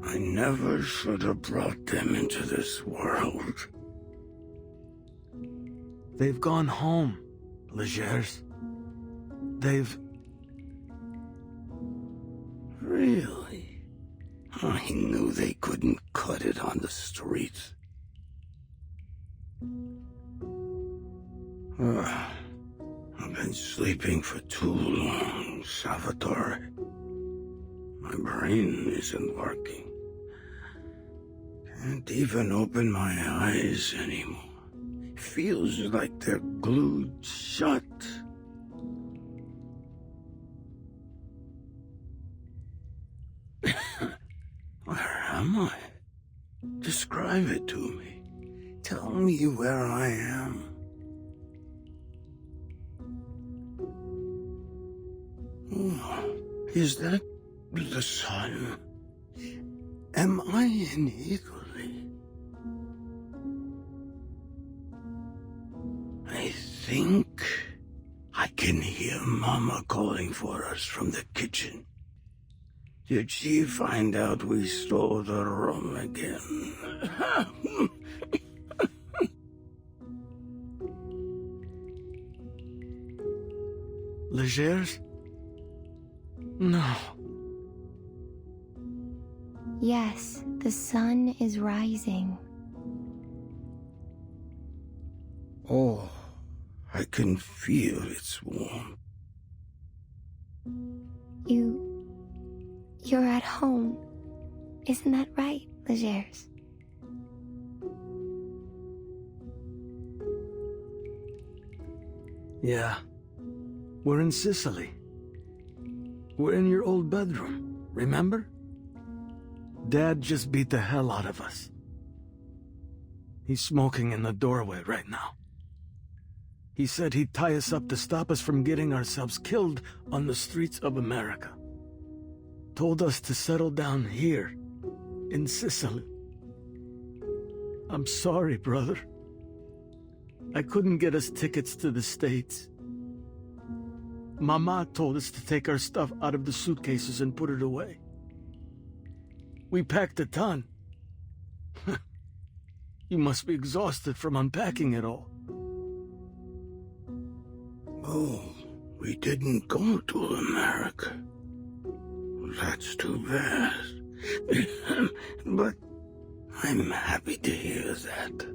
I never should have brought them into this world. They've gone home, Legers. They've... Really? I knew they couldn't cut it on the streets. I've been sleeping for too long, Salvatore. My brain isn't working. Can't even open my eyes anymore. Feels like they're glued shut. Where am I? Describe it to me. Tell me where I am. Oh, is that the sun? Am I in Italy? I think I can hear Mama calling for us from the kitchen. Did she find out we stole the rum again? Legers? No. Yes, the sun is rising. Oh, I can feel its warmth. You're at home. Isn't that right, Legers? Yeah. We're in Sicily. We're in your old bedroom, remember? Dad just beat the hell out of us. He's smoking in the doorway right now. He said he'd tie us up to stop us from getting ourselves killed on the streets of America. Told us to settle down here, in Sicily. I'm sorry, brother. I couldn't get us tickets to the States. Mama told us to take our stuff out of the suitcases and put it away. We packed a ton. You must be exhausted from unpacking it all. Oh, we didn't go to America. That's too bad. But I'm happy to hear that.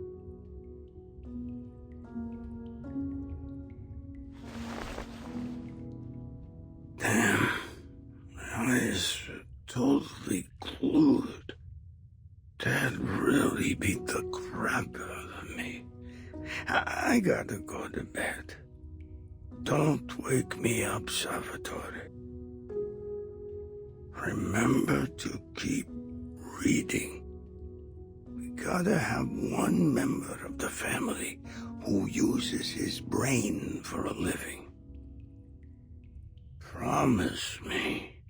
Damn, my eyes are totally glued. Dad really beat the crap out of me. I gotta go to bed. Don't wake me up, Salvatore. Remember to keep reading. We gotta have one member of the family who uses his brain for a living. Promise me.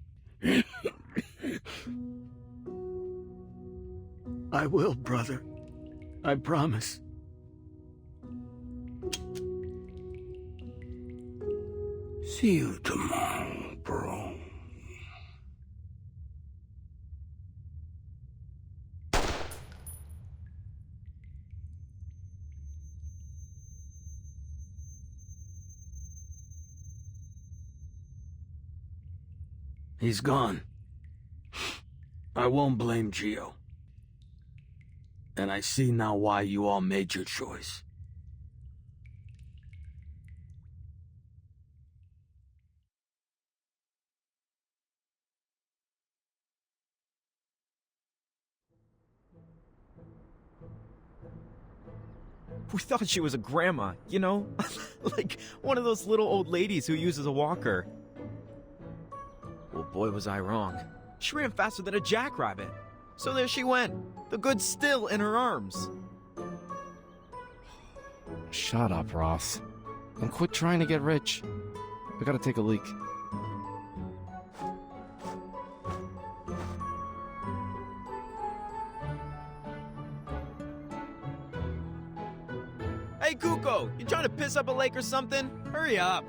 I will, brother. I promise. See you tomorrow, bro. He's gone. I won't blame Gio. And I see now why you all made your choice. We thought she was a grandma, you know? Like one of those little old ladies who uses a walker. Well, boy, was I wrong. She ran faster than a jackrabbit. So there she went, the goods still in her arms. Shut up, Ross. And quit trying to get rich. I gotta take a leak. Hey, Kuko, you trying to piss up a lake or something? Hurry up.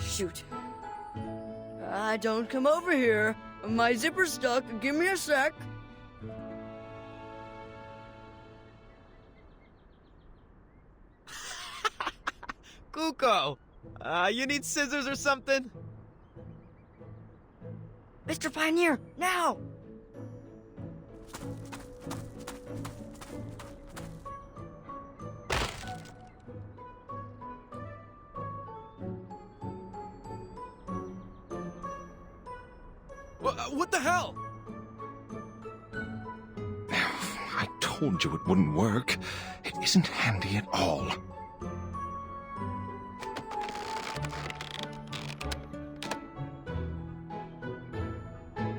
Shoot. Don't come over here. My zipper's stuck. Give me a sec. Kuko, you need scissors or something? Mr. Pioneer, now! What the hell? I told you it wouldn't work. It isn't handy at all.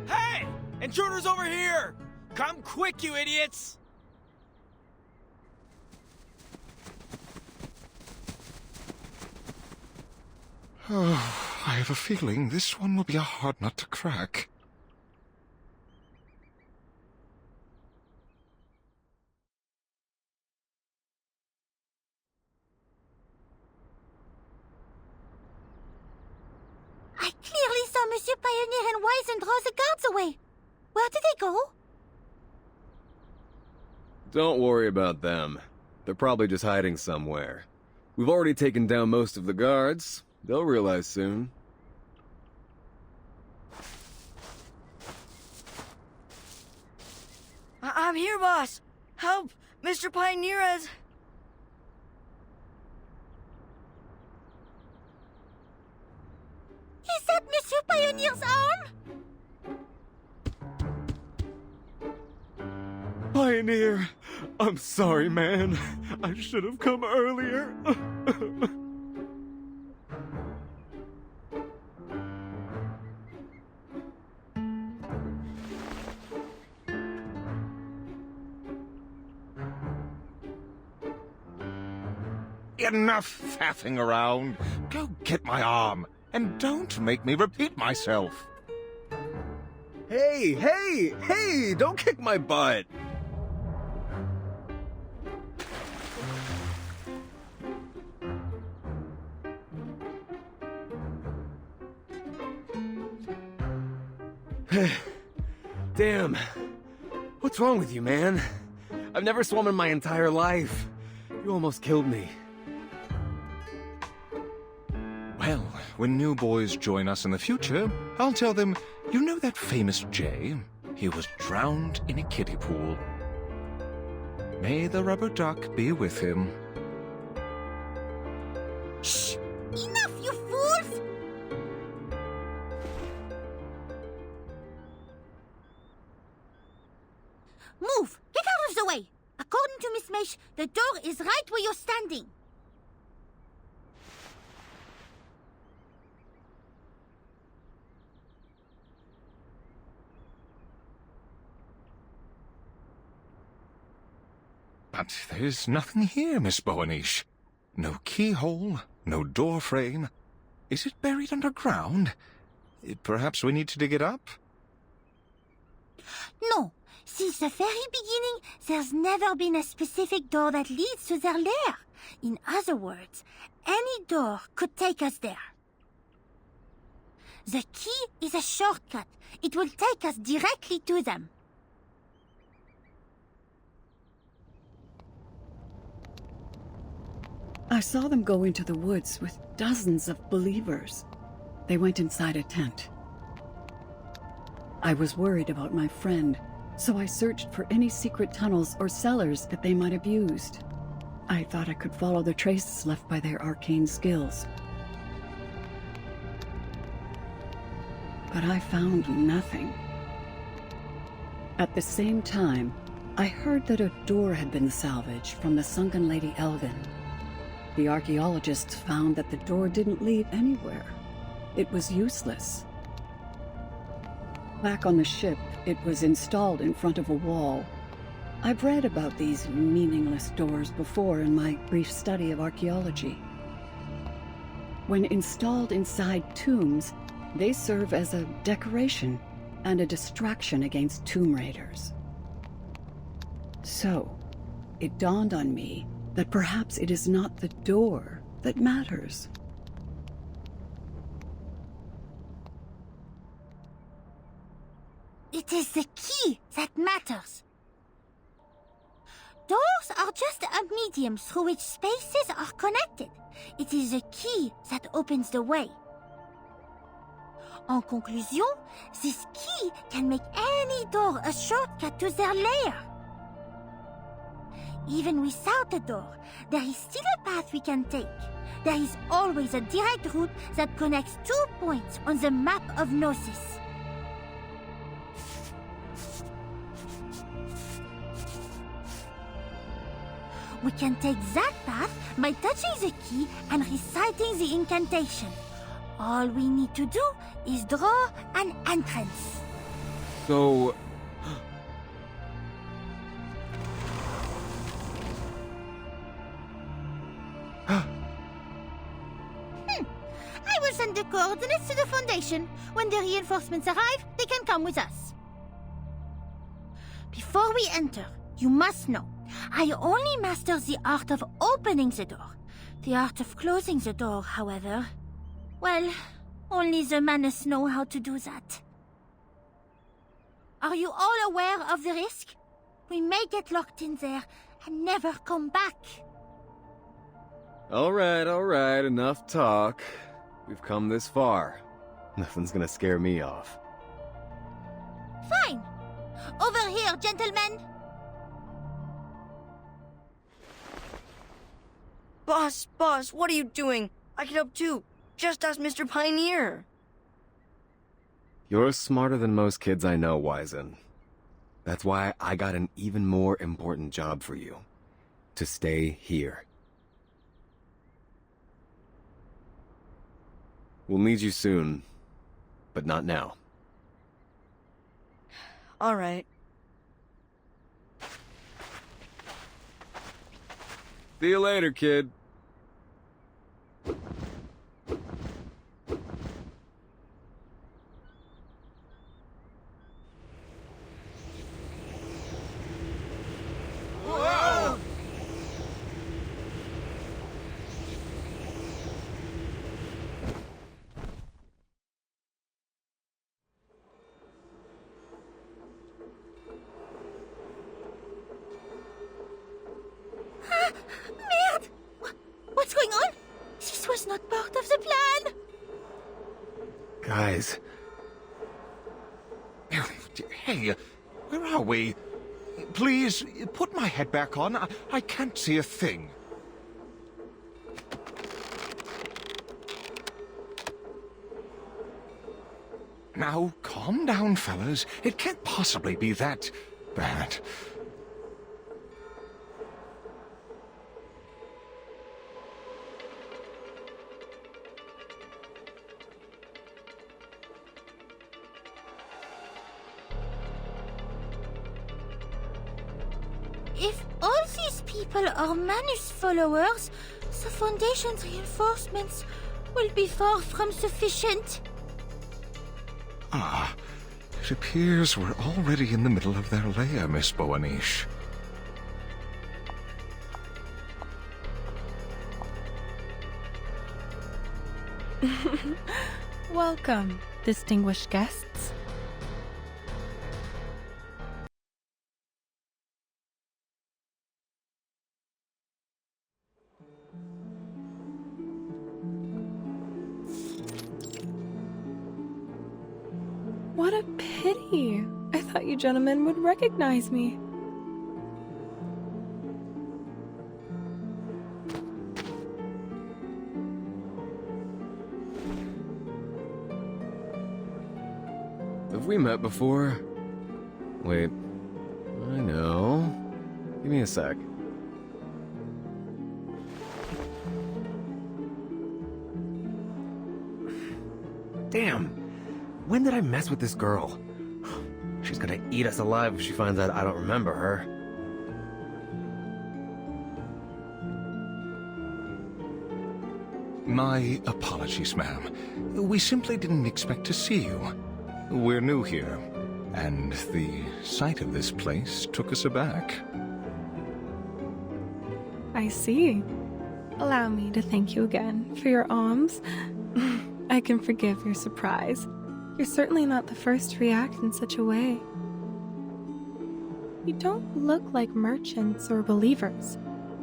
Hey! Intruders over here! Come quick, you idiots! Oh, I have a feeling this one will be a hard nut to crack. I clearly saw Monsieur Pioneer and Wise and draw the guards away. Where did they go? Don't worry about them. They're probably just hiding somewhere. We've already taken down most of the guards. They'll realize soon. I'm here, boss. Help! Mr. Pioneer has... Is that Monsieur Pioneer's arm? Pioneer! I'm sorry, man. I should have come earlier. Enough faffing around. Go get my arm, and don't make me repeat myself. Hey, hey, hey! Don't kick my butt! Damn. What's wrong with you, man? I've never swum in my entire life. You almost killed me. Well, when new boys join us in the future, I'll tell them, you know that famous Jay? He was drowned in a kiddie pool. May the rubber duck be with him. Shh! Enough, you fools! Move! Get out of the way! According to Miss Meish, the door is right where you're standing. But there's nothing here, Miss Boanish. No keyhole, no door frame. Is it buried underground? Perhaps we need to dig it up? No. Since the very beginning, there's never been a specific door that leads to their lair. In other words, any door could take us there. The key is a shortcut. It will take us directly to them. I saw them go into the woods with dozens of believers. They went inside a tent. I was worried about my friend, so I searched for any secret tunnels or cellars that they might have used. I thought I could follow the traces left by their arcane skills. But I found nothing. At the same time, I heard that a door had been salvaged from the sunken Lady Elgin. The archaeologists found that the door didn't lead anywhere. It was useless. Back on the ship, it was installed in front of a wall. I've read about these meaningless doors before in my brief study of archaeology. When installed inside tombs, they serve as a decoration and a distraction against tomb raiders. So, it dawned on me that perhaps it is not the door that matters. It is the key that matters. Doors are just a medium through which spaces are connected. It is the key that opens the way. En conclusion, this key can make any door a shortcut to their lair. Even without a door, there is still a path we can take. There is always a direct route that connects 2 points on the map of Gnosis. We can take that path by touching the key and reciting the incantation. All we need to do is draw an entrance. So... I will send the coordinates to the Foundation. When the reinforcements arrive, they can come with us. Before we enter, you must know, I only master the art of opening the door. The art of closing the door, however, well, only the Manus know how to do that. Are you all aware of the risk? We may get locked in there and never come back. All right, enough talk. We've come this far. Nothing's gonna scare me off. Fine. Over here, gentlemen. Boss, what are you doing? I can help too. Just ask Mr. Pioneer. You're smarter than most kids I know, Wizen. That's why I got an even more important job for you. To stay here. We'll need you soon, but not now. All right. See you later, kid. Whoa! Merde! What's going on? This was not part of the plan! Guys. Hey, where are we? Please, put my head back on. I can't see a thing. Now, calm down, fellas. It can't possibly be that bad. If all these people are Manus followers, the Foundation's reinforcements will be far from sufficient. Ah, it appears we're already in the middle of their lair, Miss Boanish. Welcome, distinguished guests. What a pity. I thought you gentlemen would recognize me. Have we met before? Wait. I know. Give me a sec. Damn. When did I mess with this girl? She's gonna eat us alive if she finds out I don't remember her. My apologies, ma'am. We simply didn't expect to see you. We're new here, and the sight of this place took us aback. I see. Allow me to thank you again for your alms. I can forgive your surprise. You're certainly not the first to react in such a way. You don't look like merchants or believers,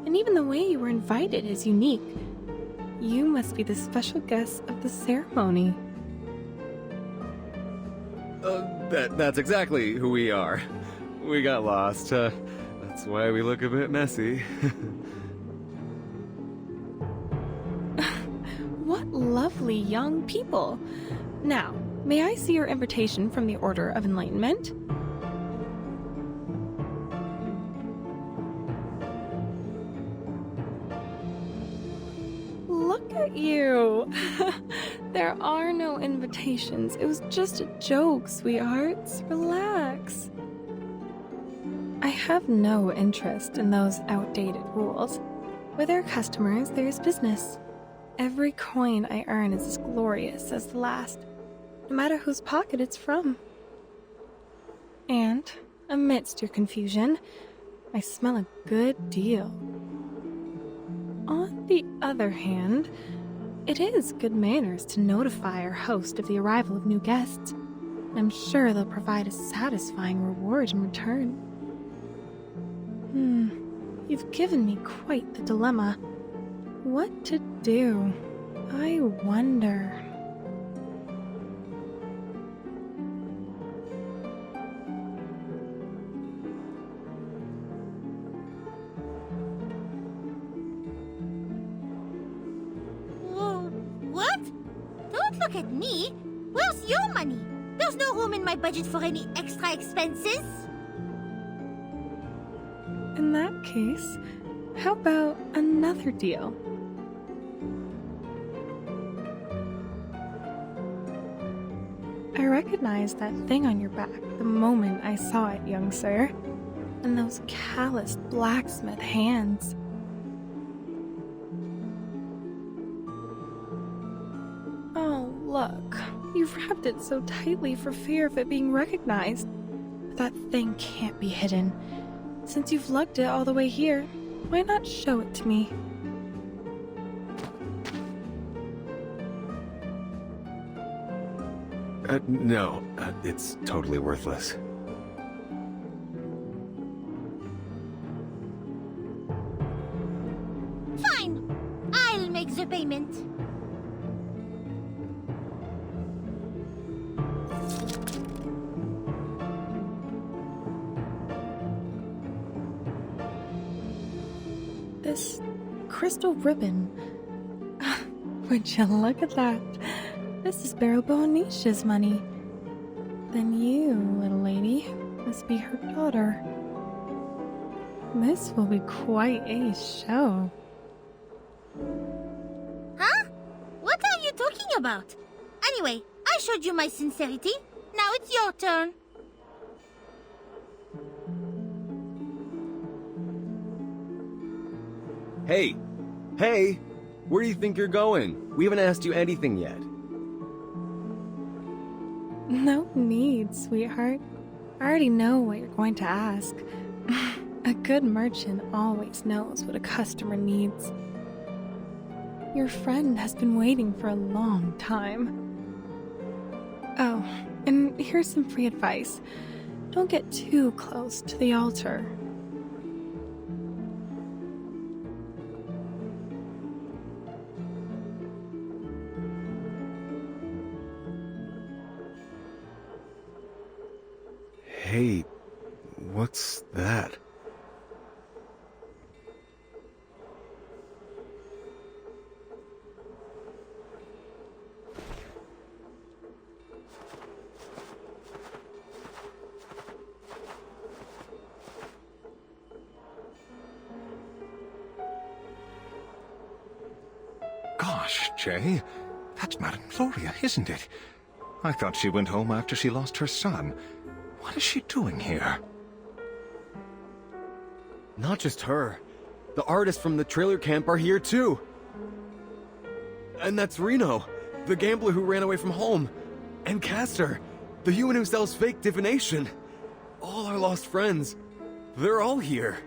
and even the way you were invited is unique. You must be the special guest of the ceremony. That's exactly who we are. We got lost. That's why we look a bit messy. What lovely young people. Now, may I see your invitation from the Order of Enlightenment? Look at you. There are no invitations. It was just a joke, sweethearts. Relax. I have no interest in those outdated rules. Where there are customers, there is business. Every coin I earn is as glorious as the last, no matter whose pocket it's from. And, amidst your confusion, I smell a good deal. On the other hand, it is good manners to notify our host of the arrival of new guests. I'm sure they'll provide a satisfying reward in return. You've given me quite the dilemma. What to do? I wonder. What? Don't look at me. Where's your money? There's no room in my budget for any extra expenses. In that case, how about another deal? I recognized that thing on your back the moment I saw it, young sir. And those calloused blacksmith hands. Oh, look. You've wrapped it so tightly for fear of it being recognized. That thing can't be hidden. Since you've lugged it all the way here, why not show it to me? No, it's totally worthless. Fine. I'll make the payment. This crystal ribbon. Would you look at that? This is Beryl Boanish's money. Then you, little lady, must be her daughter. This will be quite a show. Huh? What are you talking about? Anyway, I showed you my sincerity. Now it's your turn. Hey! Hey! Where do you think you're going? We haven't asked you anything yet. No need, sweetheart. I already know what you're going to ask. A good merchant always knows what a customer needs. Your friend has been waiting for a long time. Oh, and here's some free advice. Don't get too close to the altar. Hey, what's that? Gosh, Jay, that's Madame Gloria, isn't it? I thought she went home after she lost her son. What is she doing here? Not just her. The artists from the trailer camp are here too. And that's Reno, the gambler who ran away from home. And Castor, the human who sells fake divination. All our lost friends. They're all here.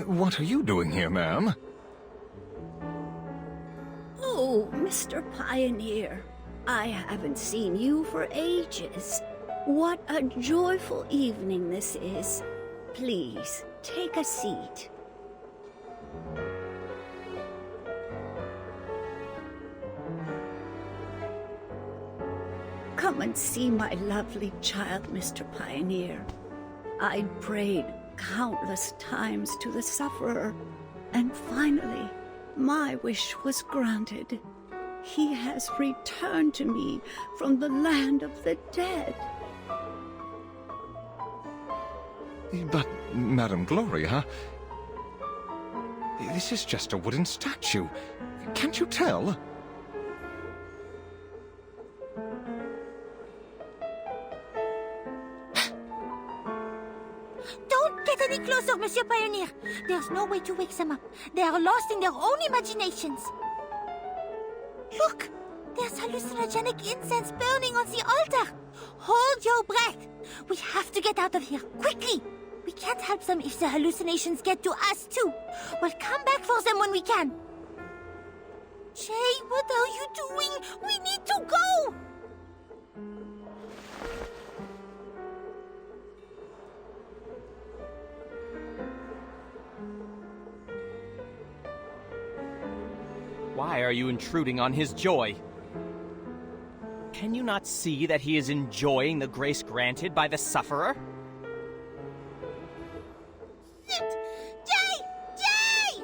What are you doing here, ma'am? Oh, Mr. Pioneer. I haven't seen you for ages. What a joyful evening this is. Please, take a seat. Come and see my lovely child, Mr. Pioneer. I prayed countless times to the sufferer, and finally, my wish was granted. He has returned to me from the land of the dead. But, Madame Gloria, this is just a wooden statue. Can't you tell? Don't get any closer, Monsieur Pioneer. There's no way to wake them up. They are lost in their own imaginations. Look! There's hallucinogenic incense burning on the altar. Hold your breath. We have to get out of here, quickly. We can't help them if the hallucinations get to us, too. We'll come back for them when we can. Jay, what are you doing? We need to go! Why are you intruding on his joy? Can you not see that he is enjoying the grace granted by the sufferer? Jay! Jay!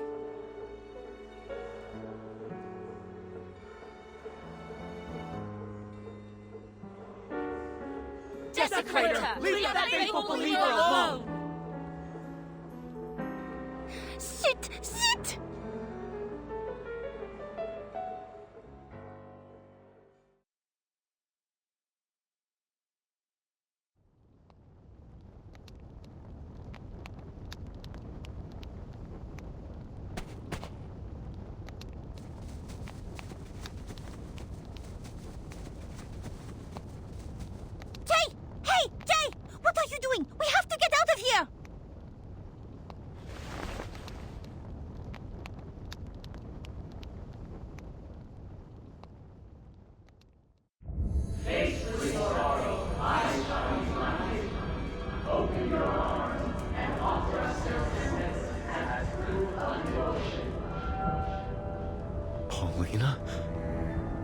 Desecrator! Leave that faithful believer alone! Sit! Sit! Jay! Hey! Jay! What are you doing? We have to get out of here! Paulina?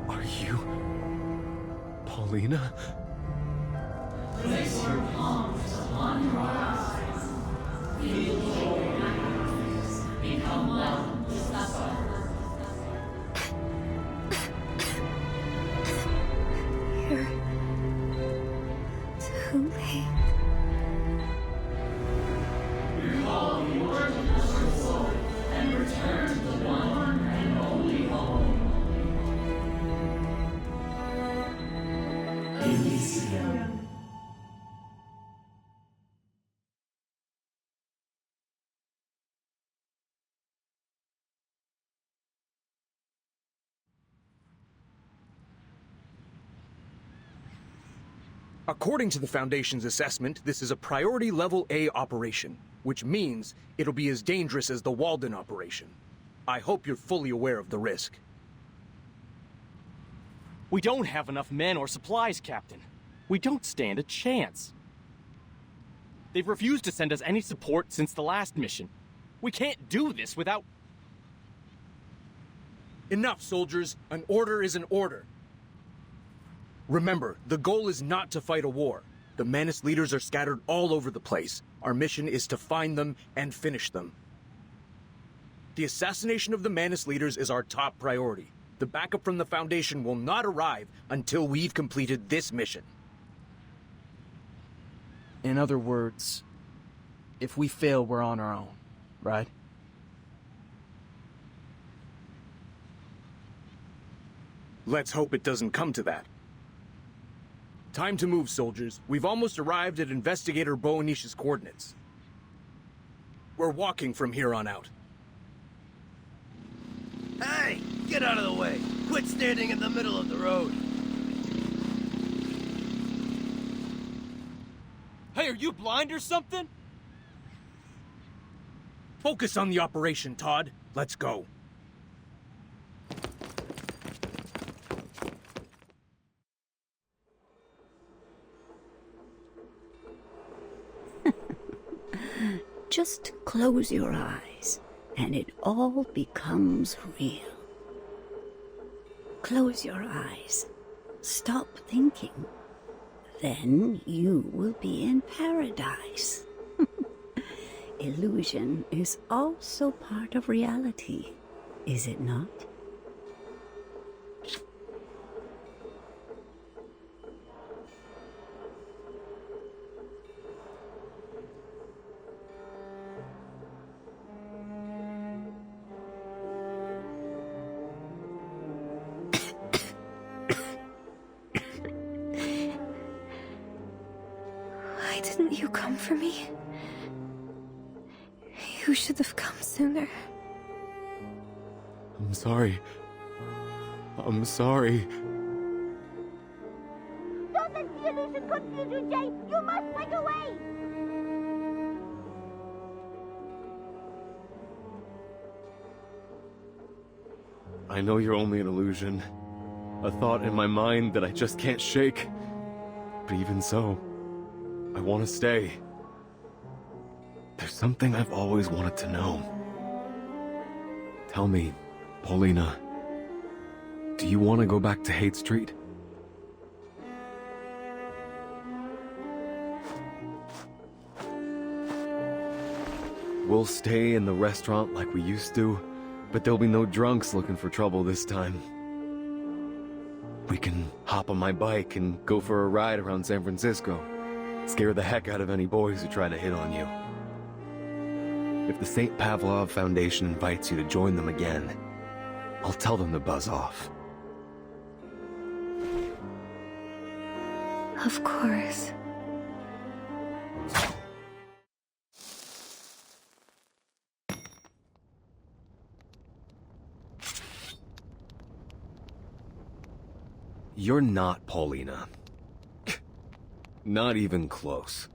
Are you... Paulina? Place your palms upon your eyes. Feel joy in your face. Become one with the sorrow. You're too late. Recall the origin of your soul and return to the one and only home. Elysium. According to the Foundation's assessment, this is a priority level A operation, which means it'll be as dangerous as the Walden operation. I hope you're fully aware of the risk. We don't have enough men or supplies, Captain. We don't stand a chance. They've refused to send us any support since the last mission. We can't do this without... Enough, soldiers. An order is an order. Remember, the goal is not to fight a war. The Manus leaders are scattered all over the place. Our mission is to find them and finish them. The assassination of the Manus leaders is our top priority. The backup from the Foundation will not arrive until we've completed this mission. In other words, if we fail, we're on our own, right? Let's hope it doesn't come to that. Time to move, soldiers. We've almost arrived at Investigator Boanish's coordinates. We're walking from here on out. Hey, get out of the way. Quit standing in the middle of the road. Hey, are you blind or something? Focus on the operation, Todd. Let's go. Just close your eyes, and it all becomes real. Close your eyes. Stop thinking. Then you will be in paradise. Illusion is also part of reality, is it not? Why didn't you come for me? You should have come sooner. I'm sorry. I'm sorry. Don't let the illusion confuse you, Jay! You must break away! I know you're only an illusion. A thought in my mind that I just can't shake. But even so, I want to stay. There's something I've always wanted to know. Tell me, Paulina, do you want to go back to Haight Street? We'll stay in the restaurant like we used to, but there'll be no drunks looking for trouble this time. We can hop on my bike and go for a ride around San Francisco. Scare the heck out of any boys who try to hit on you. If the St. Pavlov Foundation invites you to join them again, I'll tell them to buzz off. Of course. You're not Paulina. Not even close.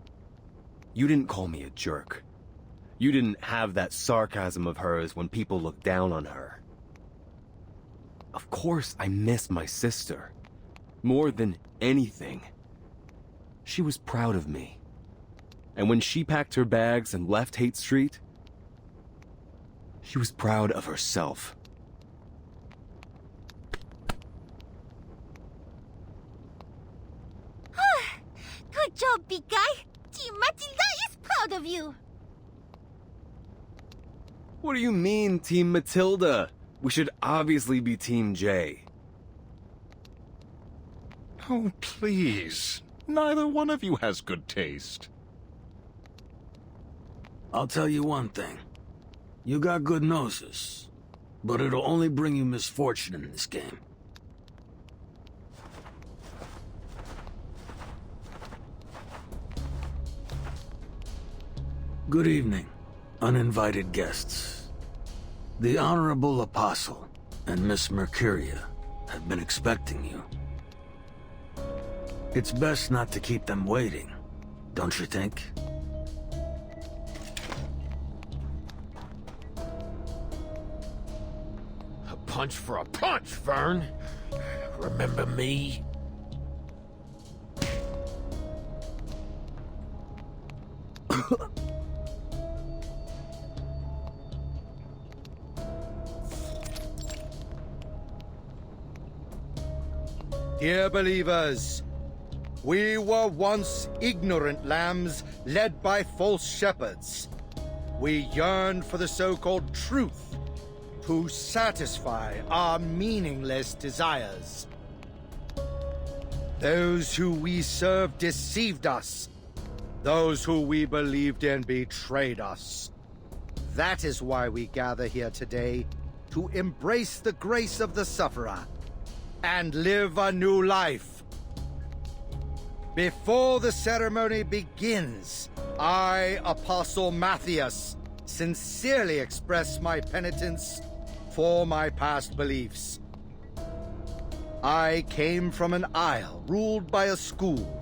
You didn't call me a jerk. You didn't have that sarcasm of hers when people look down on her. Of course I miss my sister. More than anything. She was proud of me. And when she packed her bags and left Haight Street, she was proud of herself. Good job, big guy. Team Matilda is proud of you. What do you mean, Team Matilda? We should obviously be Team J. Oh, please. Neither one of you has good taste. I'll tell you one thing. You got good noses, but it'll only bring you misfortune in this game. Good evening, uninvited guests. The Honorable Apostle and Miss Mercuria have been expecting you. It's best not to keep them waiting, don't you think? A punch for a punch, Vern. Remember me? Dear believers, we were once ignorant lambs led by false shepherds. We yearned for the so-called truth to satisfy our meaningless desires. Those who we served deceived us. Those who we believed in betrayed us. That is why we gather here today, to embrace the grace of the sufferer and live a new life. Before the ceremony begins, I, Apostle Matthias, sincerely express my penitence for my past beliefs. I came from an isle ruled by a school.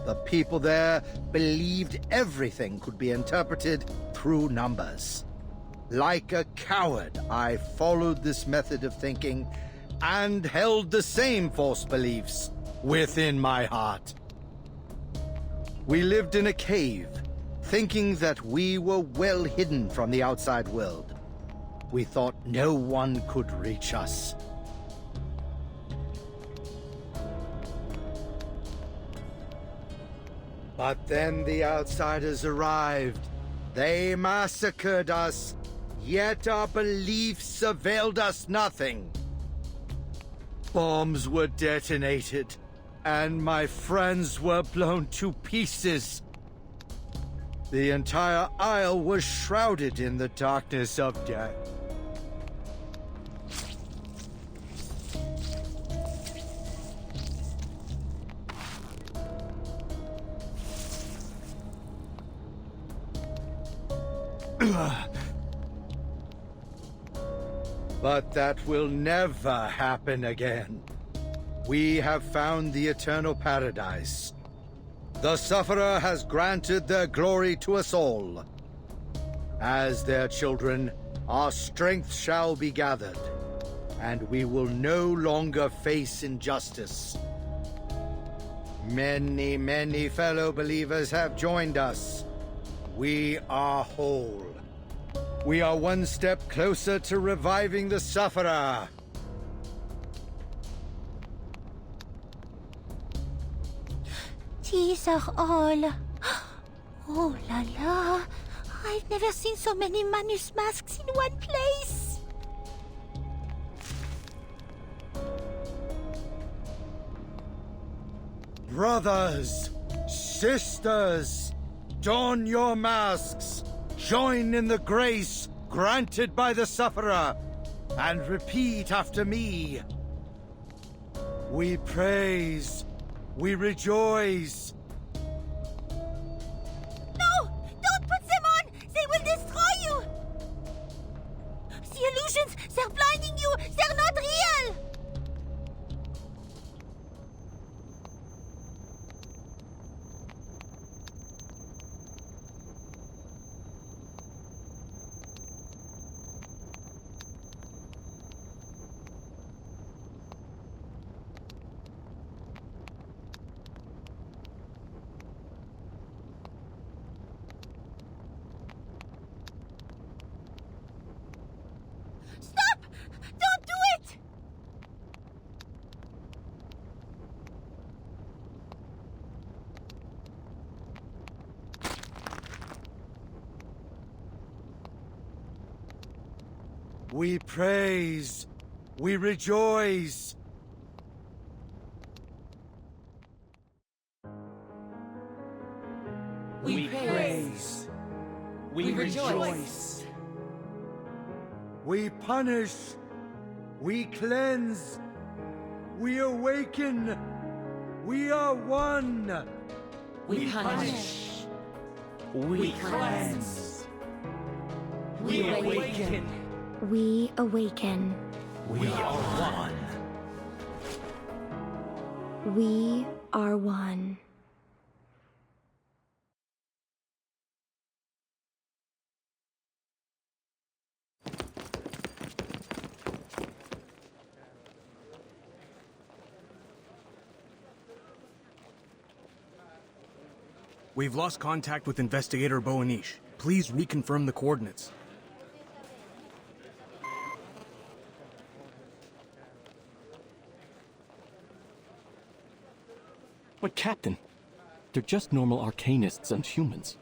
The people there believed everything could be interpreted through numbers. Like a coward, I followed this method of thinking and held the same false beliefs within my heart. We lived in a cave, thinking that we were well hidden from the outside world. We thought no one could reach us. But then the outsiders arrived. They massacred us, yet our beliefs availed us nothing. Bombs were detonated, and my friends were blown to pieces. The entire isle was shrouded in the darkness of death. But that will never happen again. We have found the eternal paradise. The Sufferer has granted their glory to us all. As their children, our strength shall be gathered, and we will no longer face injustice. Many, many fellow believers have joined us. We are whole. We are one step closer to reviving the Sufferer. These are all... Oh la la! I've never seen so many Manus masks in one place! Brothers, sisters, don your masks. Join in the grace granted by the Sufferer, and repeat after me. We praise, we rejoice. No! Don't put them on! They will destroy you! The illusions, they're blinding you! They're not real! Stop! Don't do it! We praise, we rejoice. We praise. We rejoice. We punish, we cleanse, we awaken, we are one. We punish. We cleanse. We awaken. We awaken. We are one. We are one. We've lost contact with Investigator Boanish. Please reconfirm the coordinates. But Captain, they're just normal arcanists and humans.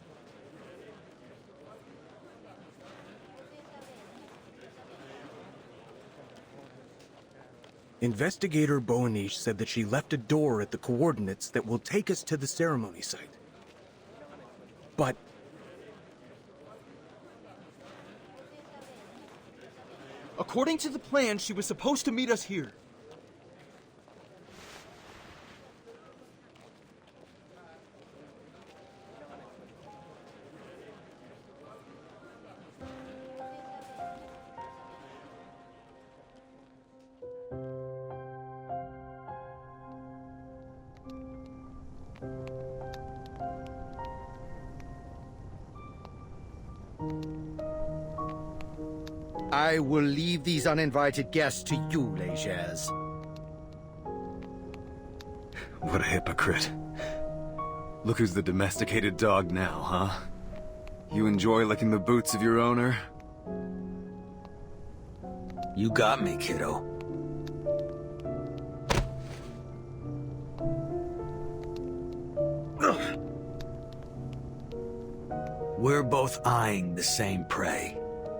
Investigator Boanish said that she left a door at the coordinates that will take us to the ceremony site. But According to the plan, she was supposed to meet us here. I will leave these uninvited guests to you, Legers. What a hypocrite. Look who's the domesticated dog now, huh? You enjoy licking the boots of your owner? You got me, kiddo. We're both eyeing the same prey.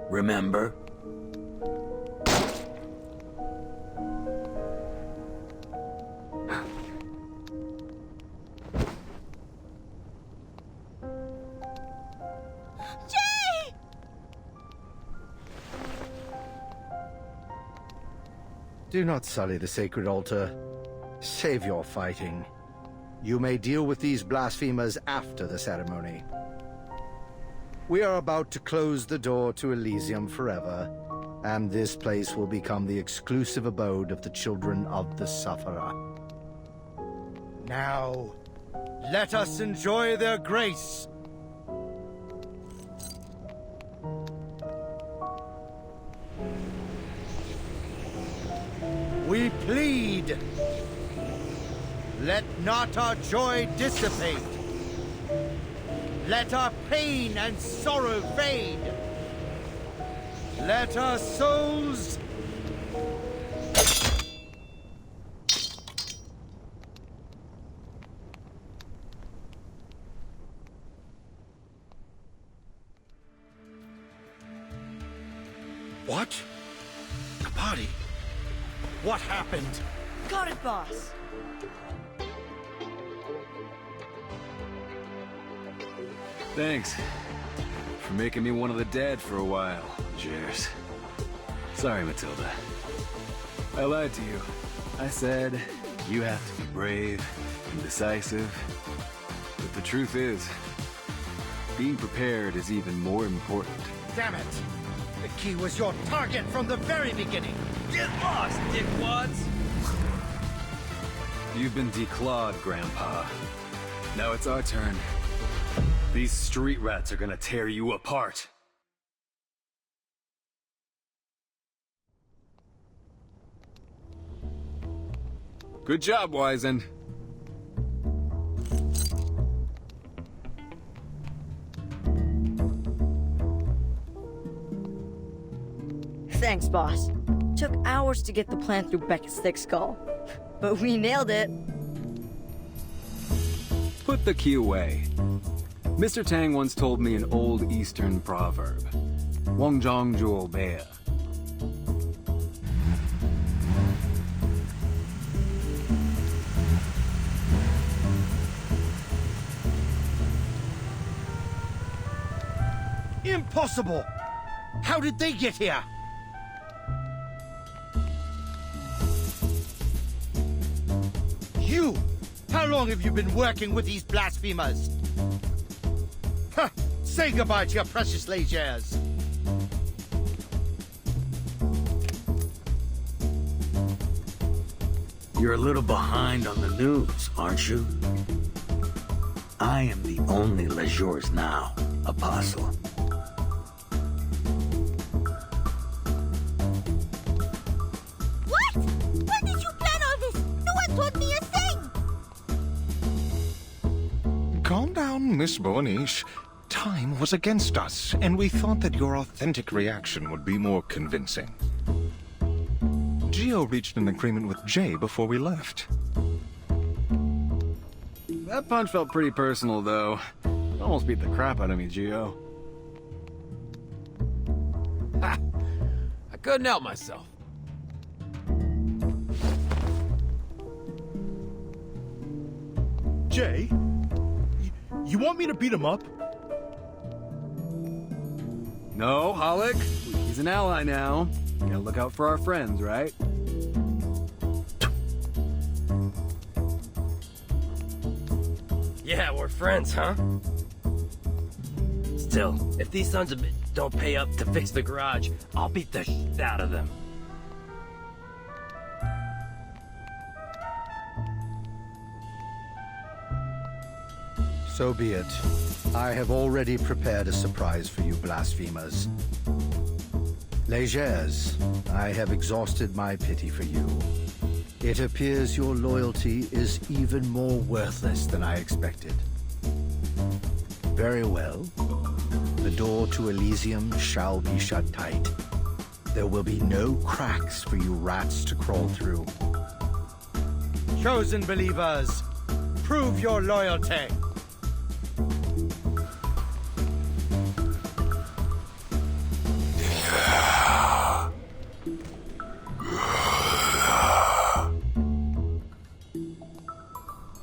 Remember? Do not sully the sacred altar. Save your fighting. You may deal with these blasphemers after the ceremony. We are about to close the door to Elysium forever, and this place will become the exclusive abode of the children of the Sufferer. Now, let us enjoy their grace. We plead, let not our joy dissipate. Let our pain and sorrow fade. Let our souls... What? The body? What happened? Got it, boss. Thanks for making me one of the dead for a while, Cheers. Sorry, Matilda. I lied to you. I said you have to be brave and decisive. But the truth is, being prepared is even more important. Damn it! The key was your target from the very beginning! Get lost, dickwads! You've been declawed, Grandpa. Now it's our turn. These street rats are gonna tear you apart. Good job, Wizen. Thanks, boss. Took hours to get the plan through Becca's thick skull. But we nailed it. Put the key away. Mr. Tang once told me an old Eastern proverb. Wang Zhang Zhuo Bea. Impossible! How did they get here? You! How long have you been working with these blasphemers? Ha! Say goodbye to your precious Legers! You're a little behind on the news, aren't you? I am the only Lejours now, Apostle. What? When did you plan all this? No one told me a thing! Calm down, Miss Borniche. Time was against us, and we thought that your authentic reaction would be more convincing. Geo reached an agreement with Jay before we left. That punch felt pretty personal, though. It almost beat the crap out of me, Geo. Ha! I couldn't help myself. Jay? You want me to beat him up? No, Hollick. He's an ally now. We gotta look out for our friends, right? Yeah, we're friends, huh? Still, if these sons of bitches don't pay up to fix the garage, I'll beat the shit out of them. So be it. I have already prepared a surprise for you blasphemers. Légers, I have exhausted my pity for you. It appears your loyalty is even more worthless than I expected. Very well. The door to Elysium shall be shut tight. There will be no cracks for you rats to crawl through. Chosen believers, prove your loyalty.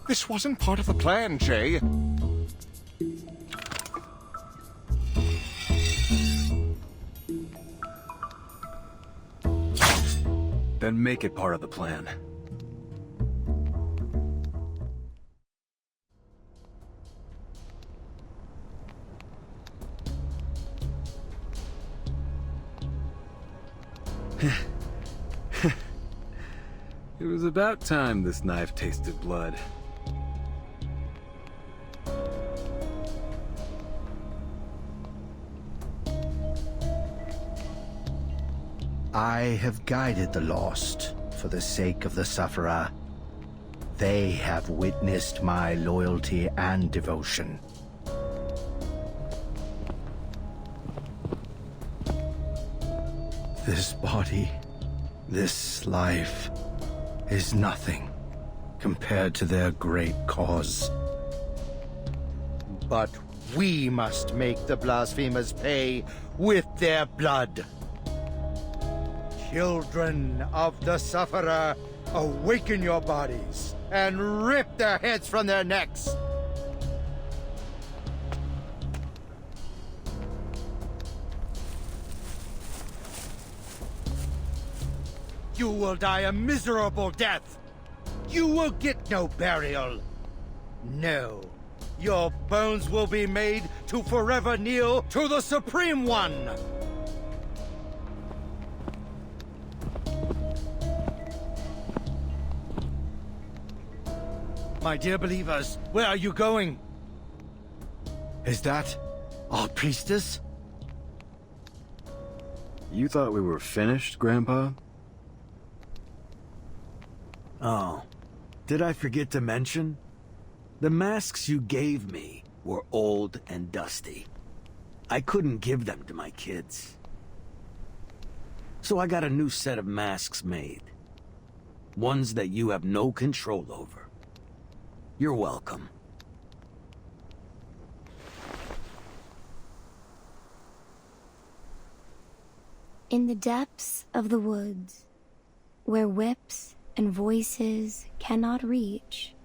This wasn't part of the plan, Jay. Then make it part of the plan. It was about time this knife tasted blood. I have guided the lost for the sake of the sufferer. They have witnessed my loyalty and devotion. This body, this life, is nothing compared to their great cause. But we must make the blasphemers pay with their blood. Children of the sufferer, awaken your bodies and rip their heads from their necks. You will die a miserable death. You will get no burial. No, your bones will be made to forever kneel to the Supreme One. My dear believers, where are you going? Is that our priestess? You thought we were finished, Grandpa? Oh, did I forget to mention? The masks you gave me were old and dusty. I couldn't give them to my kids. So I got a new set of masks made. Ones that you have no control over. You're welcome. In the depths of the woods, where whips and voices cannot reach,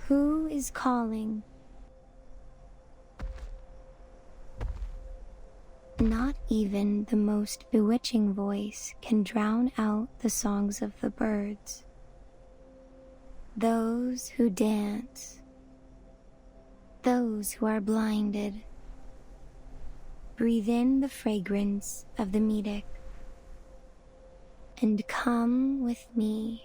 who is calling? Not even the most bewitching voice can drown out the songs of the birds. Those who dance, those who are blinded, breathe in the fragrance of the Medic. and come with me.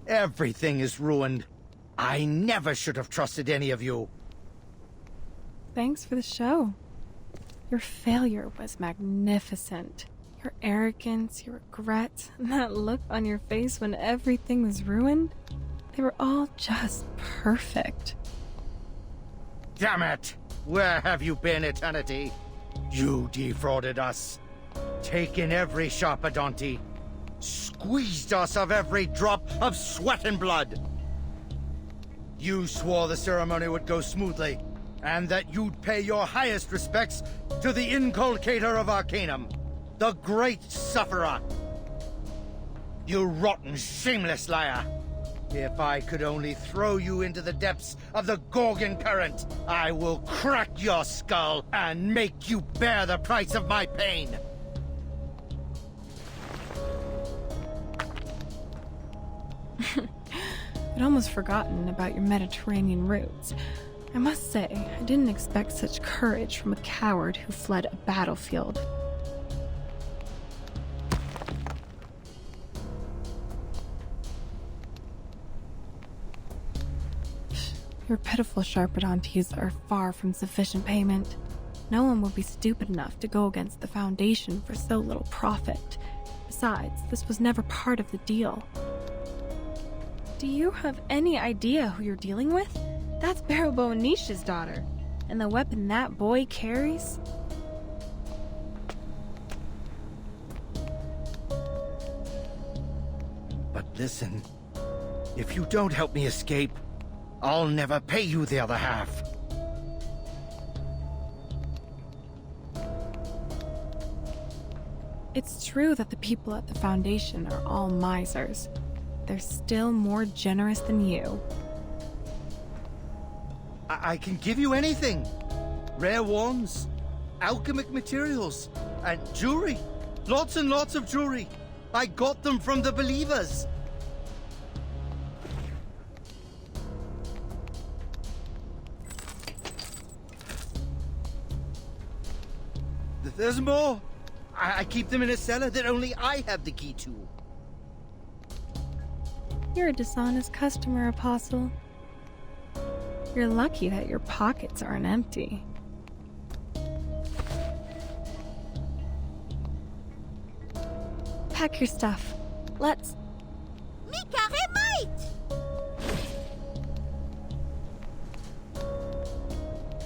Everything is ruined. I never should have trusted any of you. Thanks for the show. Your failure was magnificent. Your arrogance, your regret, and that look on your face when everything was ruined, they were all just perfect. Damn it! Where have you been, Eternity? You defrauded us. Taken every Sharpadonti. Squeezed us of every drop of sweat and blood. You swore the ceremony would go smoothly, and that you'd pay your highest respects to the inculcator of Arcanum, the Great Sufferer. You rotten, shameless liar. If I could only throw you into the depths of the Gorgon current, I will crack your skull and make you bear the price of my pain. I'd almost forgotten about your Mediterranean roots. I must say, I didn't expect such courage from a coward who fled a battlefield. Your pitiful Sharpadontes are far from sufficient payment. No one would be stupid enough to go against the Foundation for so little profit. Besides, this was never part of the deal. Do you have any idea who you're dealing with? That's Barrow Nisha's daughter. And the weapon that boy carries? But listen, if you don't help me escape, I'll never pay you the other half. It's true that the people at the Foundation are all misers. They're still more generous than you. I can give you anything. Rare wands, alchemic materials, and jewelry. Lots and lots of jewelry. I got them from the Believers. There's more. I keep them in a cellar that only I have the key to. You're a dishonest customer, Apostle. You're lucky that your pockets aren't empty. Pack your stuff. Let's...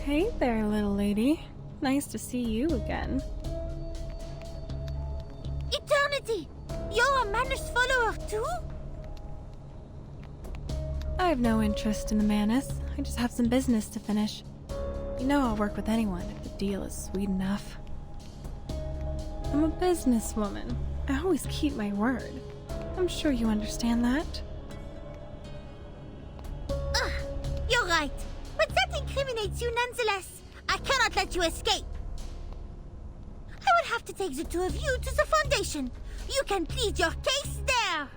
Hey there, little lady. Nice to see you again. Eternity! You're a Manus follower too? I have no interest in the Manus. I just have some business to finish. You know I'll work with anyone if the deal is sweet enough. I'm a businesswoman. I always keep my word. I'm sure you understand that. You're right. But that incriminates you nonetheless. I cannot let you escape. I would have to take the two of you to the Foundation. You can plead your case there.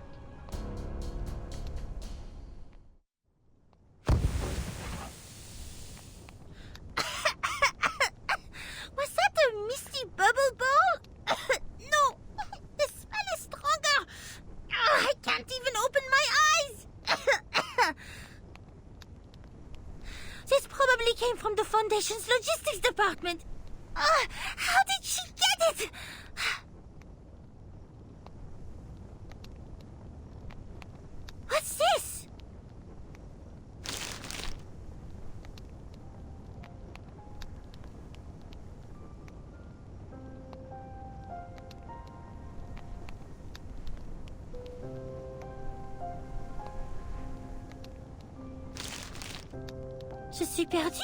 Was that a misty bubble ball? No, the smell is stronger. I can't even open my eyes. This probably came from the Foundation's logistics department. How did she get it? What's this? Je suis perdue.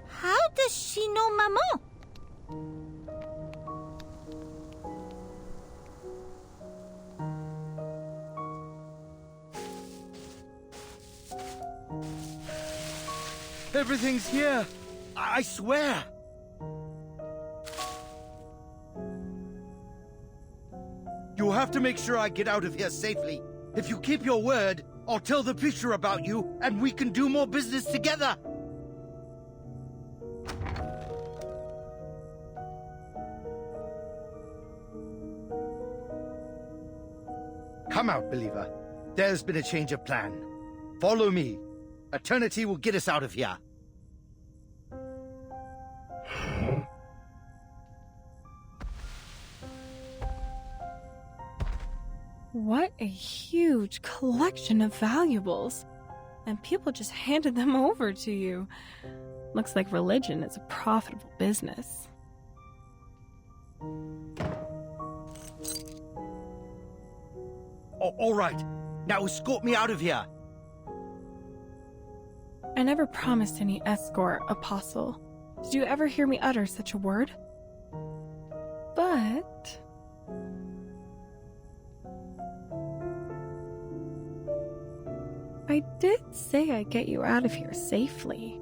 How does she know Maman? Everything's here. I swear. You have to make sure I get out of here safely. If you keep your word, I'll tell the preacher about you, and we can do more business together. Come out, believer. There's been a change of plan. Follow me. Eternity will get us out of here. What a huge collection of valuables. And people just handed them over to you. Looks like religion is a profitable business. All right. Now escort me out of here. I never promised any escort, Apostle. Did you ever hear me utter such a word? But... I did say I'd get you out of here safely.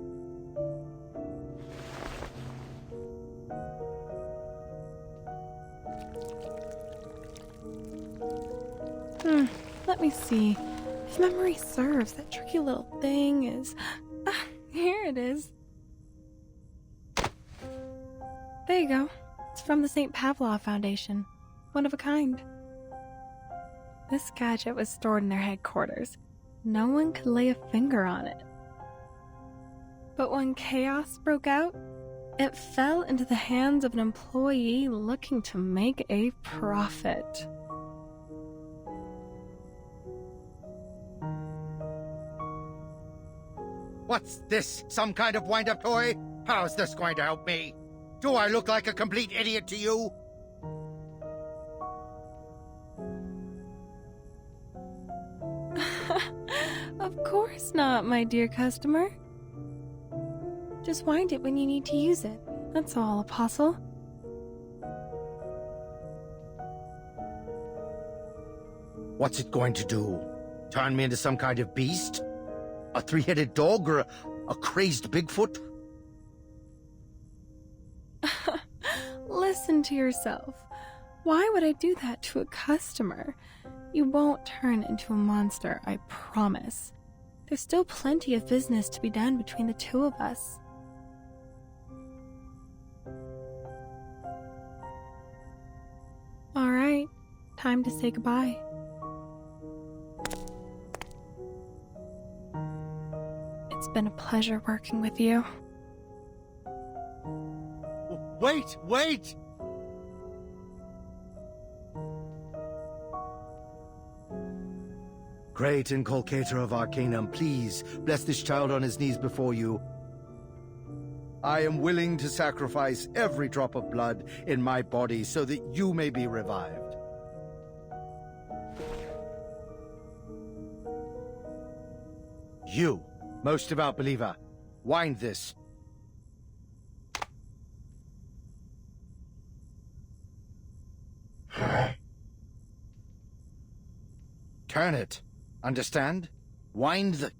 Let me see. If memory serves, that tricky little thing is... here it is. There you go. It's from the St. Pavlov Foundation. One of a kind. This gadget was stored in their headquarters. No one could lay a finger on it. But when chaos broke out, it fell into the hands of an employee looking to make a profit. What's this? Some kind of wind-up toy? How's this going to help me? Do I look like a complete idiot to you? Of course not, my dear customer. Just wind it when you need to use it. That's all, Apostle. What's it going to do? Turn me into some kind of beast? A three-headed dog or a crazed Bigfoot? Listen to yourself. Why would I do that to a customer? You won't turn into a monster, I promise. There's still plenty of business to be done between the two of us. All right, time to say goodbye. It's been a pleasure working with you. Wait, wait! Great inculcator of Arcanum, please bless this child on his knees before you. I am willing to sacrifice every drop of blood in my body so that you may be revived. You, most devout believer, wind this. Turn it. Understand? Wind the...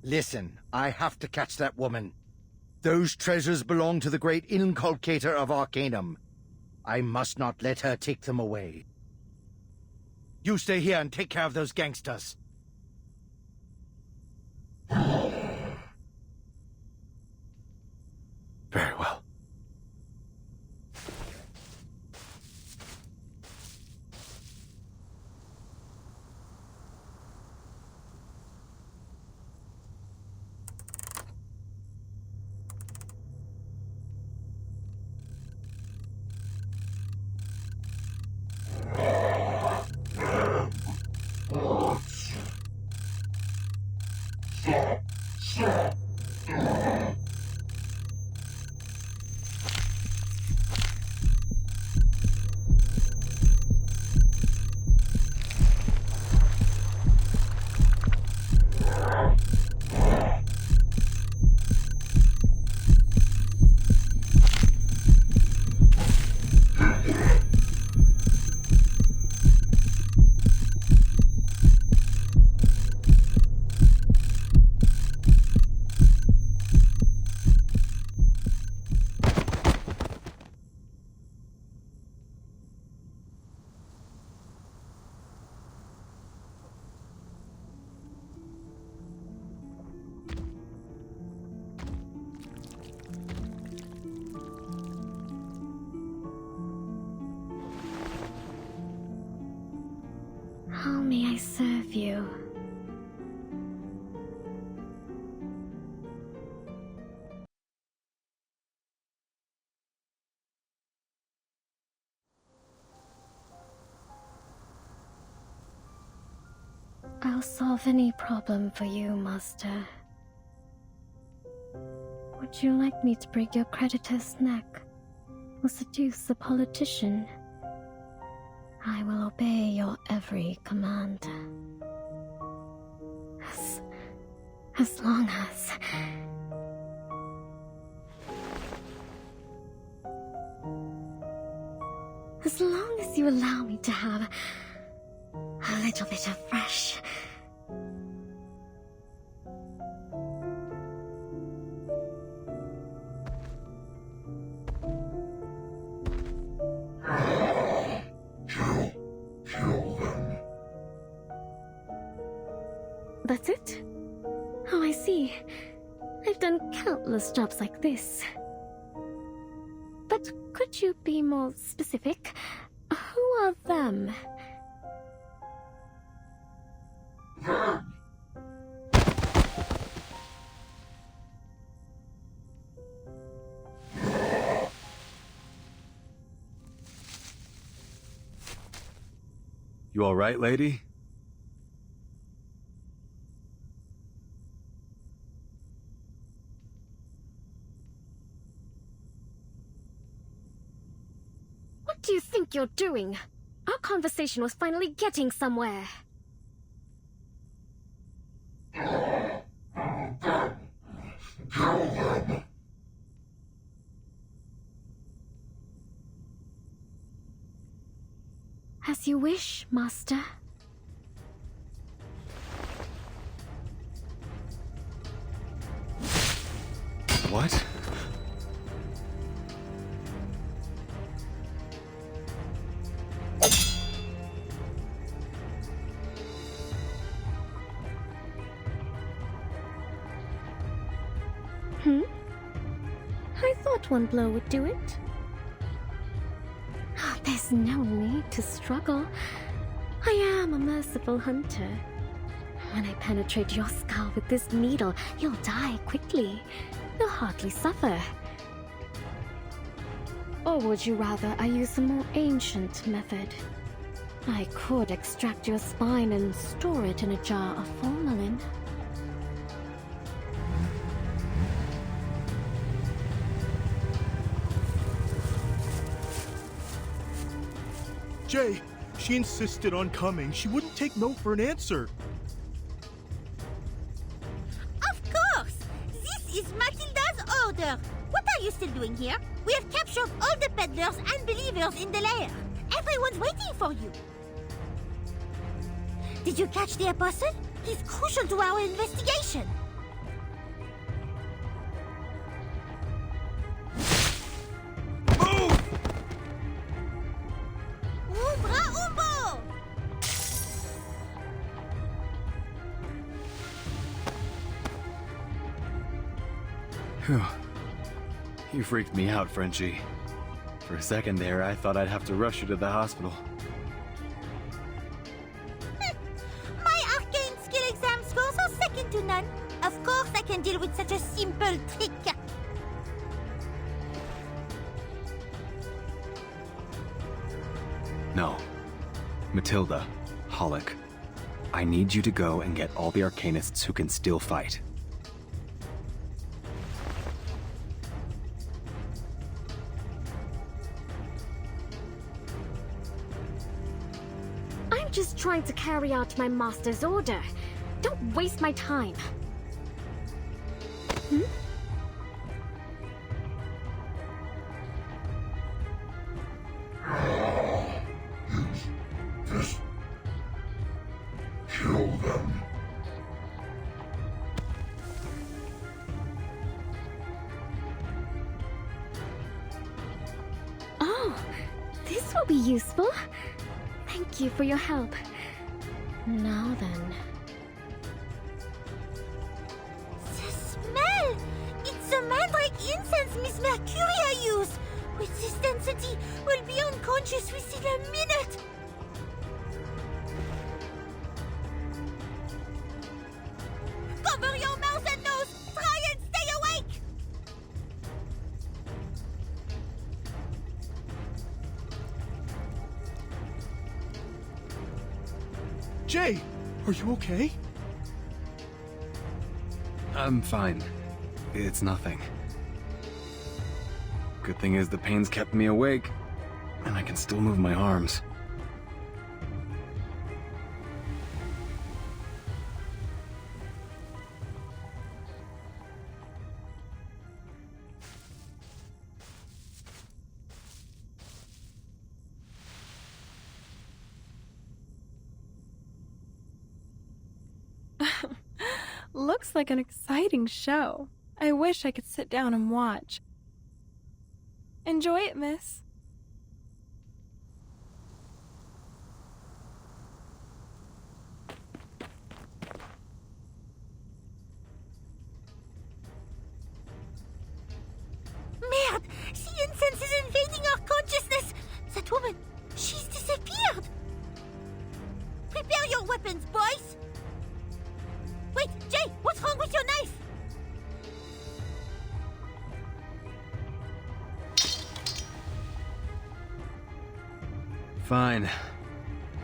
Listen, I have to catch that woman. Those treasures belong to the great inculcator of Arcanum. I must not let her take them away. You stay here and take care of those gangsters. Very well. How may I serve you? I'll solve any problem for you, Master. Would you like me to break your creditor's neck or seduce a politician? I will obey your every command. As long as... As long as you allow me to have a little bit of fresh... Kill them. That's it? Oh, I see. I've done countless jobs like this. But could you be more specific? Who are them? You all right, lady? What do you think you're doing? Our conversation was finally getting somewhere. Kill them. As you wish, Master. What? I thought one blow would do it. There's no need to struggle. I am a merciful hunter. When I penetrate your skull with this needle, you'll die quickly. You'll hardly suffer. Or would you rather I use a more ancient method? I could extract your spine and store it in a jar of formalin. Jay, she insisted on coming. She wouldn't take no for an answer. Of course! This is Matilda's order. What are you still doing here? We have captured all the peddlers and believers in the lair. Everyone's waiting for you. Did you catch the apostle? He's crucial to our investigation. Phew. You freaked me out, Frenchie. For a second there, I thought I'd have to rush you to the hospital. My arcane skill exam scores are second to none. Of course I can deal with such a simple trick. No. Matilda, Hollick, I need you to go and get all the Arcanists who can still fight. I'm just trying to carry out my master's order. Don't waste my time. Kill them. Oh, this will be useful. Thank you for your help. Now then. The smell! It's the mandrake incense Miss Mercuria used! With this density, we'll be unconscious within a minute! Are you okay? I'm fine. It's nothing. Good thing is the pain's kept me awake, and I can still move my arms. Looks like an exciting show. I wish I could sit down and watch. Enjoy it, miss. Merde! The incense is invading our consciousness! That woman, she's disappeared! Prepare your weapons, boys! Wait, Jay, what's wrong with your knife? Fine.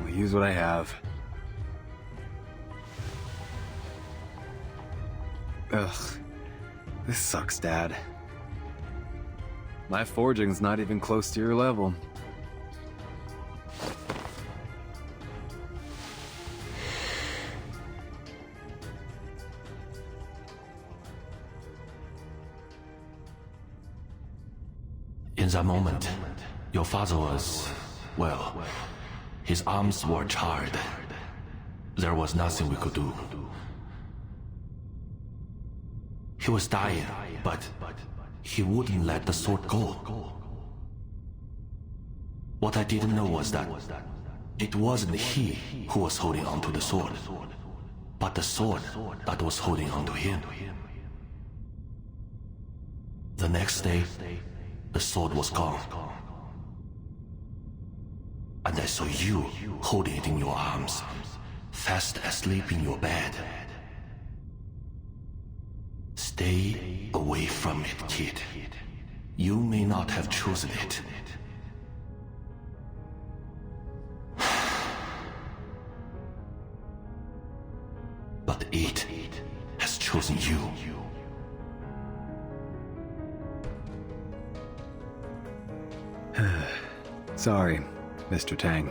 I'll use what I have. Ugh. This sucks, Dad. My forging's not even close to your level. In that moment, your father was, well, his arms were charred. There was nothing we could do. He was dying, but he wouldn't let the sword go. What I didn't know was that it wasn't he who was holding onto the sword, but the sword that was holding onto him. The next day, the sword was gone. And I saw you holding it in your arms, fast asleep in your bed. Stay away from it, kid. You may not have chosen it. But it has chosen you. Sorry, Mr. Tang.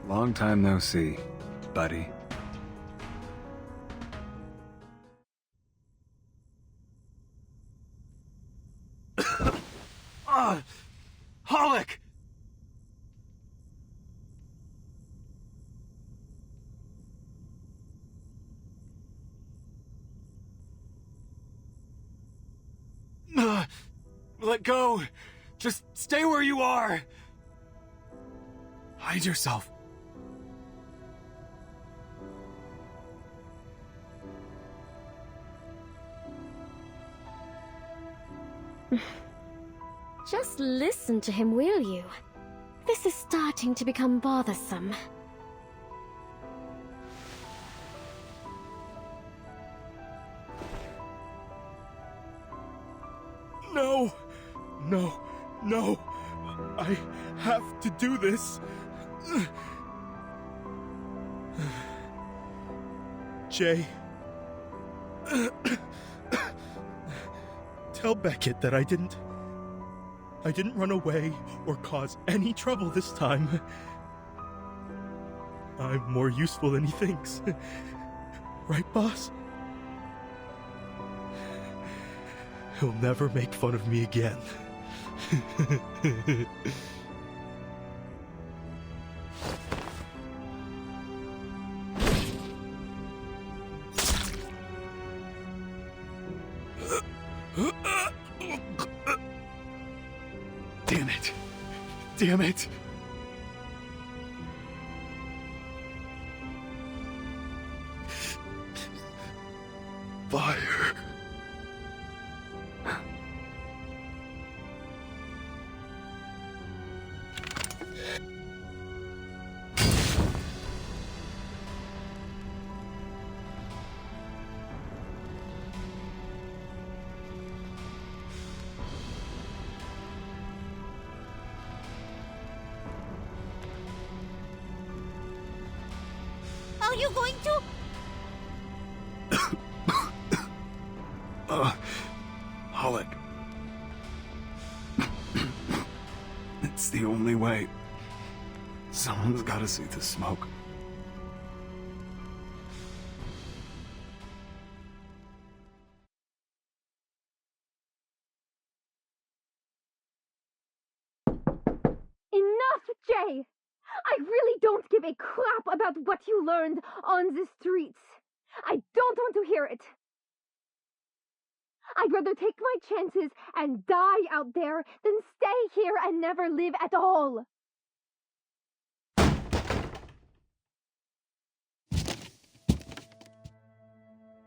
Long time no see, buddy. Hollick! Let go! Just stay where you are! Hide yourself. Just listen to him, will you? This is starting to become bothersome. No! No! No! I have to do this! Jay... Tell Beckett that I didn't run away or cause any trouble this time. I'm more useful than he thinks. Right, boss? He'll never make fun of me again. Damn it. Damn it. Fire. you going to? Alec. It's the only way. Someone's gotta see the smoke. Enough, Jay! I really don't give a crap about what you learned on the streets. I don't want to hear it. I'd rather take my chances and die out there than stay here and never live at all.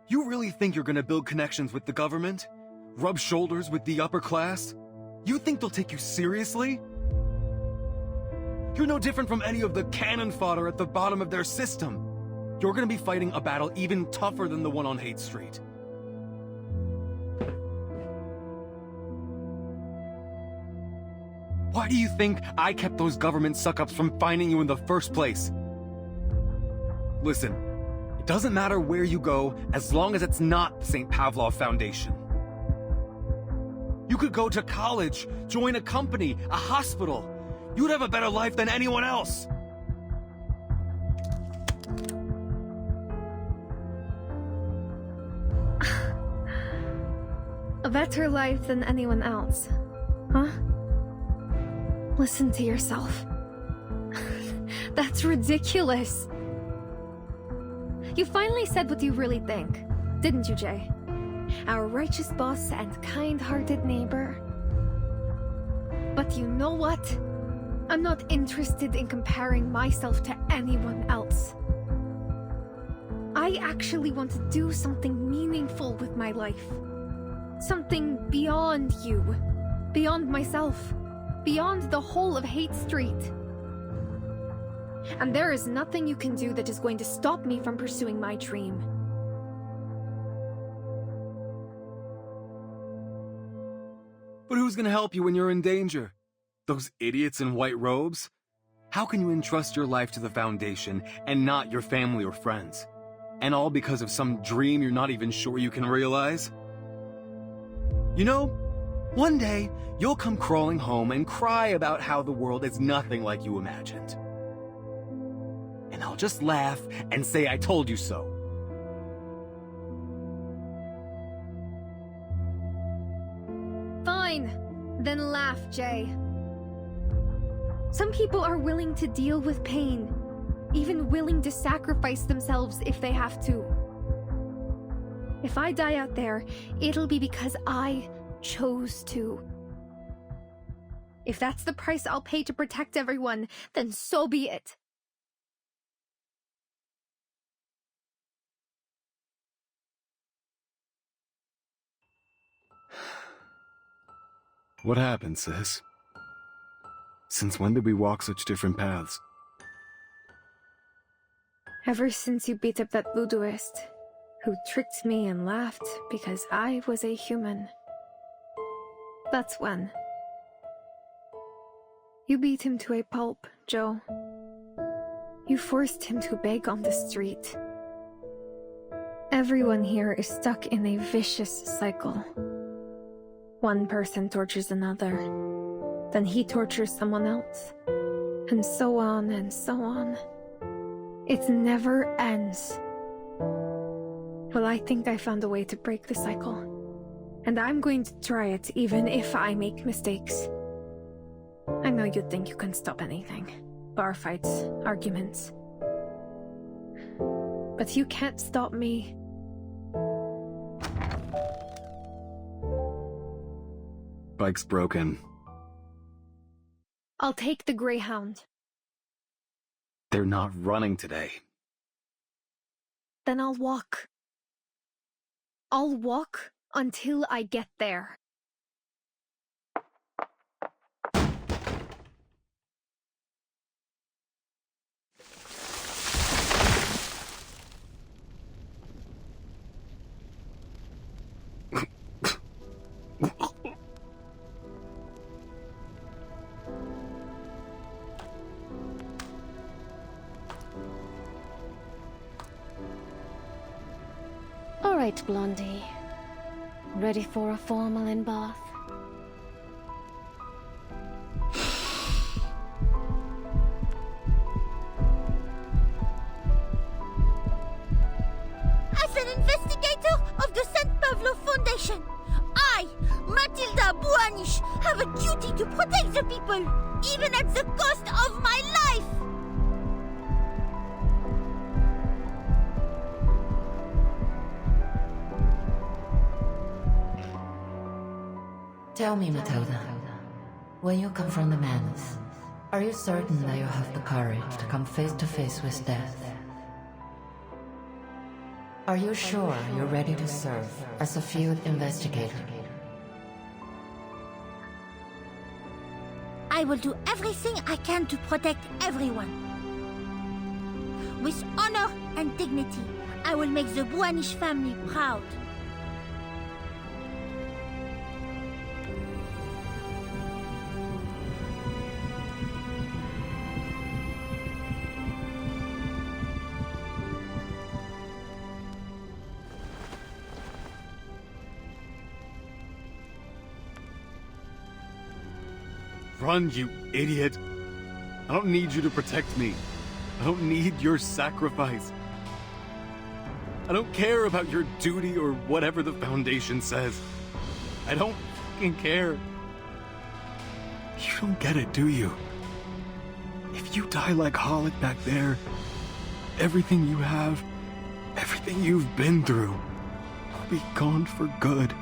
You really think you're gonna build connections with the government? Rub shoulders with the upper class? You think they'll take you seriously? You're no different from any of the cannon fodder at the bottom of their system. You're gonna be fighting a battle even tougher than the one on Hate Street. Why do you think I kept those government suck-ups from finding you in the first place? Listen, it doesn't matter where you go as long as it's not the St. Pavlov Foundation. You could go to college, join a company, a hospital. You'd have a better life than anyone else. A better life than anyone else, huh? Listen to yourself. That's ridiculous. You finally said what you really think, didn't you, Jay? Our righteous boss and kind-hearted neighbor. But you know what? I'm not interested in comparing myself to anyone else. I actually want to do something meaningful with my life. Something beyond you, beyond myself, beyond the whole of Hate Street. And there is nothing you can do that is going to stop me from pursuing my dream. But who's gonna help you when you're in danger? Those idiots in white robes? How can you entrust your life to the Foundation and not your family or friends? And all because of some dream you're not even sure you can realize? You know, one day you'll come crawling home and cry about how the world is nothing like you imagined. And I'll just laugh and say I told you so. Fine. Then laugh, Jay. Some people are willing to deal with pain, even willing to sacrifice themselves if they have to. If I die out there, it'll be because I chose to. If that's the price I'll pay to protect everyone, then so be it. What happened, sis? Since when did we walk such different paths? Ever since you beat up that voodooist, who tricked me and laughed because I was a human. That's when. You beat him to a pulp, Joe. You forced him to beg on the street. Everyone here is stuck in a vicious cycle. One person tortures another, then he tortures someone else, and so on and so on. It never ends. Well, I think I found a way to break the cycle, and I'm going to try it even if I make mistakes. I know you think you can stop anything. Bar fights, arguments. But you can't stop me. Bike's broken. I'll take the Greyhound. They're not running today. Then I'll walk. I'll walk until I get there. right, Blondie. Ready for a formal in-bath? As an investigator of the St. Pavlo Foundation, I, Matilda Buanish, have a duty to protect the people, even at the cost of my life! Tell me, Matilda, when you confront the Manus, are you certain that you have the courage to come face to face with death? Are you sure you're ready to serve as a field investigator? I will do everything I can to protect everyone. With honor and dignity, I will make the Buanish family proud. Run, you idiot! I don't need you to protect me. I don't need your sacrifice. I don't care about your duty or whatever the Foundation says. I don't fucking care. You don't get it, do you? If you die like Hollick back there, everything you have, everything you've been through, will be gone for good.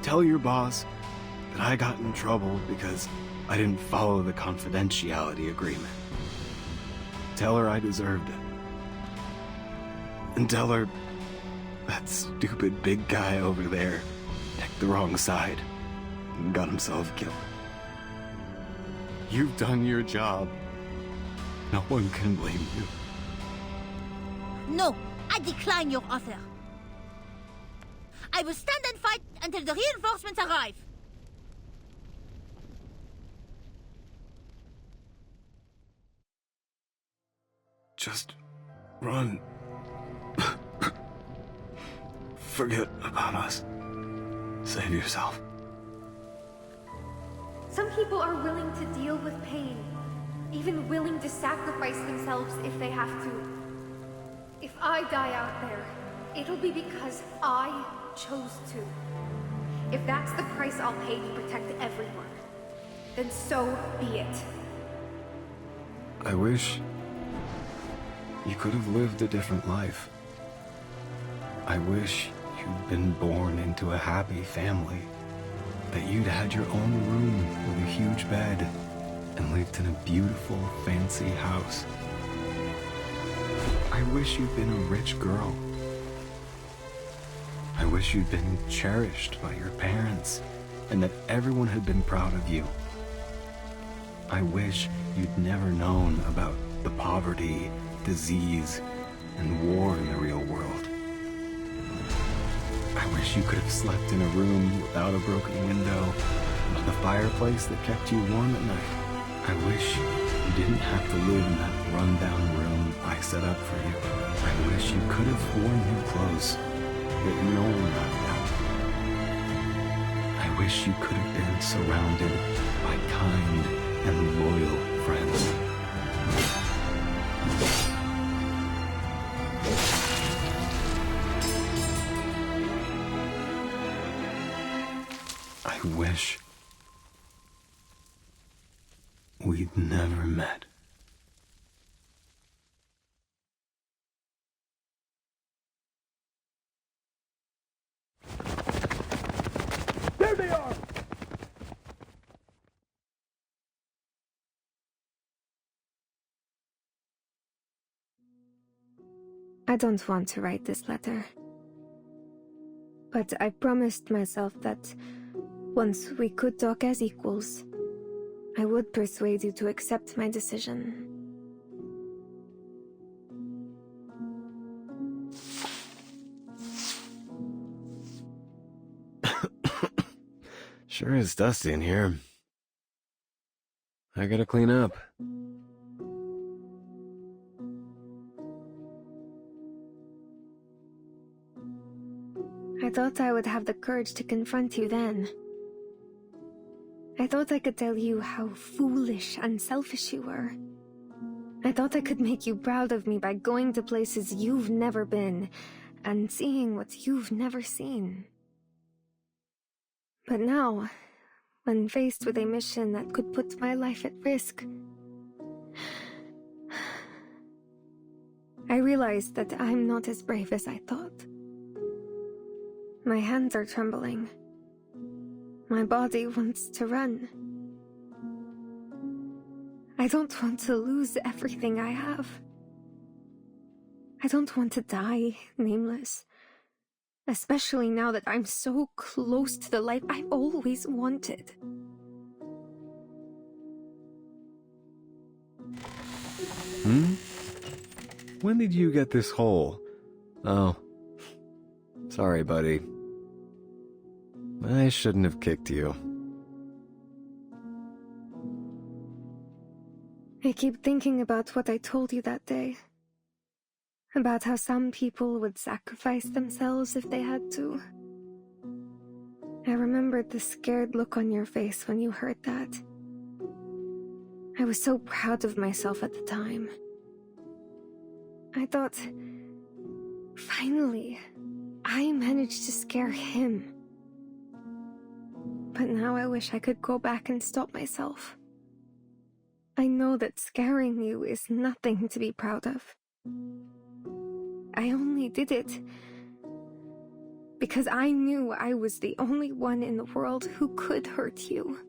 Tell your boss that I got in trouble because I didn't follow the confidentiality agreement. Tell her I deserved it. And tell her that stupid big guy over there picked the wrong side and got himself killed. You've done your job. No one can blame you. No, I decline your offer. I will stand and fight until the reinforcements arrive. Just run. Forget about us. Save yourself. Some people are willing to deal with pain, even willing to sacrifice themselves if they have to. If I die out there, it'll be because I chose to. If that's the price I'll pay to protect everyone, then so be it. I wish you could have lived a different life. I wish you'd been born into a happy family, that you'd had your own room with a huge bed and lived in a beautiful, fancy house. I wish you'd been a rich girl. I wish you'd been cherished by your parents and that everyone had been proud of you. I wish you'd never known about the poverty, disease, and war in the real world. I wish you could have slept in a room without a broken window, with a fireplace that kept you warm at night. I wish you didn't have to live in that rundown room I set up for you. I wish you could have worn new clothes that no one laughed at. I wish you could have been surrounded by kind and loyal friends. I wish we'd never met. There they are! I don't want to write this letter. But I promised myself that once we could talk as equals, I would persuade you to accept my decision. Sure is dusty in here. I gotta clean up. thought I would have the courage to confront you then. I thought I could tell you how foolish and selfish you were. I thought I could make you proud of me by going to places you've never been and seeing what you've never seen. But now, when faced with a mission that could put my life at risk, I realized that I'm not as brave as I thought. My hands are trembling. My body wants to run. I don't want to lose everything I have. I don't want to die nameless. Especially now that I'm so close to the life I've always wanted. When did you get this hole? Oh. Sorry, buddy. I shouldn't have kicked you. I keep thinking about what I told you that day. About how some people would sacrifice themselves if they had to. I remembered the scared look on your face when you heard that. I was so proud of myself at the time. I thought, finally, I managed to scare him. But now I wish I could go back and stop myself. I know that scaring you is nothing to be proud of. I only did it because I knew I was the only one in the world who could hurt you.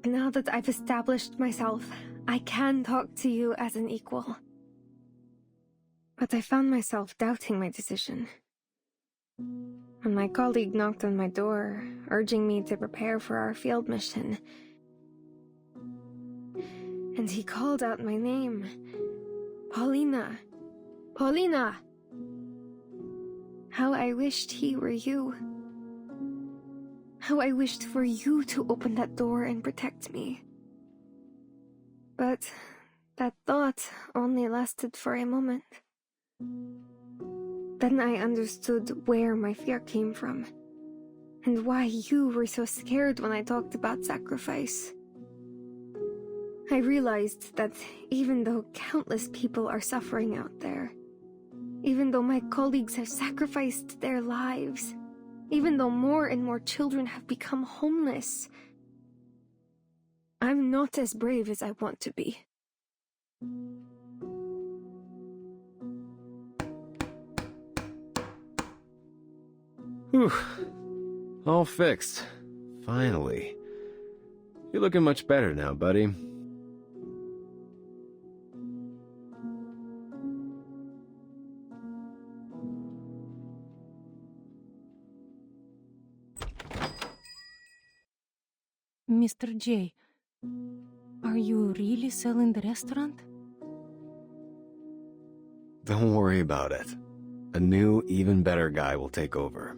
Now that I've established myself, I can talk to you as an equal. But I found myself doubting my decision. When my colleague knocked on my door, urging me to prepare for our field mission, and he called out my name, Paulina. Paulina! How I wished he were you. How I wished for you to open that door and protect me. But that thought only lasted for a moment. Then I understood where my fear came from, and why you were so scared when I talked about sacrifice. I realized that even though countless people are suffering out there, even though my colleagues have sacrificed their lives, even though more and more children have become homeless, I'm not as brave as I want to be. Whew. All fixed. Finally. You're looking much better now, buddy. Mr. J, are you really selling the restaurant? Don't worry about it. A new, even better guy will take over.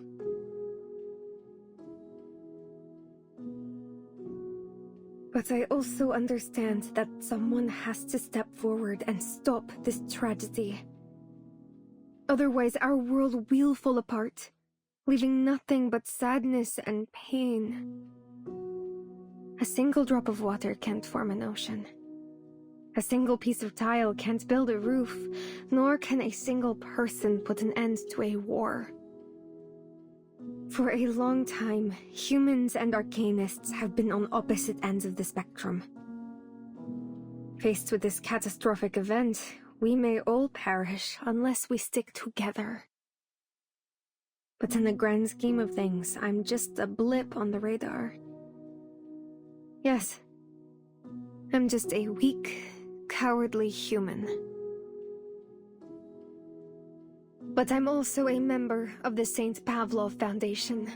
But I also understand that someone has to step forward and stop this tragedy. Otherwise, our world will fall apart, leaving nothing but sadness and pain. A single drop of water can't form an ocean. A single piece of tile can't build a roof, nor can a single person put an end to a war. For a long time, humans and arcanists have been on opposite ends of the spectrum. Faced with this catastrophic event, we may all perish unless we stick together. But in the grand scheme of things, I'm just a blip on the radar. Yes, I'm just a weak, cowardly human. But I'm also a member of the St. Pavlov Foundation.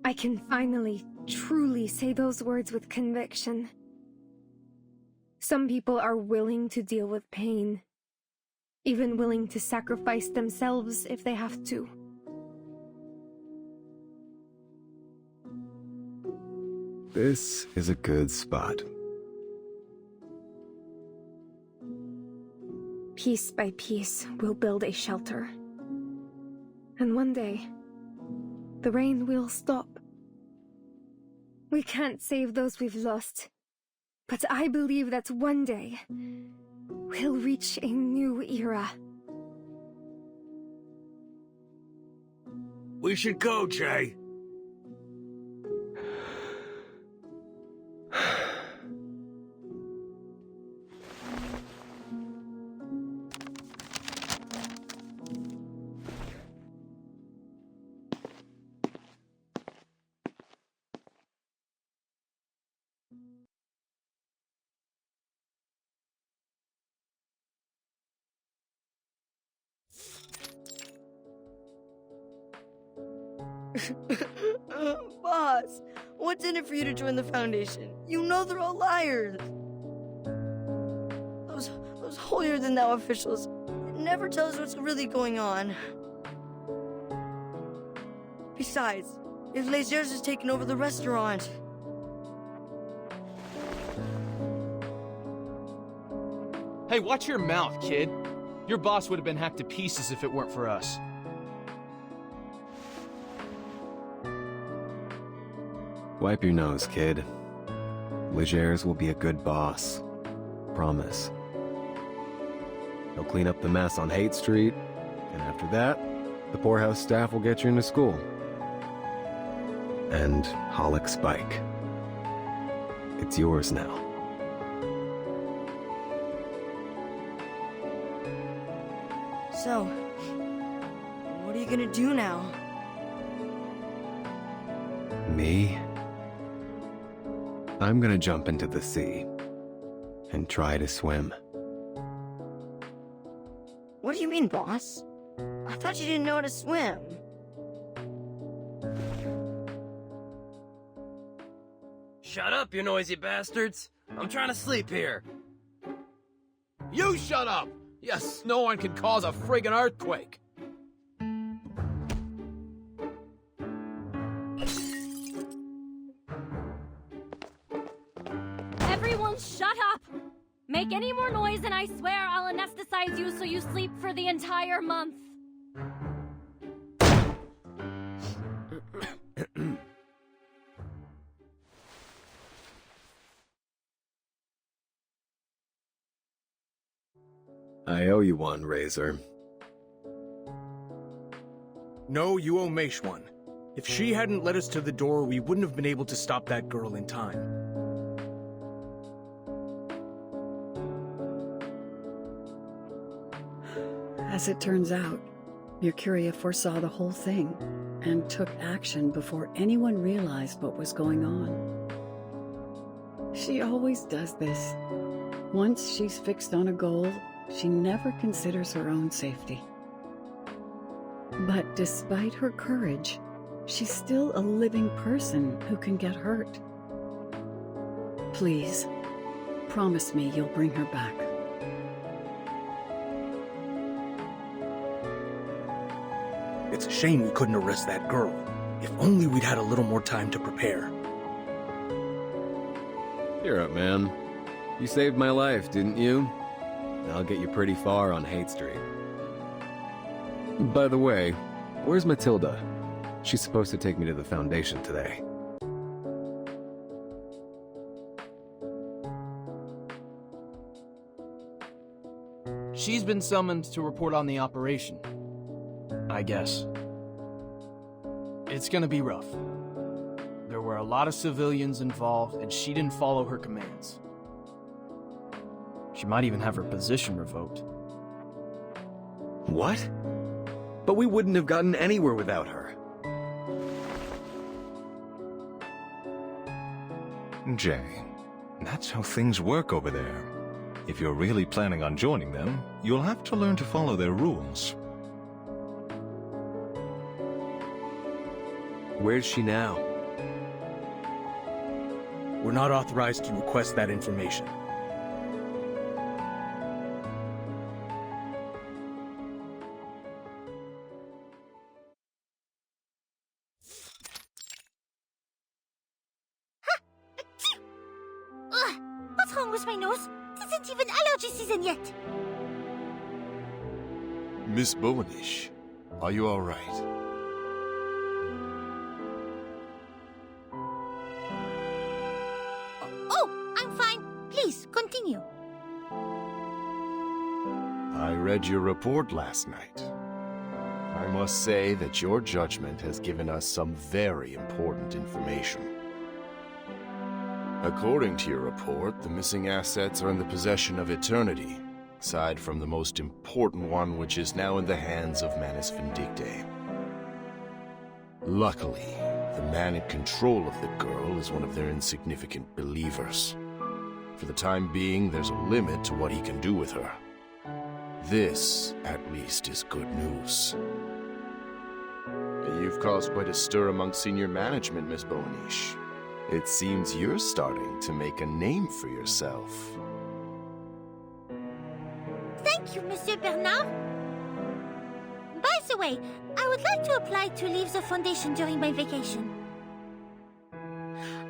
I can finally, truly say those words with conviction. Some people are willing to deal with pain, even willing to sacrifice themselves if they have to. This is a good spot. piece by piece, we'll build a shelter. And one day, the rain will stop. We can't save those we've lost, but I believe that one day, we'll reach a new era. We should go, Jay. Boss, what's in it for you to join the Foundation? You know they're all liars. Those holier-than-thou officials never tell us what's really going on. Besides, if Lasers has taken over the restaurant... Hey, watch your mouth, kid. Your boss would have been hacked to pieces if it weren't for us. Wipe your nose, kid. Legers will be a good boss. Promise. He'll clean up the mess on Haight Street, and after that, the poorhouse staff will get you into school. And Hollick's bike. It's yours now. So, what are you gonna do now? Me? I'm gonna jump into the sea and try to swim. What do you mean, boss? I thought you didn't know how to swim. Shut up, you noisy bastards. I'm trying to sleep here. You shut up! Yes, no one can cause a friggin' earthquake. Everyone shut up! Make any more noise and I swear I'll anesthetize you so you sleep for the entire month. I owe you one, Razor. No, you owe Meish one. If she hadn't led us to the door, we wouldn't have been able to stop that girl in time. As it turns out, Mercuria foresaw the whole thing and took action before anyone realized what was going on. She always does this. Once she's fixed on a goal, she never considers her own safety. But despite her courage, she's still a living person who can get hurt. Please, promise me you'll bring her back. It's a shame we couldn't arrest that girl. If only we'd had a little more time to prepare. Cheer up, man. You saved my life, didn't you? I'll get you pretty far on Haight Street. By the way, where's Matilda? She's supposed to take me to the Foundation today. She's been summoned to report on the operation. I guess. It's gonna be rough. There were a lot of civilians involved, and she didn't follow her commands. She might even have her position revoked. What? But we wouldn't have gotten anywhere without her. Jay, that's how things work over there. If you're really planning on joining them, you'll have to learn to follow their rules. Where's she now? We're not authorized to request that information. Ugh, what's wrong with my nose? It isn't even allergy season yet. Miss Bowenish, are you all right? Oh, I'm fine. Please, continue. I read your report last night. I must say that your judgment has given us some very important information. According to your report, the missing assets are in the possession of Eternity, aside from the most important one, which is now in the hands of Manus Vindicte. Luckily, the man in control of the girl is one of their insignificant believers. For the time being, there's a limit to what he can do with her. This, at least, is good news. You've caused quite a stir among senior management, Miss Bowenish. It seems you're starting to make a name for yourself. Thank you, Monsieur Bernard. By the way, I would like to apply to leave the Foundation during my vacation.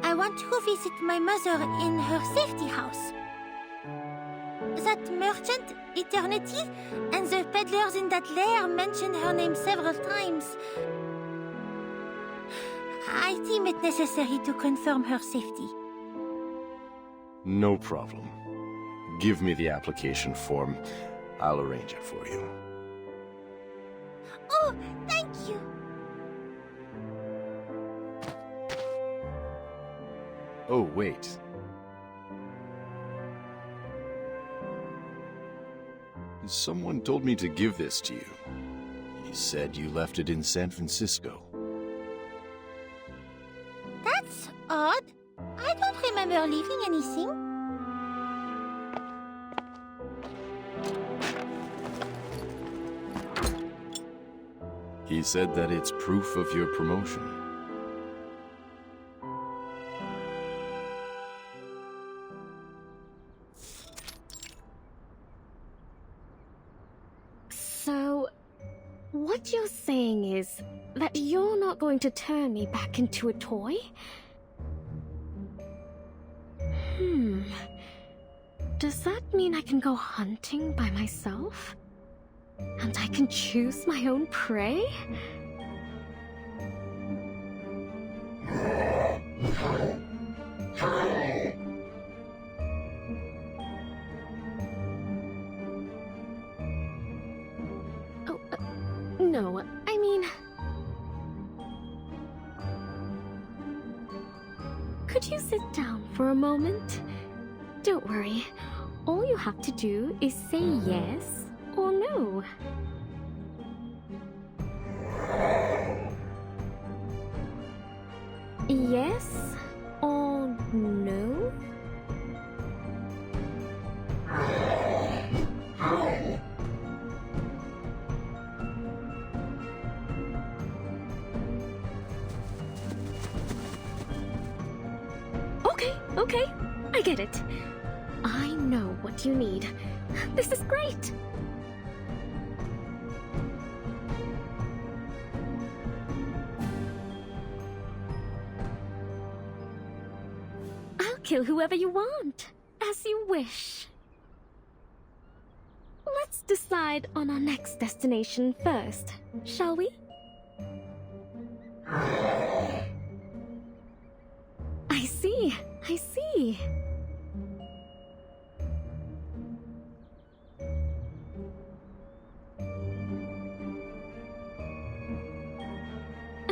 I want to go visit my mother in her safety house. That merchant, Eternity, and the peddlers in that lair mentioned her name several times. I deem it necessary to confirm her safety. No problem. Give me the application form. I'll arrange it for you. Oh, thank you. Oh, wait. Someone told me to give this to you. He said you left it in San Francisco. That's odd. I don't remember leaving anything. He said that it's proof of your promotion. So, what you're saying is that you're not going to turn me back into a toy? Does that mean I can go hunting by myself? And I can choose my own prey? Oh, no, I mean... Could you sit down for a moment? Don't worry. All you have to do is say yes or no. Yes or no? Okay, I get it. I know what you need. This is great. I'll kill whoever you want, as you wish. Let's decide on our next destination first, shall we? I see.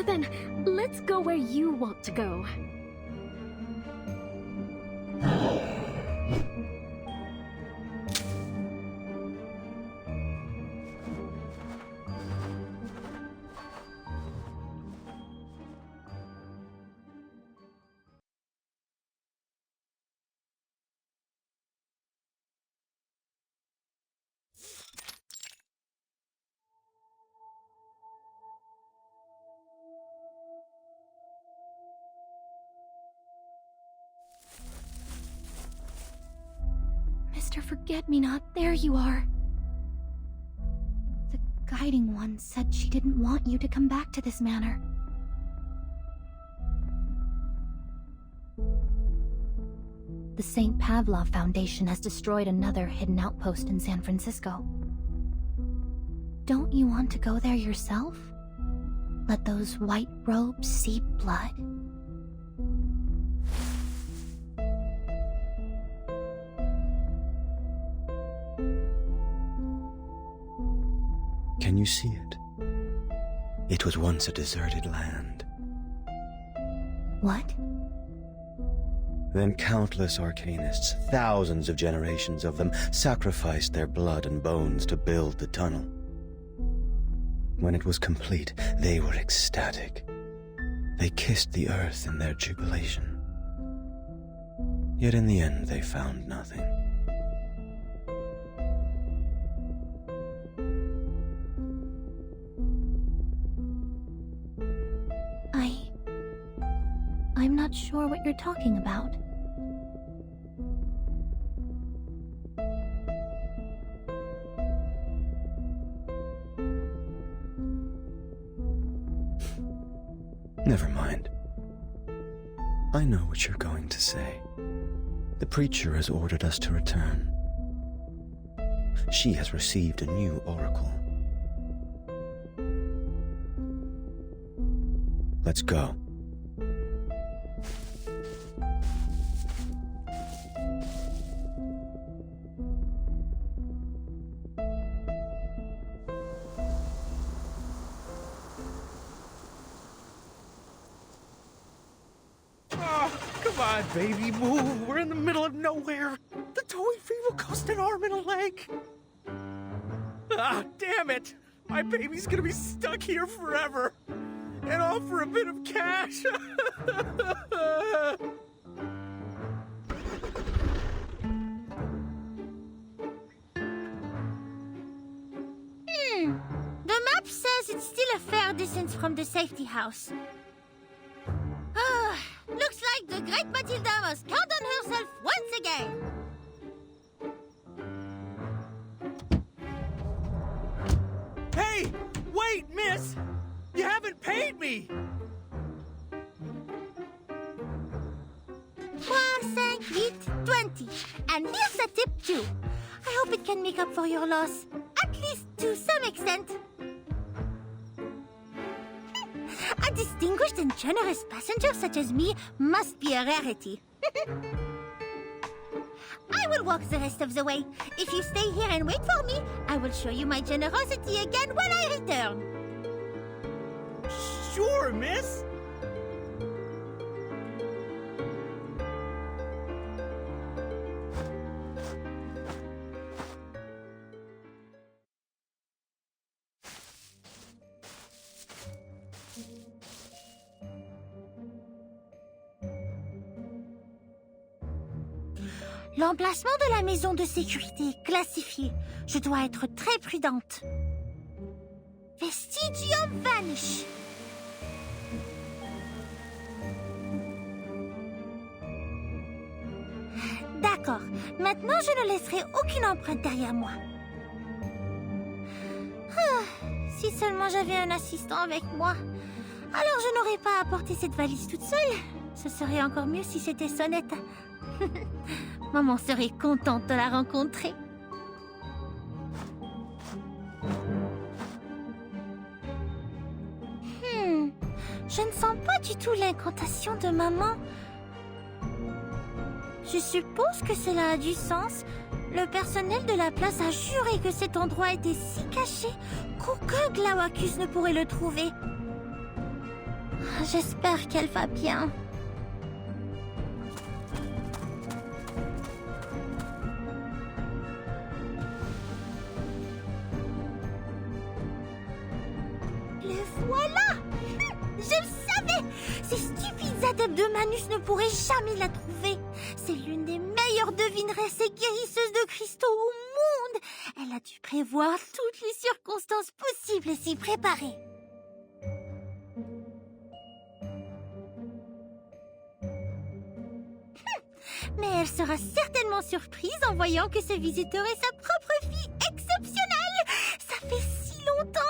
Then, let's go where you want to go. Mr. Forget-Me-Not, there you are. The Guiding One said she didn't want you to come back to this manor. The St. Pavlov Foundation has destroyed another hidden outpost in San Francisco. Don't you want to go there yourself? Let those white robes seep blood. Can you see it? It was once a deserted land. What? Then countless arcanists, thousands of generations of them, sacrificed their blood and bones to build the tunnel. When it was complete, they were ecstatic. They kissed the earth in their jubilation. Yet in the end, they found nothing. I'm not sure what you're talking about. Never mind. I know what you're going to say. The preacher has ordered us to return. She has received a new oracle. Let's go. Come on, baby, move. We're in the middle of nowhere. The towing fee will cost an arm and a leg. Ah, damn it. My baby's gonna be stuck here forever. And all for a bit of cash. The map says it's still a fair distance from the safety house. Looks like the great Matilda must count on herself once again. Hey! Wait, miss! You haven't paid me! 4, 5, 8, 20. And here's a tip too. I hope it can make up for your loss. At least to some extent. A distinguished and generous passenger such as me must be a rarity. I will walk the rest of the way. If you stay here and wait for me, I will show you my generosity again when I return. Sure, miss. L'emplacement de la maison de sécurité est classifié. Je dois être très prudente. Vestigium vanish. D'accord. Maintenant, je ne laisserai aucune empreinte derrière moi. Si seulement j'avais un assistant avec moi. Alors je n'aurais pas à porter cette valise toute seule. Ce serait encore mieux si c'était Sonnette. Maman serait contente de la rencontrer. Je ne sens pas du tout l'incantation de maman. Je suppose que cela a du sens. Le personnel de la place a juré que cet endroit était si caché qu'aucun Glaucus ne pourrait le trouver. J'espère qu'elle va bien. Le voilà! Je le savais! Ces stupides adeptes de Manus ne pourraient jamais la trouver. C'est l'une des meilleures devineresses et guérisseuses de cristaux au monde. Elle a dû prévoir toutes les circonstances possibles et s'y préparer. Mais elle sera certainement surprise en voyant que ce visiteur est sa propre fille exceptionnelle. Ça fait si longtemps.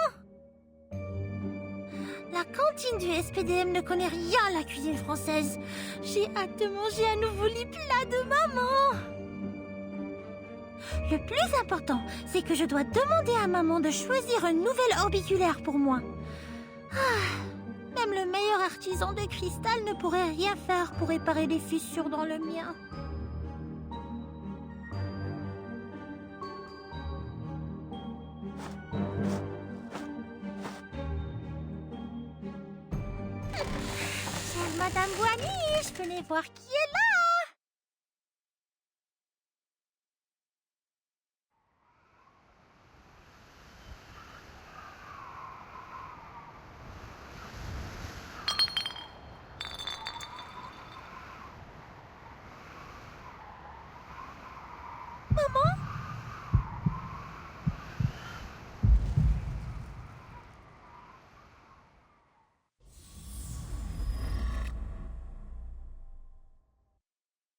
La cantine du SPDM ne connaît rien à la cuisine française. J'ai hâte de manger à nouveau les plats de maman. Le plus important, c'est que je dois demander à maman de choisir un nouvel orbiculaire pour moi. Même le meilleur artisan de cristal ne pourrait rien faire pour réparer les fissures dans le mien. Chère Madame Boigny, venez voir qui est là. Maman,